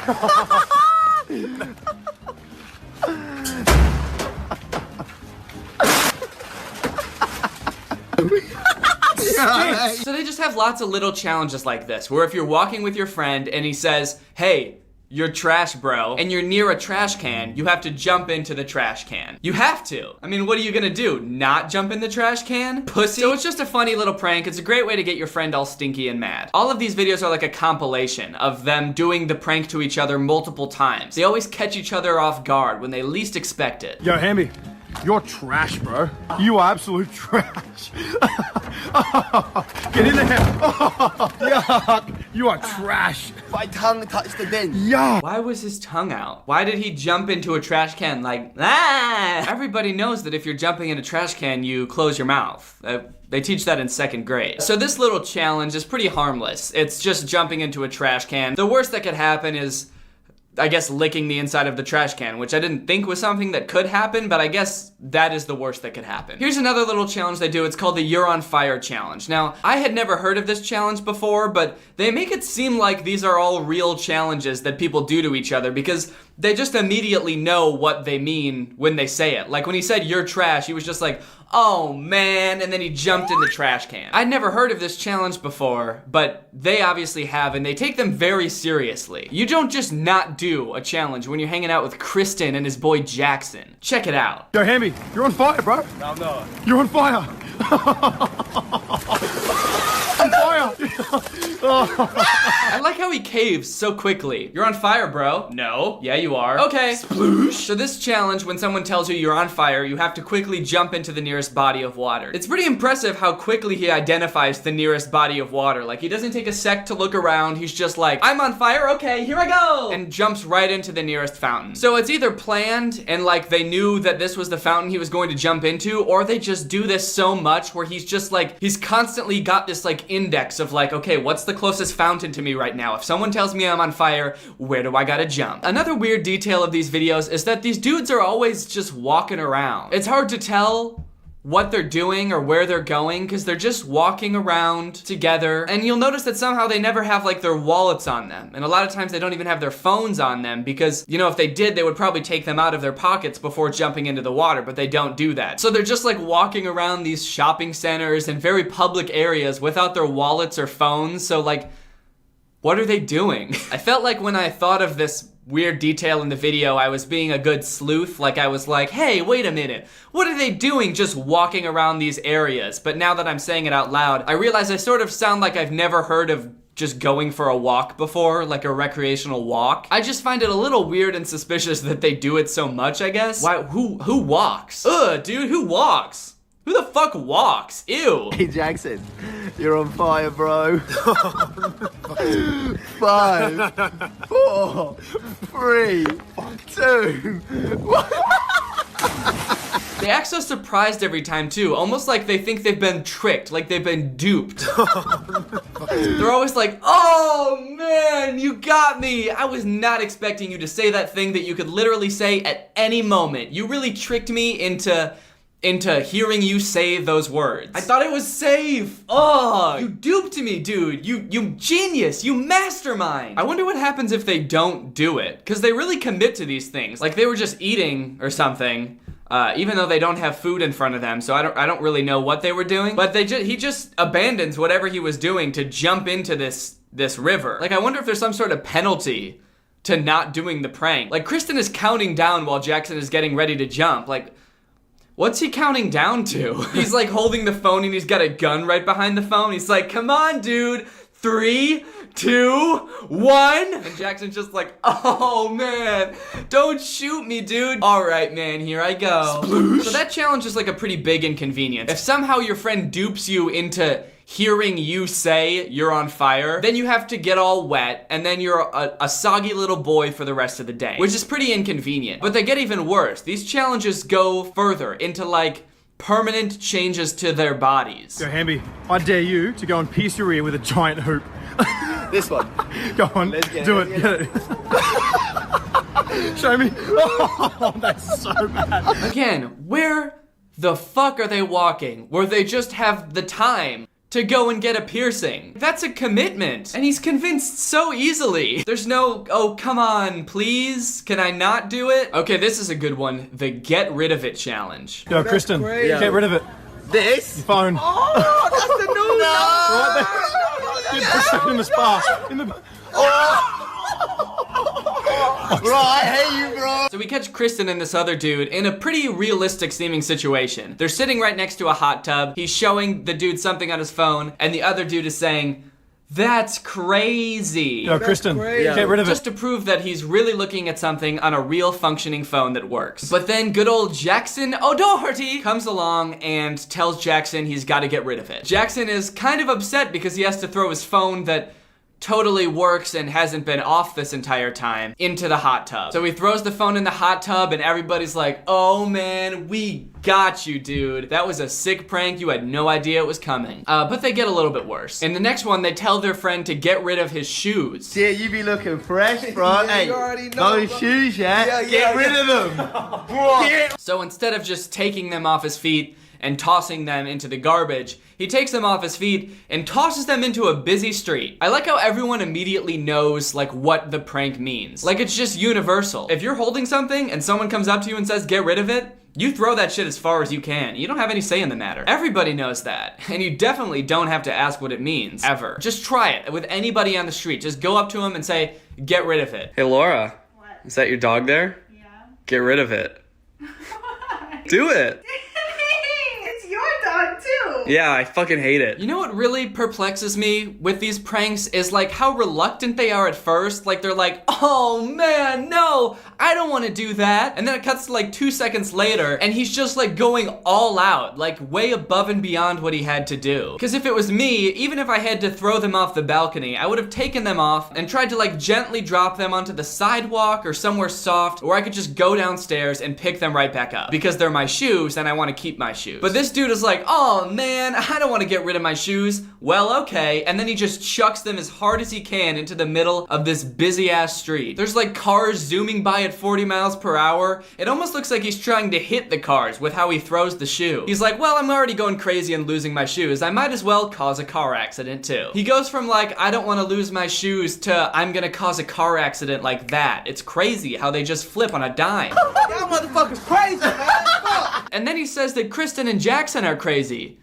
So they just have lots of little challenges like this, where if you're walking with your friend and he says, hey, you're trash, bro, and you're near a trash can, you have to jump into the trash can. You have to. I mean, what are you gonna do? Not jump in the trash can? Pussy? So it's just a funny little prank. It's a great way to get your friend all stinky and mad. All of these videos are like a compilation of them doing the prank to each other multiple times. They always catch each other off guard when they least expect it. Yo, Hamby, you're trash, bro. You are absolute trash. Get in there. Yuck. You are trash. My tongue touched the bin. Yeah. Why was his tongue out? Why did he jump into a trash can like, ah? Everybody knows that if you're jumping in a trash can, you close your mouth. They teach that in 2nd grade. So this little challenge is pretty harmless. It's just jumping into a trash can. The worst that could happen is, I guess, licking the inside of the trash can, which I didn't think was something that could happen, but I guess that is the worst that could happen. Here's another little challenge they do. It's called the You're on Fire challenge. Now, I had never heard of this challenge before, but they make it seem like these are all real challenges that people do to each other because they just immediately know what they mean when they say it. Like when he said, you're trash, he was just like, oh man, and then he jumped in the trash can. I'd never heard of this challenge before, but they obviously have, and they take them very seriously. You don't just not do a challenge when you're hanging out with Kristen and his boy Jackson. Check it out. Yo, Hamby, you're on fire, bro. No, I'm not. You're on fire. On fire. I like how he caves so quickly. You're on fire, bro. No. Yeah, you are. Okay. Sploosh. So this challenge, when someone tells you you're on fire, you have to quickly jump into the nearest body of water. It's pretty impressive how quickly he identifies the nearest body of water. Like, he doesn't take a sec to look around. He's just like, I'm on fire. Okay, here I go. And jumps right into the nearest fountain. So it's either planned and like they knew that this was the fountain he was going to jump into, or they just do this so much where he's just like, he's constantly got this like index of like, okay, what's the closest fountain to me right now? If someone tells me I'm on fire, where do I gotta jump? Another weird detail of these videos is that these dudes are always just walking around. It's hard to tell what they're doing or where they're going because they're just walking around together, and you'll notice that somehow they never have like their wallets on them, and a lot of times they don't even have their phones on them because, you know, if they did, they would probably take them out of their pockets before jumping into the water, but they don't do that. So they're just like walking around these shopping centers and very public areas without their wallets or phones. So like, what are they doing? I felt like when I thought of this weird detail in the video, I was being a good sleuth. Like I was like, hey, wait a minute. What are they doing just walking around these areas? But now that I'm saying it out loud, I realize I sort of sound like I've never heard of just going for a walk before, like a recreational walk. I just find it a little weird and suspicious that they do it so much, I guess. Why, who walks? Ugh, dude, who walks? Who the fuck walks? Ew. Hey Jackson, you're on fire, bro. 5, 4, 3, 2, 1. They act so surprised every time too, almost like they think they've been tricked, like they've been duped. They're always like, oh man, you got me. I was not expecting you to say that thing that you could literally say at any moment. You really tricked me into hearing you say those words. I thought it was safe. Oh, you duped me, dude. You genius. You mastermind. I wonder what happens if they don't do it, because they really commit to these things. Like they were just eating or something, even though they don't have food in front of them. So I don't really know what they were doing. But he just abandons whatever he was doing to jump into this river. Like I wonder if there's some sort of penalty to not doing the prank. Like Kristen is counting down while Jackson is getting ready to jump. Like, what's he counting down to? He's like holding the phone and he's got a gun right behind the phone. He's like, come on, dude. 3, 2, 1. And Jackson's just like, oh man, don't shoot me, dude. All right, man, here I go. Sploosh. So that challenge is like a pretty big inconvenience. If somehow your friend dupes you into hearing you say you're on fire, then you have to get all wet, and then you're a soggy little boy for the rest of the day, which is pretty inconvenient. But they get even worse. These challenges go further into like permanent changes to their bodies. Yo, Hamby, I dare you to go and pierce your ear with a giant hoop. This one. Go on, Let's get do it. it. Get it. Show me. Oh, that's so bad. Again, where the fuck are they walking? Where they just have the time to go and get a piercing? That's a commitment. And he's convinced so easily. There's no, oh, come on, please. Can I not do it? Okay, this is a good one. The get rid of it challenge. Yo, Kristen, get rid of it. This? Your phone. Oh, that's the new Right there. Dude, push it in the spa. In the... Bro, I hate you, bro. So we catch Kristen and this other dude in a pretty realistic seeming situation. They're sitting right next to a hot tub. He's showing the dude something on his phone, and the other dude is saying, "That's crazy." Yo, Kristen, get rid of it. Just to prove that he's really looking at something on a real functioning phone that works. But then good old Jackson O'Doherty comes along and tells Jackson he's got to get rid of it. Jackson is kind of upset because he has to throw his phone that totally works and hasn't been off this entire time into the hot tub. So he throws the phone in the hot tub and everybody's like, "Oh man, we got you, dude. That was a sick prank. You had no idea it was coming." But they get a little bit worse. In the next one, they tell their friend to get rid of his shoes. Yeah, you be looking fresh, bro. Hey, those shoes, get rid of them. So instead of just taking them off his feet and tossing them into the garbage, he takes them off his feet and tosses them into a busy street. I like how everyone immediately knows like what the prank means. Like it's just universal. If you're holding something and someone comes up to you and says, "Get rid of it," you throw that shit as far as you can. You don't have any say in the matter. Everybody knows that. And you definitely don't have to ask what it means, ever. Just try it with anybody on the street. Just go up to them and say, "Get rid of it." Hey Laura. What? Is that your dog there? Yeah. Get rid of it. Do it. It's your dog too. Yeah, I fucking hate it. You know what really perplexes me with these pranks is like how reluctant they are at first. Like they're like, "Oh man, no, I don't want to do that." And then it cuts to like 2 seconds later and he's just like going all out, like way above and beyond what he had to do. Because if it was me, even if I had to throw them off the balcony, I would have taken them off and tried to like gently drop them onto the sidewalk or somewhere soft, or I could just go downstairs and pick them right back up. Because they're my shoes and I want to keep my shoes. But this dude is like, "Oh man, I don't want to get rid of my shoes." Well, okay. And then he just chucks them as hard as he can into the middle of this busy ass street. There's like cars zooming by at 40 miles per hour. It almost looks like he's trying to hit the cars with how he throws the shoe. He's like, "Well, I'm already going crazy and losing my shoes. I might as well cause a car accident too." He goes from like, "I don't want to lose my shoes" to "I'm gonna cause a car accident" like that. It's crazy how they just flip on a dime. Y'all motherfuckers crazy, man. And then he says that Kristen and Jackson are crazy.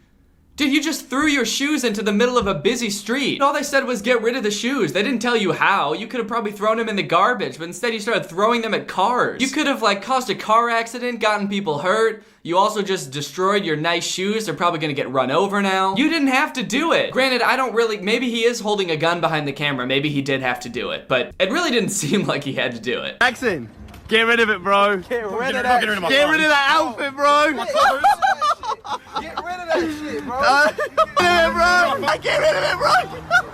Dude, you just threw your shoes into the middle of a busy street. All they said was get rid of the shoes. They didn't tell you how. You could have probably thrown them in the garbage, but instead you started throwing them at cars. You could have like caused a car accident, gotten people hurt. You also just destroyed your nice shoes. They're probably gonna get run over now. You didn't have to do it. Granted, I don't really, maybe he is holding a gun behind the camera. Maybe he did have to do it, but it really didn't seem like he had to do it. Jackson, get rid of it, bro. Get rid of that. Get rid of that outfit, bro. Get rid of that shit, bro. Get rid of it, bro.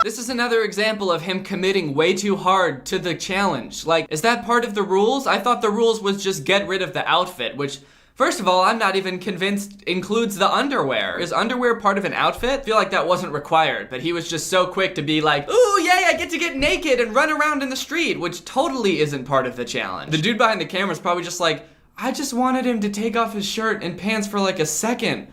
This is another example of him committing way too hard to the challenge. Like, is that part of the rules? I thought the rules was just get rid of the outfit, which, first of all, I'm not even convinced includes the underwear. Is underwear part of an outfit? I feel like that wasn't required, but he was just so quick to be like, "Ooh, yay, I get to get naked and run around in the street," which totally isn't part of the challenge. The dude behind the camera is probably just like, "I just wanted him to take off his shirt and pants for like a second.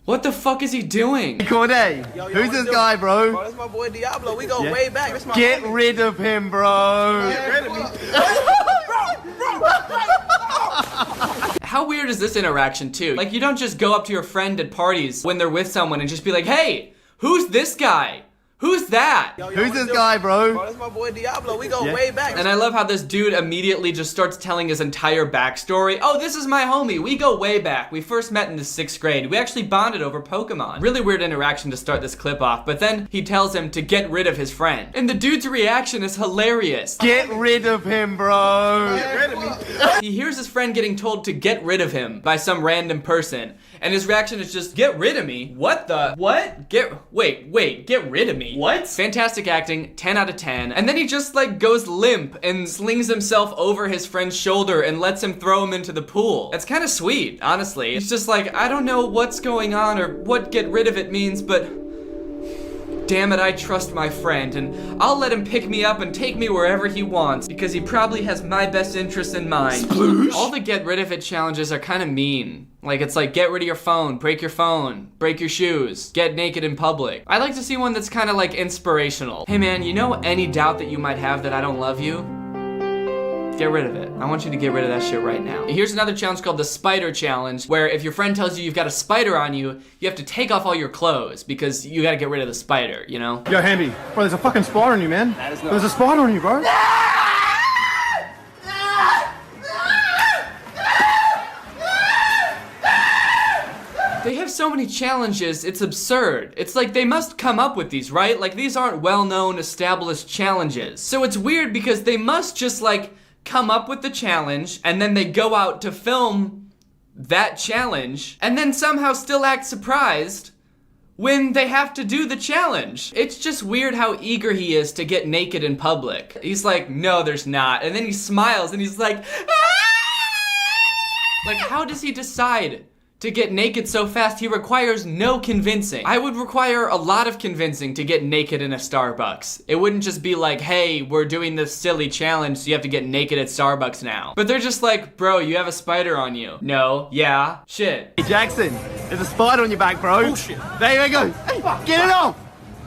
What the fuck is he doing?" Corday, who's this guy, bro? Bro, that's my boy Diablo. We go way back. That's my Get homie. rid of him, bro. Get rid of me. How weird is this interaction too? Like you don't just go up to your friend at parties when they're with someone and just be like, "Hey, who's this guy? Who's that?" Who's this guy, bro? Bro, that's my boy Diablo. We go way back. And I love how this dude immediately just starts telling his entire backstory. "Oh, this is my homie. We go way back. We first met in the 6th grade. We actually bonded over Pokemon." Really weird interaction to start this clip off, but then he tells him to get rid of his friend. And the dude's reaction is hilarious. Get rid of him, bro. Get rid of me. He hears his friend getting told to get rid of him by some random person. And his reaction is just, "Get rid of me? What the? What? Wait, get rid of me? What?" Fantastic acting, 10 out of 10. And then he just like goes limp and slings himself over his friend's shoulder and lets him throw him into the pool. That's kind of sweet, honestly. It's just like, I don't know what's going on or what get rid of it means, but damn it, I trust my friend, and I'll let him pick me up and take me wherever he wants, because he probably has my best interests in mind. Sploosh. All the get rid of it challenges are kind of mean. Like, it's like, get rid of your phone, break your shoes, get naked in public. I like to see one that's kind of like inspirational. Hey man, you know any doubt that you might have that I don't love you? Get rid of it. I want you to get rid of that shit right now. Here's another challenge called the spider challenge, where if your friend tells you you've got a spider on you, you have to take off all your clothes because you gotta get rid of the spider, you know? Yo, Handy, bro, there's a fucking spider on you, man. There's a spider on you, bro. They have so many challenges, it's absurd. It's like they must come up with these, right? Like these aren't well-known, established challenges. So it's weird because they must just like come up with the challenge and then they go out to film that challenge and then somehow still act surprised when they have to do the challenge. It's just weird how eager he is to get naked in public. He's like, no, there's not. And then he smiles and he's like, ah! Like, how does he decide to get naked so fast? He requires no convincing. I would require a lot of convincing to get naked in a Starbucks. It wouldn't just be like, hey, we're doing this silly challenge, so you have to get naked at Starbucks now. But they're just like, bro, you have a spider on you. No, yeah, shit. Hey, Jackson, there's a spider on your back, bro. Bullshit. There you go. Hey, get it off!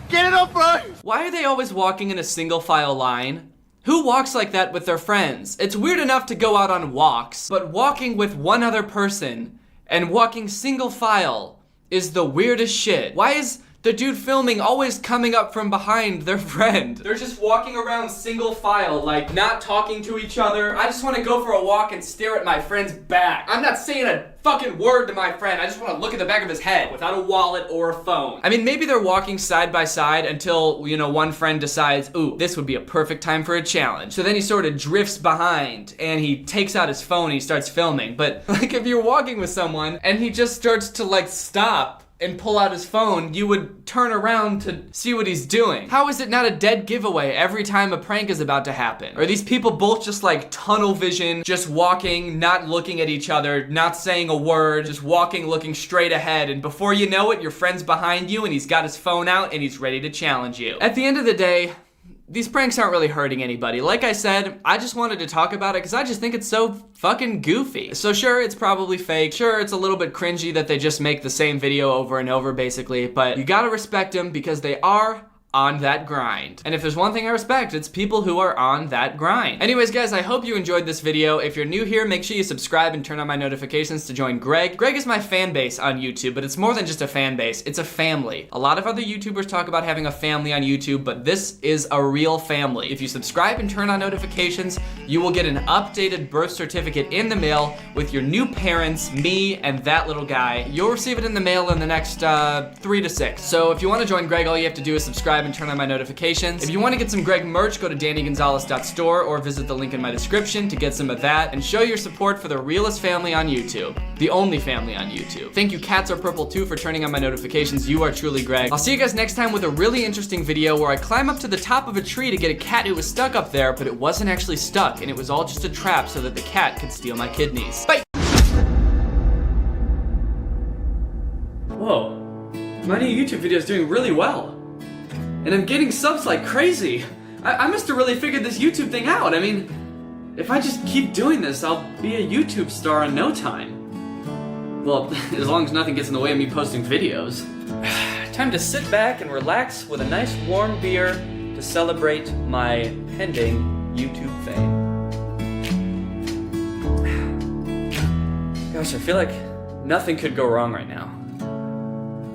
Get it off, bro! Why are they always walking in a single file line? Who walks like that with their friends? It's weird enough to go out on walks, but walking with one other person and walking single file is the weirdest shit. Why is the dude filming always coming up from behind their friend? They're just walking around single file, like not talking to each other. I just want to go for a walk and stare at my friend's back. I'm not saying a fucking word to my friend. I just want to look at the back of his head without a wallet or a phone. I mean, maybe they're walking side by side until, you know, one friend decides, ooh, this would be a perfect time for a challenge. So then he sort of drifts behind and he takes out his phone and he starts filming. But like if you're walking with someone and he just starts to like stop and pull out his phone, you would turn around to see what he's doing. How is it not a dead giveaway every time a prank is about to happen? Are these people both just like tunnel vision, just walking, not looking at each other, not saying a word, just walking, looking straight ahead, and before you know it, your friend's behind you and he's got his phone out and he's ready to challenge you? At the end of the day, these pranks aren't really hurting anybody. Like I said, I just wanted to talk about it because I just think it's so fucking goofy. So sure, it's probably fake. Sure, it's a little bit cringy that they just make the same video over and over basically, but you gotta respect them because they are on that grind. And if there's one thing I respect, it's people who are on that grind. Anyways, guys, I hope you enjoyed this video. If you're new here, make sure you subscribe and turn on my notifications to join Greg. Greg is my fan base on YouTube, but it's more than just a fan base, it's a family. A lot of other YouTubers talk about having a family on YouTube, but this is a real family. If you subscribe and turn on notifications, you will get an updated birth certificate in the mail with your new parents, me, and that little guy. You'll receive it in the mail in the next 3 to 6. So if you want to join Greg, all you have to do is subscribe and turn on my notifications. If you want to get some Greg merch, go to dannygonzalez.store or visit the link in my description to get some of that and show your support for the realest family on YouTube. The only family on YouTube. Thank you, Cats Are Purple 2, for turning on my notifications. You are truly Greg. I'll see you guys next time with a really interesting video where I climb up to the top of a tree to get a cat who was stuck up there, but it wasn't actually stuck, and it was all just a trap so that the cat could steal my kidneys. Bye! Whoa. My new YouTube video is doing really well. And I'm getting subs like crazy. I must have really figured this YouTube thing out. I mean, if I just keep doing this, I'll be a YouTube star in no time. Well, as long as nothing gets in the way of me posting videos. Time to sit back and relax with a nice warm beer to celebrate my pending YouTube fame. Gosh, I feel like nothing could go wrong right now.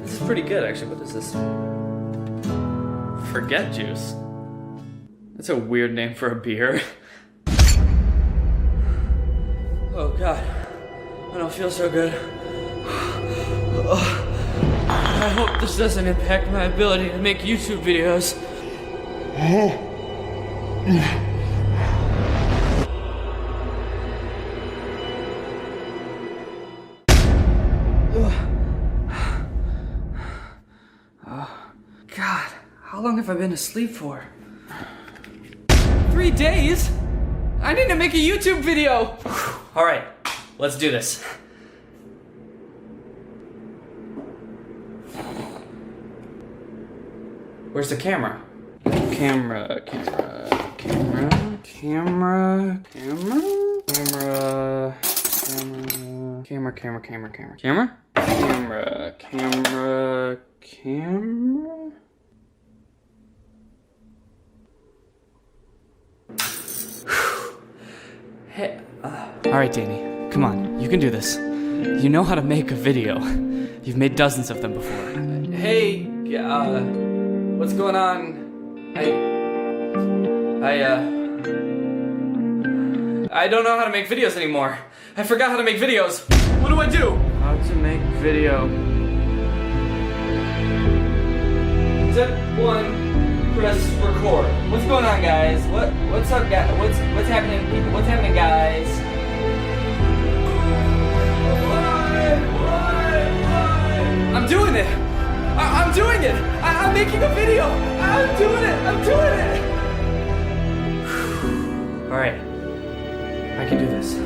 This is pretty good, actually. What is this? Forget juice. That's a weird name for a beer. Oh god, I don't feel so good. I hope this doesn't impact my ability to make YouTube videos. God. How long have I been asleep for? 3 days? I need to make a YouTube video! Alright, let's do this. Where's the camera? Camera. Hey, alright, Danny, come on, you can do this. You know how to make a video. You've made dozens of them before. Hey, what's going on? I don't know how to make videos anymore. I forgot how to make videos. What do I do? How to make video. Step 1, press record. What's going on, guys? What's up, guys? What's happening, people? What's happening, guys? I'm doing it! I'm doing it! I'm making a video! I'm doing it! Alright. I can do this.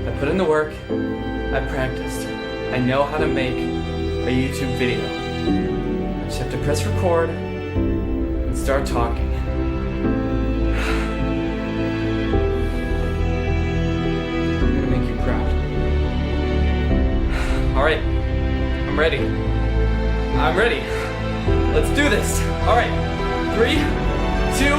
I put in the work. I practiced. I know how to make a YouTube video. I just have to press record and start talking. I'm gonna make you proud. Alright. I'm ready. Let's do this. Alright. 3, 2,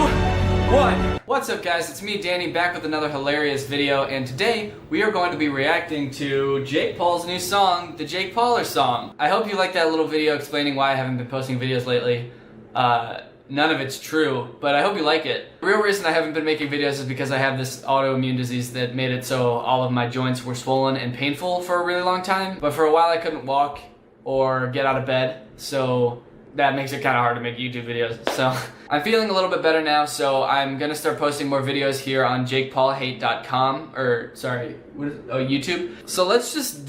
1. What's up, guys? It's me, Danny, back with another hilarious video, and today we are going to be reacting to Jake Paul's new song, the Jake Pauler song. I hope you liked that little video explaining why I haven't been posting videos lately. None of it's true, but I hope you like it. The real reason I haven't been making videos is because I have this autoimmune disease that made it so all of my joints were swollen and painful for a really long time. But for a while I couldn't walk or get out of bed, so that makes it kind of hard to make YouTube videos. So I'm feeling a little bit better now, so I'm gonna start posting more videos here on JakePaulHate.com, or sorry, YouTube. So let's just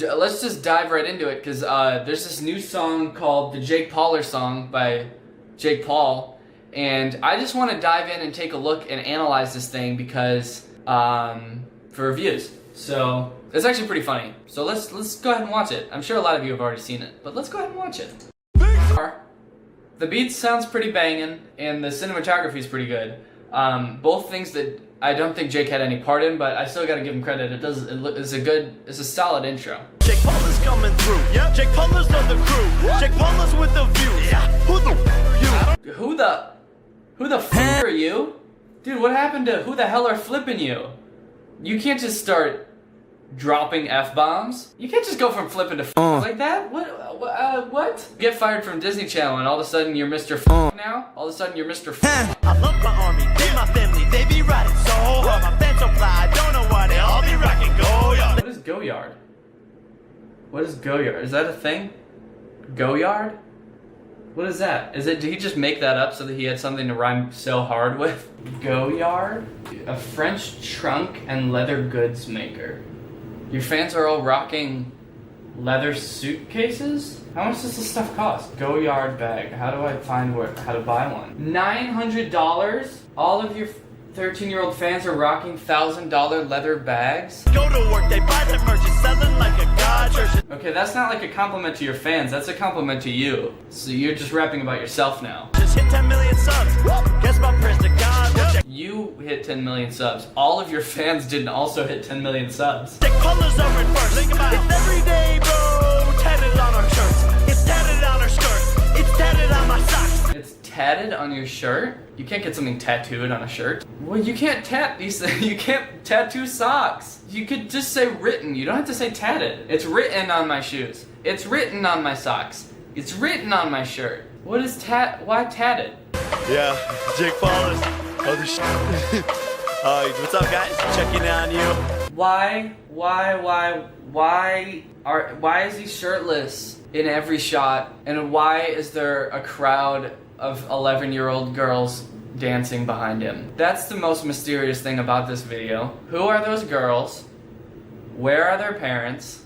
dive right into it, because there's this new song called the Jake Pauler song by Jake Paul, and I just want to dive in and take a look and analyze this thing because for reviews. So it's actually pretty funny. So let's go ahead and watch it. I'm sure a lot of you have already seen it, but let's go ahead and watch it. The beat sounds pretty banging, and the cinematography is pretty good. Both things that I don't think Jake had any part in, but I still gotta give him credit. It's a solid intro. Jake Paul is coming through. Yep. Jake Paul is on the crew. What? Jake Paul is with the views. Yeah. Who the f are you? Dude, what happened to who the hell are flipping you? You can't just start dropping F-bombs. You can't just go from flipping to f like that. What? Get fired from Disney Channel and all of a sudden you're Mr. F now? All of a sudden you're Mr. F I love my army, they my family, they be riding so hard. My fans so fly, I don't know why they all be rocking Goyard. What is Goyard? What is Goyard? Is that a thing? Goyard? What is that? Did he just make that up so that he had something to rhyme so hard with? Goyard? A French trunk and leather goods maker. Your fans are all rocking leather suitcases? How much does this stuff cost? Goyard bag. How do I find how to buy one? $900? All of your 13-year-old fans are rocking $1,000 leather bags? Go to work, they buy their merch, it's selling like a god church. Okay, that's not like a compliment to your fans, that's a compliment to you. So you're just rapping about yourself now. Just hit 10 million subs. Guess my prayers to God. You hit 10 million subs. All of your fans didn't also hit 10 million subs. The colors are reversed. Think about it. It's every day, bro. Tatted on our shirts. It's tatted on our skirts. It's tatted on my socks. It's tatted on your shirt? You can't get something tattooed on a shirt. Well, you can't you can't tattoo socks. You could just say written. You don't have to say tatted. It's written on my shoes. It's written on my socks. It's written on my shirt. What is why tatted? Yeah, Jake Paul is other shit. What's up, guys? Checking in on you. Why is he shirtless in every shot? And why is there a crowd of 11-year-old girls dancing behind him? That's the most mysterious thing about this video. Who are those girls? Where are their parents?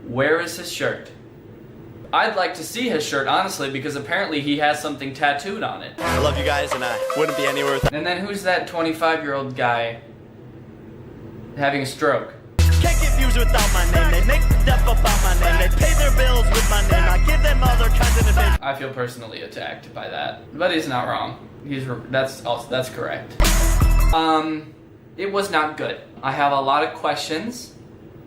Where is his shirt? I'd like to see his shirt, honestly, because apparently he has something tattooed on it. I love you guys, and I wouldn't be anywhere without. And then who's that 25-year-old guy having a stroke? Can't get views without my name. They make stuff about my name. They pay their bills with my name. I give them other kinds of advice. I I feel personally attacked by that. But he's not wrong. That's correct. It was not good. I have a lot of questions.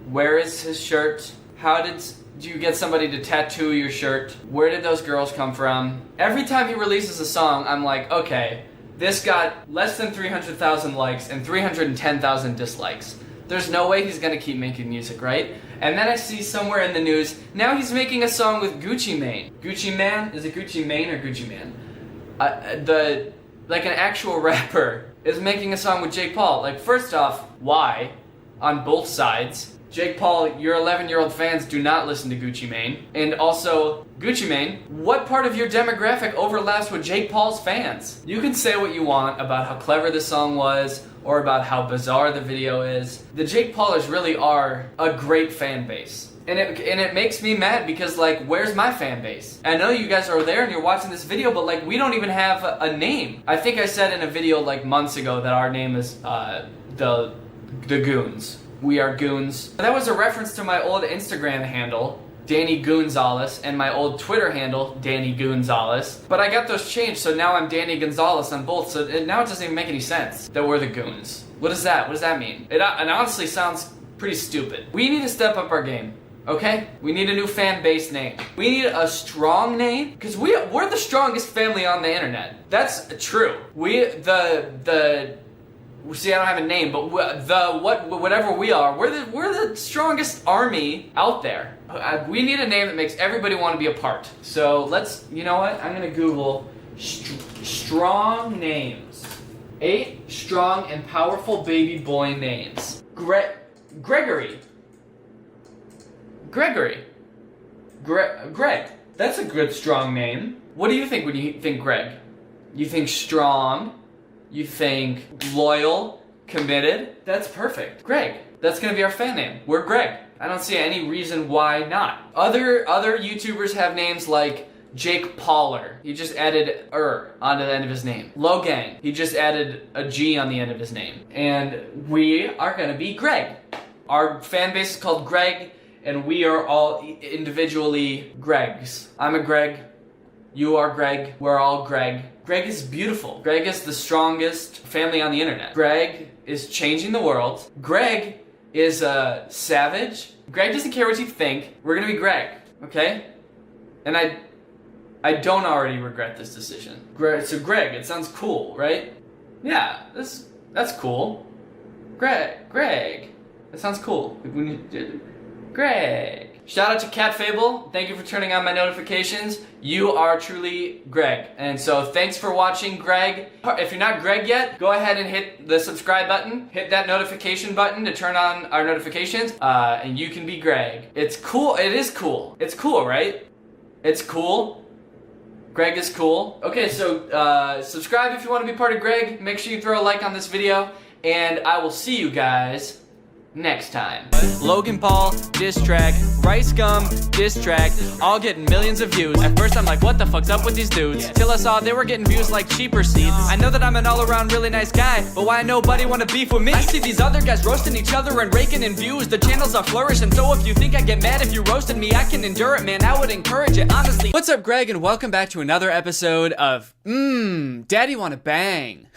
Where is his shirt? How did you get somebody to tattoo your shirt? Where did those girls come from? Every time he releases a song, I'm like, okay, this got less than 300,000 likes and 310,000 dislikes. There's no way he's gonna keep making music, right? And then I see somewhere in the news, now he's making a song with Gucci Mane. Gucci Man? Is it Gucci Mane or Gucci Man? Like an actual rapper is making a song with Jake Paul. Like, first off, why? On both sides. Jake Paul, your 11-year-old fans do not listen to Gucci Mane. And also, Gucci Mane, what part of your demographic overlaps with Jake Paul's fans? You can say what you want about how clever the song was, or about how bizarre the video is. The Jake Paulers really are a great fan base. And it makes me mad because, like, where's my fan base? I know you guys are there and you're watching this video, but, like, we don't even have a name. I think I said in a video, like, months ago that our name is, the Goons. We are Goons. That was a reference to my old Instagram handle, Danny Gonzalez, and my old Twitter handle, Danny Gonzalez. But I got those changed, so now I'm Danny Gonzalez on both, so now it doesn't even make any sense that we're the Goons. What is that? What does that mean? It honestly sounds pretty stupid. We need to step up our game, okay? We need a new fan base name. We need a strong name, because we're the strongest family on the internet. That's true. See, I don't have a name, but whatever we are, we're the strongest army out there. We need a name that makes everybody want to be a part. So let's, you know what? I'm gonna Google strong names. 8 strong and powerful baby boy names. Gregory. Greg. That's a good strong name. What do you think when you think Greg? You think strong? You think loyal, committed? That's perfect. Greg. That's gonna be our fan name. We're Greg. I don't see any reason why not. Other YouTubers have names like Jake Pauler. He just added onto the end of his name. Logang. He just added a G on the end of his name. And we are gonna be Greg. Our fan base is called Greg, and we are all individually Gregs. I'm a Greg. You are Greg. We're all Greg. Greg is beautiful. Greg is the strongest family on the internet. Greg is changing the world. Greg is a savage. Greg doesn't care what you think. We're gonna be Greg, okay? And I don't already regret this decision. So Greg, it sounds cool, right? Yeah, that's cool. Greg. That sounds cool. Greg. Shout out to Cat Fable. Thank you for turning on my notifications. You are truly Greg. And so thanks for watching, Greg. If you're not Greg yet, go ahead and hit the subscribe button. Hit that notification button to turn on our notifications. And you can be Greg. It's cool. It is cool. It's cool, right? It's cool. Greg is cool. Okay, so subscribe if you want to be part of Greg. Make sure you throw a like on this video. And I will see you guys next time. Logan Paul, diss track. Rice Gum, diss track. All getting millions of views. At first I'm like, what the fuck's up with these dudes? Till I saw they were getting views like cheaper seats. I know that I'm an all-around really nice guy, but why nobody wanna beef with me? I see these other guys roasting each other and raking in views. The channels are flourishing, so if you think I get mad if you roasted me, I can endure it, man. I would encourage it, honestly. What's up, Greg, and welcome back to another episode of Daddy Wanna Bang.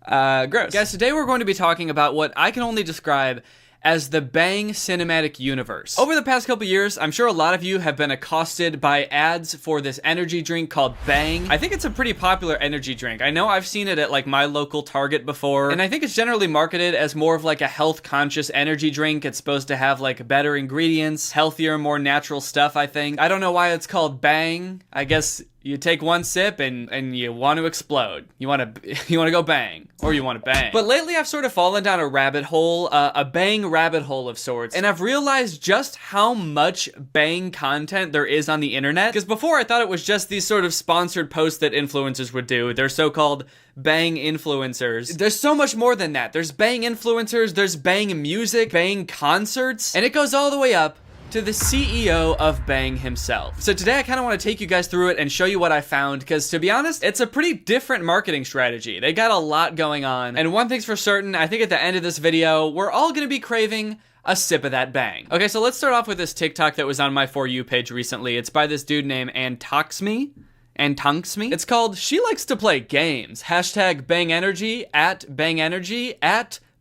Gross. Guys, today we're going to be talking about what I can only describe as the Bang cinematic universe. Over the past couple years, I'm sure a lot of you have been accosted by ads for this energy drink called Bang. I think it's a pretty popular energy drink. I know I've seen it at like my local Target before, and I think it's generally marketed as more of like a health-conscious energy drink. It's supposed to have like better ingredients, healthier, more natural stuff, I think. I don't know why it's called Bang. I guess you take one sip and you want to explode. You want to go bang, or you want to bang. But lately I've sort of fallen down a rabbit hole, a Bang rabbit hole of sorts, and I've realized just how much Bang content there is on the internet. Because before I thought it was just these sort of sponsored posts that influencers would do. They're so-called Bang influencers. There's so much more than that. There's Bang influencers, there's Bang music, Bang concerts, and it goes all the way up to the CEO of Bang himself. So today I kind of want to take you guys through it and show you what I found, because to be honest, it's a pretty different marketing strategy. They got a lot going on, and one thing's for certain, I think at the end of this video, we're all gonna be craving a sip of that bang. Okay, so let's start off with this TikTok that was on my For You page recently. It's by this dude named Antonksme. It's called She Likes to Play Games. Hashtag Bang Energy, @Bang Energy,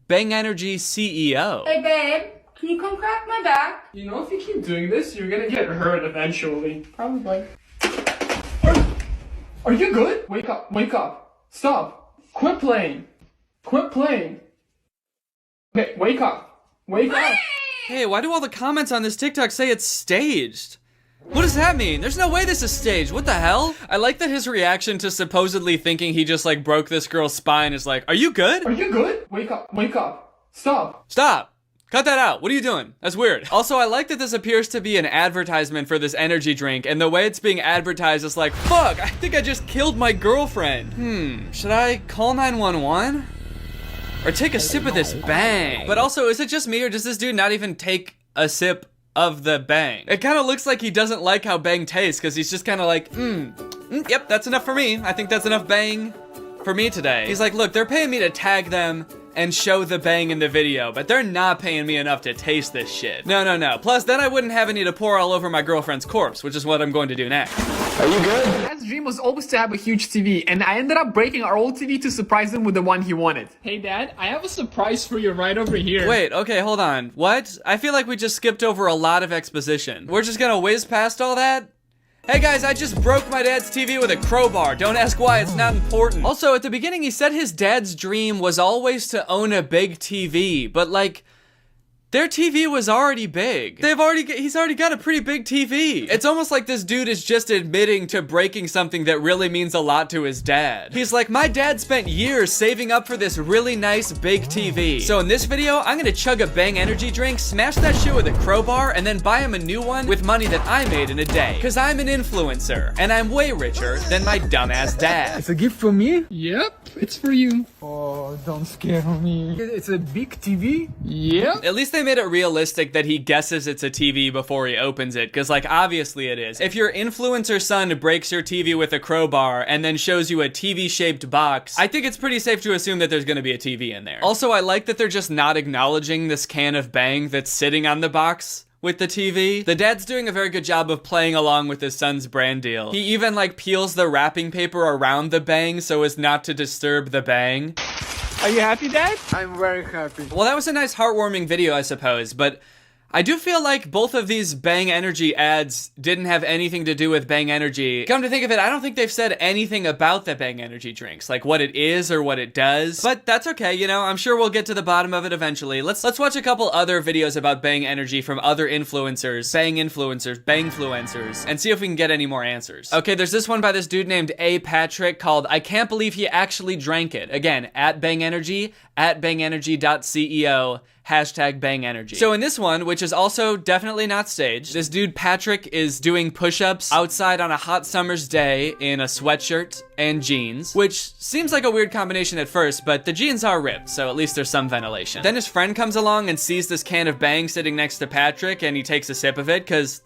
@Bang Energy CEO. Hey, babe, can you come crack my back? You know, if you keep doing this, you're gonna get hurt eventually. Probably. Are you good? Wake up, wake up. Stop. Quit playing. Quit playing. Okay, wake up. Wake up. Hey, why do all the comments on this TikTok say it's staged? What does that mean? There's no way this is staged. What the hell? I like that his reaction to supposedly thinking he just like broke this girl's spine is like, are you good? Are you good? Wake up, wake up. Stop. Stop. Cut that out. What are you doing? That's weird. Also, I like that this appears to be an advertisement for this energy drink, and the way it's being advertised is like, fuck, I think I just killed my girlfriend. Should I call 911? Or take a sip of this bang? But also, is it just me, or does this dude not even take a sip of the bang? It kind of looks like he doesn't like how bang tastes, because he's just kind of like, yep, that's enough for me. I think that's enough bang for me today. He's like, look, they're paying me to tag them and show the bang in the video, but they're not paying me enough to taste this shit. No. Plus, then I wouldn't have any to pour all over my girlfriend's corpse, which is what I'm going to do next. Are you good? Dad's dream was always to have a huge TV, and I ended up breaking our old TV to surprise him with the one he wanted. Hey, Dad, I have a surprise for you right over here. Wait, okay, hold on. What? I feel like we just skipped over a lot of exposition. We're just gonna whiz past all that? Hey guys, I just broke my dad's TV with a crowbar. Don't ask why, it's not important. Also, at the beginning, he said his dad's dream was always to own a big TV, but like, their TV was already big. He's already got a pretty big TV. It's almost like this dude is just admitting to breaking something that really means a lot to his dad. He's like, my dad spent years saving up for this really nice big TV. So in this video, I'm gonna chug a Bang energy drink, smash that shit with a crowbar, and then buy him a new one with money that I made in a day. Cause I'm an influencer, and I'm way richer than my dumbass dad. It's a gift from me? Yep, it's for you. Oh, don't scare me. It's a big TV? Yep. At least they made it realistic that he guesses it's a TV before he opens it, because like obviously it is. If your influencer son breaks your TV with a crowbar and then shows you a TV-shaped box, I think it's pretty safe to assume that there's gonna be a TV in there. Also, I like that they're just not acknowledging this can of Bang that's sitting on the box with the TV. The dad's doing a very good job of playing along with his son's brand deal. He even like peels the wrapping paper around the Bang so as not to disturb the Bang. Are you happy, Dad? I'm very happy. Well, that was a nice heartwarming video, I suppose, but I do feel like both of these Bang Energy ads didn't have anything to do with Bang Energy. Come to think of it, I don't think they've said anything about the Bang Energy drinks, like what it is or what it does. But that's okay, you know, I'm sure we'll get to the bottom of it eventually. Let's watch a couple other videos about Bang Energy from other influencers, Bangfluencers, and see if we can get any more answers. Okay, there's this one by this dude named A. Patrick called I Can't Believe He Actually Drank It. Again, @Bang Energy, @bangenergy.ceo, hashtag Bang Energy. So in this one, which is also definitely not staged, this dude Patrick is doing push-ups outside on a hot summer's day in a sweatshirt and jeans, which seems like a weird combination at first, but the jeans are ripped, so at least there's some ventilation. Then his friend comes along and sees this can of Bang sitting next to Patrick, and he takes a sip of it, because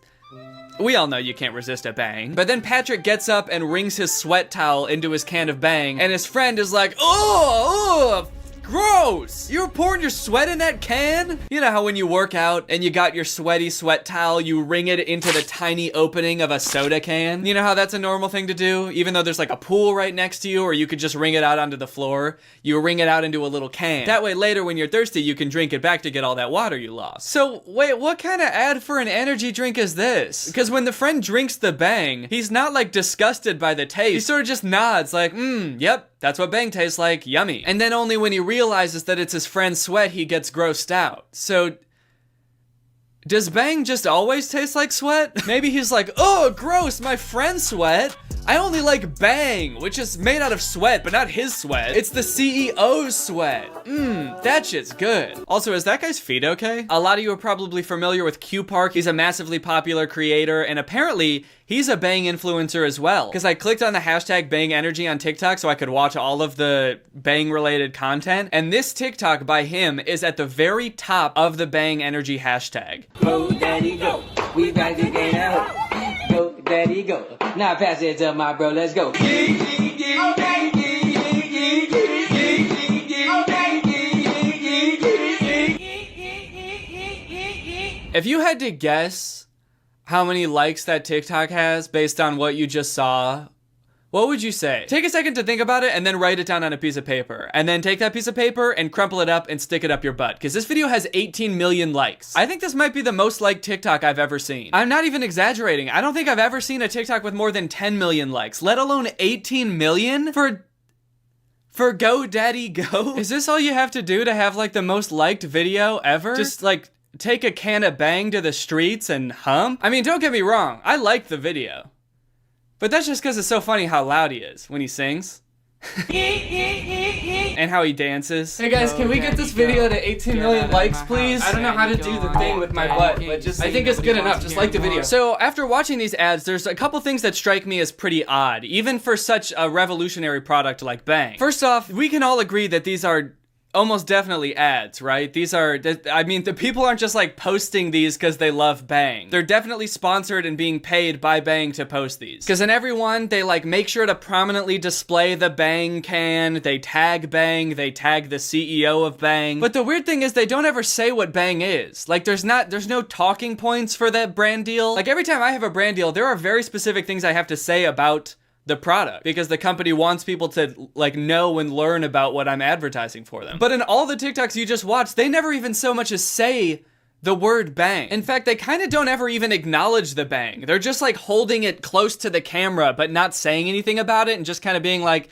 we all know you can't resist a Bang. But then Patrick gets up and wrings his sweat towel into his can of Bang, and his friend is like, oh, gross! You were pouring your sweat in that can? You know how when you work out and you got your sweaty sweat towel, you wring it into the tiny opening of a soda can? You know how that's a normal thing to do? Even though there's like a pool right next to you, or you could just wring it out onto the floor, you wring it out into a little can. That way later when you're thirsty, you can drink it back to get all that water you lost. So wait, what kind of ad for an energy drink is this? Because when the friend drinks the Bang, he's not like disgusted by the taste. He sort of just nods like, yep, that's what Bang tastes like, yummy. And then only when he realizes that it's his friend's sweat, he gets grossed out. So, does Bang just always taste like sweat? Maybe he's like, oh, gross, my friend's sweat. I only like Bang, which is made out of sweat, but not his sweat. It's the CEO's sweat. That shit's good. Also, is that guy's feet okay? A lot of you are probably familiar with Q Park. He's a massively popular creator, and apparently, he's a Bang influencer as well. Because I clicked on the hashtag Bang Energy on TikTok so I could watch all of the Bang related content, and this TikTok by him is at the very top of the Bang Energy hashtag. Go, Daddy, go. We got to get out. Go, Daddy, go. Now pass it to my bro, let's go. If you had to guess how many likes that TikTok has based on what you just saw, what would you say? Take a second to think about it and then write it down on a piece of paper. And then take that piece of paper and crumple it up and stick it up your butt. Because this video has 18 million likes. I think this might be the most liked TikTok I've ever seen. I'm not even exaggerating. I don't think I've ever seen a TikTok with more than 10 million likes, let alone 18 million for Go Daddy Go. Is this all you have to do to have like the most liked video ever? Just like take a can of Bang to the streets and hump? I mean, don't get me wrong. I liked the video. But that's just because it's so funny how loud he is when he sings. And how he dances. Hey guys, can we get this video to 18 million likes, please? I don't know how to do the thing with my butt, but just I think it's good enough. Just like the video. So after watching these ads, there's a couple things that strike me as pretty odd, even for such a revolutionary product like Bang. First off, we can all agree that these are almost definitely ads, right? These are, I mean, the people aren't just like posting these because they love Bang. They're definitely sponsored and being paid by Bang to post these. Because in every one, they like make sure to prominently display the Bang can, they tag Bang, they tag the CEO of Bang. But the weird thing is they don't ever say what Bang is. Like there's no talking points for that brand deal. Like every time I have a brand deal, there are very specific things I have to say about the product because the company wants people to like know and learn about what I'm advertising for them. But in all the TikToks you just watched, they never even so much as say the word Bang. In fact, they kind of don't ever even acknowledge the Bang. They're just like holding it close to the camera but not saying anything about it and just kind of being like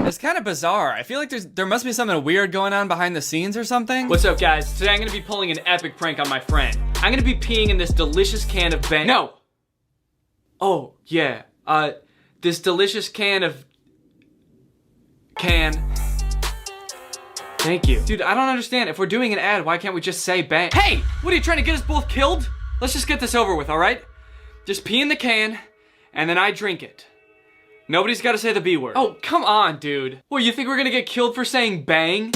It's kind of bizarre. I feel like there must be something weird going on behind the scenes or something. What's up, guys? Today I'm gonna be pulling an epic prank on my friend. I'm gonna be peeing in this delicious can of Bang. No! Oh, yeah. This delicious can of... Thank you. Dude, I don't understand. If we're doing an ad, why can't we just say Bang? Hey! What are you trying to get us both killed? Let's just get this over with, alright? Just pee in the can, and then I drink it. Nobody's gotta say the B word. Oh, come on, dude. What, you think we're gonna get killed for saying Bang?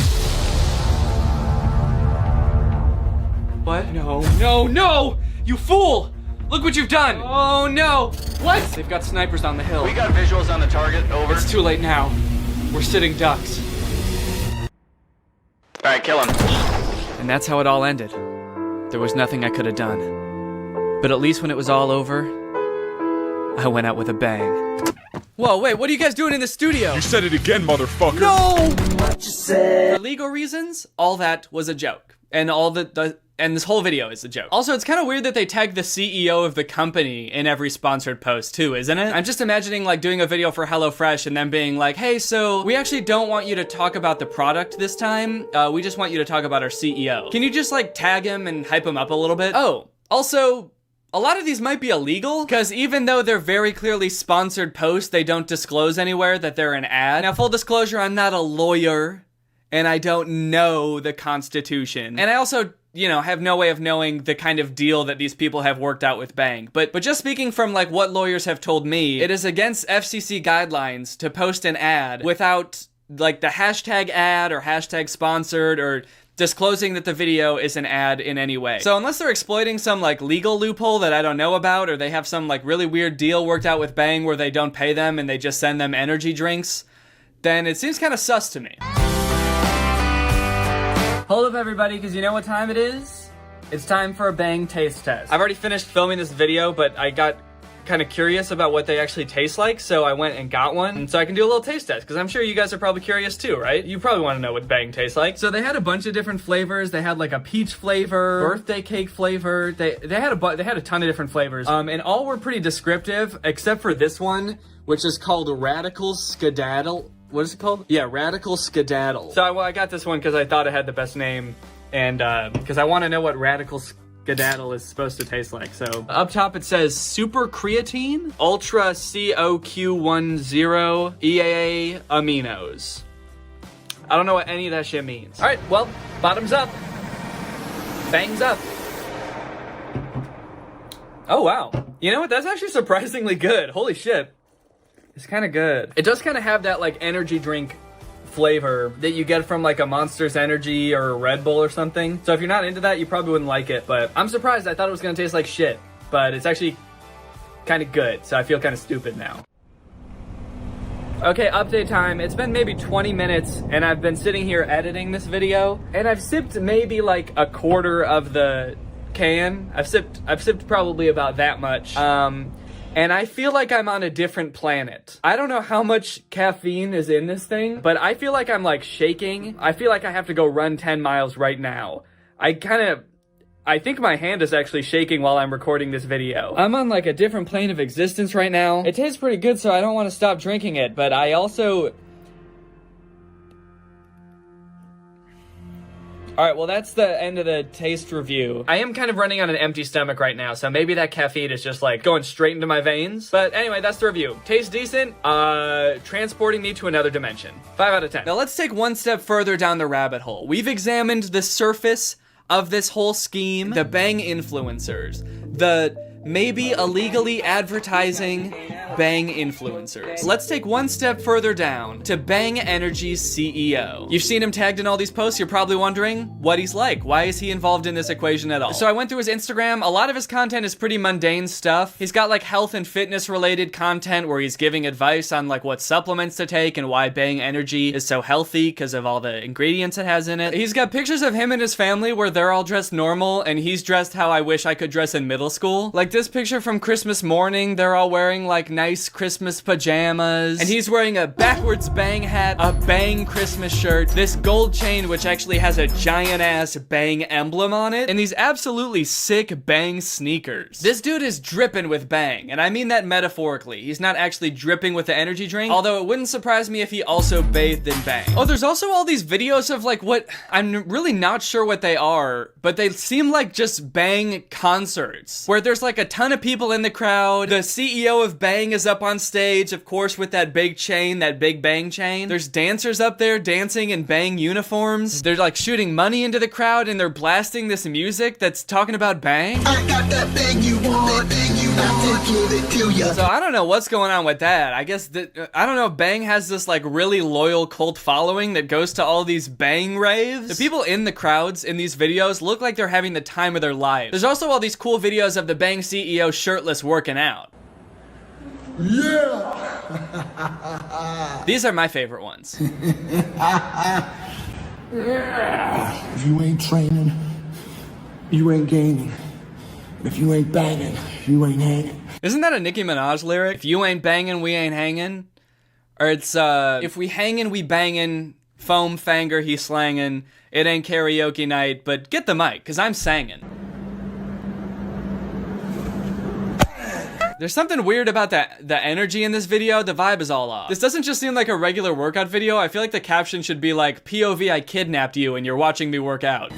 What? No, no, no! You fool! Look what you've done! Oh, no! What? They've got snipers on the hill. We got visuals on the target, over. It's too late now. We're sitting ducks. Alright, kill him. And that's how it all ended. There was nothing I could have done. But at least when it was all over, I went out with a bang. Whoa, wait, what are you guys doing in the studio? You said it again, motherfucker. No! What you said? For legal reasons, all that was a joke. And and this whole video is a joke. Also, it's kind of weird that they tag the CEO of the company in every sponsored post too, isn't it? I'm just imagining like doing a video for HelloFresh and them being like, hey, so we actually don't want you to talk about the product this time. We just want you to talk about our CEO. Can you just like tag him and hype him up a little bit? Oh, also, a lot of these might be illegal, because even though they're very clearly sponsored posts, they don't disclose anywhere that they're an ad. Now, full disclosure, I'm not a lawyer, and I don't know the Constitution. And I also, you know, have no way of knowing the kind of deal that these people have worked out with Bang. But just speaking from, like, what lawyers have told me, it is against FCC guidelines to post an ad without, like, the hashtag ad or hashtag sponsored or disclosing that the video is an ad in any way. So unless they're exploiting some like legal loophole that I don't know about, or they have some like really weird deal worked out with Bang where they don't pay them and they just send them energy drinks, then it seems kind of sus to me. Hold up everybody, because you know what time it is? It's time for a Bang taste test. I've already finished filming this video, but I got kind of curious about what they actually taste like, so I went and got one, and so I can do a little taste test, because I'm sure you guys are probably curious too, right? You probably want to know what Bang tastes like. So they had a bunch of different flavors. They had like a peach flavor, birthday cake flavor. They had a ton of different flavors, and all were pretty descriptive, except for this one, which is called Radical Skedaddle. What is it called? Yeah, Radical Skedaddle. So I got this one because I thought it had the best name, and because I want to know what Radical Skedaddle is supposed to taste like. So up top it says super creatine, ultra COQ10 EAA aminos. I don't know what any of that shit means. All right, well, bottoms up, bangs up. Oh wow, you know what? That's actually surprisingly good. Holy shit, it's kind of good. It does kind of have that like energy drink flavor that you get from like a Monster's Energy or a Red Bull or something. So if you're not into that, you probably wouldn't like it, but I'm surprised. I thought it was gonna taste like shit, but it's actually kind of good, so I feel kind of stupid now. Okay, update time. It's been maybe 20 minutes and I've been sitting here editing this video and I've sipped maybe like a quarter of the can. I've sipped probably about that much. And I feel like I'm on a different planet. I don't know how much caffeine is in this thing, but I feel like I'm like shaking. I feel like I have to go run 10 miles right now. I think my hand is actually shaking while I'm recording this video. I'm on like a different plane of existence right now. It tastes pretty good, so I don't want to stop drinking it, but I also... Alright, well that's the end of the taste review. I am kind of running on an empty stomach right now, so maybe that caffeine is just like going straight into my veins. But anyway, that's the review. Tastes decent, transporting me to another dimension. 5 out of 10. Now let's take one step further down the rabbit hole. We've examined the surface of this whole scheme, the Bang influencers, the maybe illegally advertising Bang influencers. Let's take one step further down to Bang Energy's CEO. You've seen him tagged in all these posts. You're probably wondering what he's like. Why is he involved in this equation at all? So I went through his Instagram. A lot of his content is pretty mundane stuff. He's got like health and fitness related content where he's giving advice on like what supplements to take and why Bang Energy is so healthy because of all the ingredients it has in it. He's got pictures of him and his family where they're all dressed normal and he's dressed how I wish I could dress in middle school. Like this picture from Christmas morning, they're all wearing like nice Christmas pajamas, and he's wearing a backwards Bang hat, a Bang Christmas shirt, this gold chain which actually has a giant ass Bang emblem on it, and these absolutely sick Bang sneakers. This dude is dripping with Bang, and I mean that metaphorically. He's not actually dripping with the energy drink, although it wouldn't surprise me if he also bathed in Bang. Oh, there's also all these videos of like what, I'm really not sure what they are, but they seem like just Bang concerts, where there's like a ton of people in the crowd. The CEO of Bang is up on stage, of course, with that big chain, that big Bang chain. There's dancers up there dancing in Bang uniforms. They're like shooting money into the crowd and they're blasting this music that's talking about Bang. I got that Bang you want, Bang you want, give it to ya. So I don't know what's going on with that. I guess that, I don't know, Bang has this like really loyal cult following that goes to all these Bang raves. The people in the crowds in these videos look like they're having the time of their lives. There's also all these cool videos of the Bang CEO shirtless working out. Yeah! These are my favorite ones. If you ain't training, you ain't gaining. If you ain't banging, you ain't hanging. Isn't that a Nicki Minaj lyric? If you ain't banging, we ain't hanging? Or it's, if we hangin', we bangin', foam fanger, he slangin', it ain't karaoke night, but get the mic, cause I'm sangin'. There's something weird about the energy in this video. The vibe is all off. This doesn't just seem like a regular workout video. I feel like the caption should be like, POV, I kidnapped you and you're watching me work out.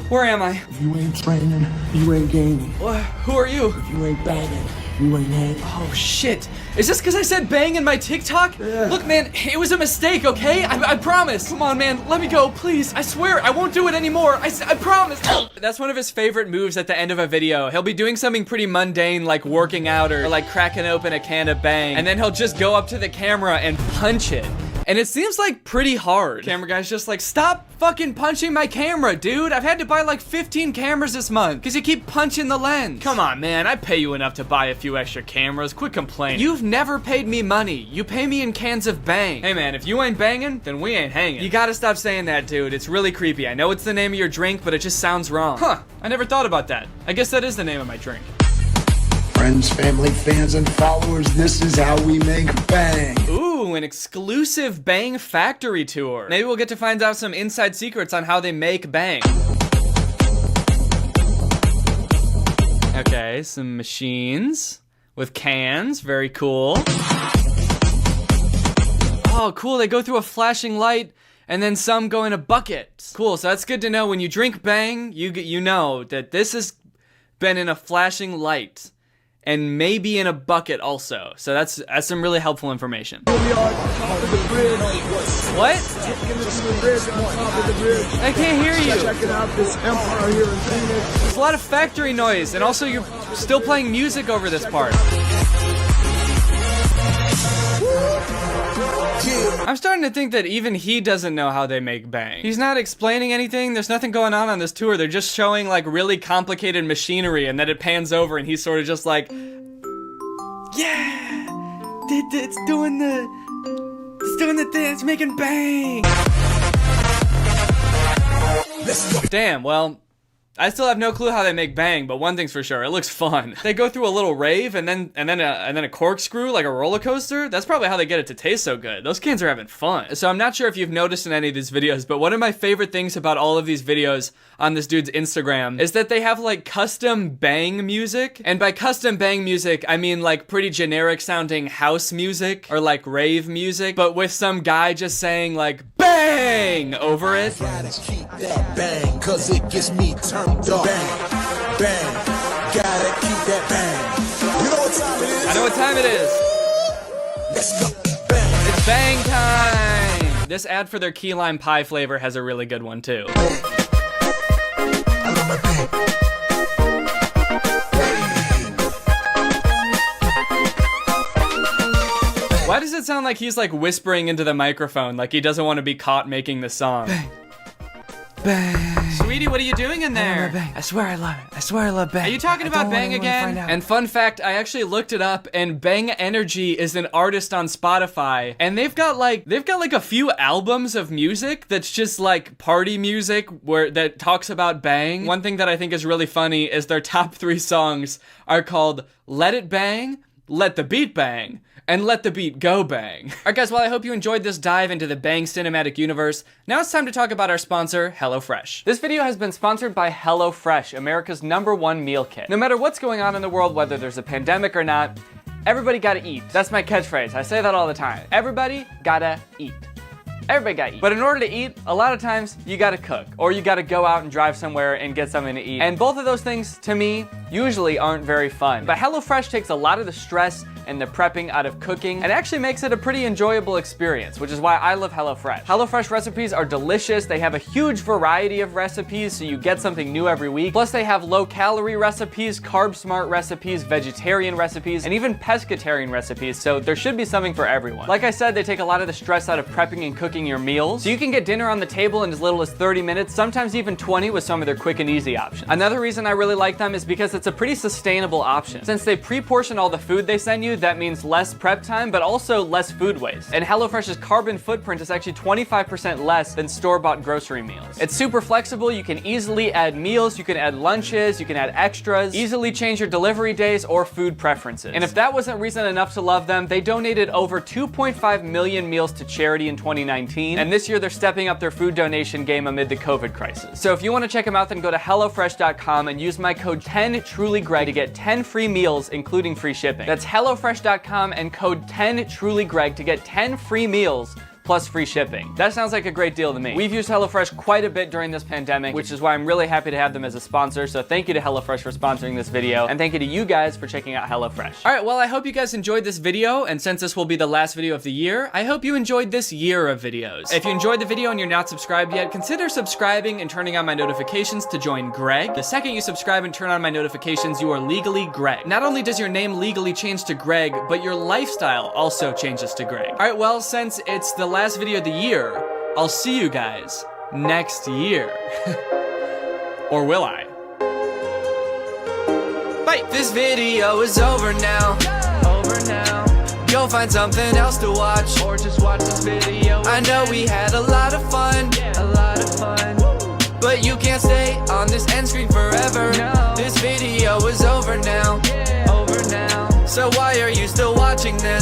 Where am I? If you ain't training, you ain't gaining. Who are you? If you ain't banging, you ain't hanging. Oh shit. Is this because I said bang in my TikTok? Yeah. Look man, it was a mistake, okay? I promise. Come on man, let me go, please. I swear, I won't do it anymore. I promise. That's one of his favorite moves at the end of a video. He'll be doing something pretty mundane like working out or like cracking open a can of Bang, and then he'll just go up to the camera and punch it. And it seems like pretty hard. Camera guy's just like, stop fucking punching my camera, dude. I've had to buy like 15 cameras this month because you keep punching the lens. Come on, man. I pay you enough to buy a few extra cameras. Quit complaining. You've never paid me money. You pay me in cans of Bang. Hey, man, if you ain't banging, then we ain't hanging. You gotta stop saying that, dude. It's really creepy. I know it's the name of your drink, but it just sounds wrong. Huh. I never thought about that. I guess that is the name of my drink. Friends, family, fans, and followers, this is how we make Bang. Ooh, an exclusive Bang factory tour. Maybe we'll get to find out some inside secrets on how they make Bang. Okay, some machines with cans, very cool. Oh, cool, they go through a flashing light and then some go in a bucket. Cool, so that's good to know. When you drink Bang, you know that this has been in a flashing light. And maybe in a bucket also. So that's some really helpful information. What? I can't hear you. There's a lot of factory noise, and also you're still playing music over this part. I'm starting to think that even he doesn't know how they make Bang. He's not explaining anything. There's nothing going on this tour. They're just showing like really complicated machinery and then it pans over and he's sort of just like, yeah, It's doing the thing. It's making bang. Damn, well, I still have no clue how they make bang, but one thing's for sure, it looks fun. They go through a little rave and then a corkscrew like a roller coaster. That's probably how they get it to taste so good. Those kids are having fun. So I'm not sure if you've noticed in any of these videos, but one of my favorite things about all of these videos on this dude's Instagram is that they have like custom bang music. And by custom bang music, I mean like pretty generic sounding house music or like rave music, but with some guy just saying like bang over it. Gotta keep that bang, cause it gets me turned up. Bang, bang, gotta keep that bang. You know what time it is? I know what time it is. Let's go. Bang. It's bang time. This ad for their key lime pie flavor has a really good one too. Why does it sound like he's like whispering into the microphone, like he doesn't want to be caught making the song? Bang. Bang. Sweetie, what are you doing in there? I swear I love it. I swear I love bang. Are you talking about bang again? And fun fact, I actually looked it up, and Bang Energy is an artist on Spotify, and they've got like a few albums of music that's just like party music that talks about bang. One thing that I think is really funny is their top 3 songs are called Let It Bang, Let the Beat Bang, and Let the Beat Go Bang. Alright guys, well I hope you enjoyed this dive into the Bang cinematic universe. Now it's time to talk about our sponsor, HelloFresh. This video has been sponsored by HelloFresh, America's #1 meal kit. No matter what's going on in the world, whether there's a pandemic or not, everybody gotta eat. That's my catchphrase, I say that all the time. Everybody gotta eat. Everybody gotta eat. But in order to eat, a lot of times you gotta cook, or you gotta go out and drive somewhere and get something to eat. And both of those things, to me, usually aren't very fun. But HelloFresh takes a lot of the stress and the prepping out of cooking and actually makes it a pretty enjoyable experience, which is why I love HelloFresh. HelloFresh recipes are delicious. They have a huge variety of recipes, so you get something new every week. Plus they have low-calorie recipes, carb-smart recipes, vegetarian recipes, and even pescatarian recipes, so there should be something for everyone. Like I said, they take a lot of the stress out of prepping and cooking your meals, so you can get dinner on the table in as little as 30 minutes, sometimes even 20 with some of their quick and easy options. Another reason I really like them is because it's a pretty sustainable option. Since they pre-portion all the food they send you, that means less prep time, but also less food waste. And HelloFresh's carbon footprint is actually 25% less than store-bought grocery meals. It's super flexible. You can easily add meals, you can add lunches, you can add extras, easily change your delivery days or food preferences. And if that wasn't reason enough to love them, they donated over 2.5 million meals to charity in 2019. And this year they're stepping up their food donation game amid the COVID crisis. So if you want to check them out, then go to HelloFresh.com and use my code 10TrulyGreg to get 10 free meals, including free shipping. That's HelloFresh.com and code 10TrulyGreg to get 10 free meals plus free shipping. That sounds like a great deal to me. We've used HelloFresh quite a bit during this pandemic, which is why I'm really happy to have them as a sponsor. So thank you to HelloFresh for sponsoring this video, and thank you to you guys for checking out HelloFresh. All right, well, I hope you guys enjoyed this video, and since this will be the last video of the year, I hope you enjoyed this year of videos. If you enjoyed the video and you're not subscribed yet, consider subscribing and turning on my notifications to join Greg. The second you subscribe and turn on my notifications, you are legally Greg. Not only does your name legally change to Greg, but your lifestyle also changes to Greg. All right, well, since it's the last video of the year, I'll see you guys next year. Or will I? Bye! This video is over now. Go find something else to watch, or just watch this video. I know we had a lot of fun, but you can't stay on this end screen forever. No. This video is over now. So why are you still watching this?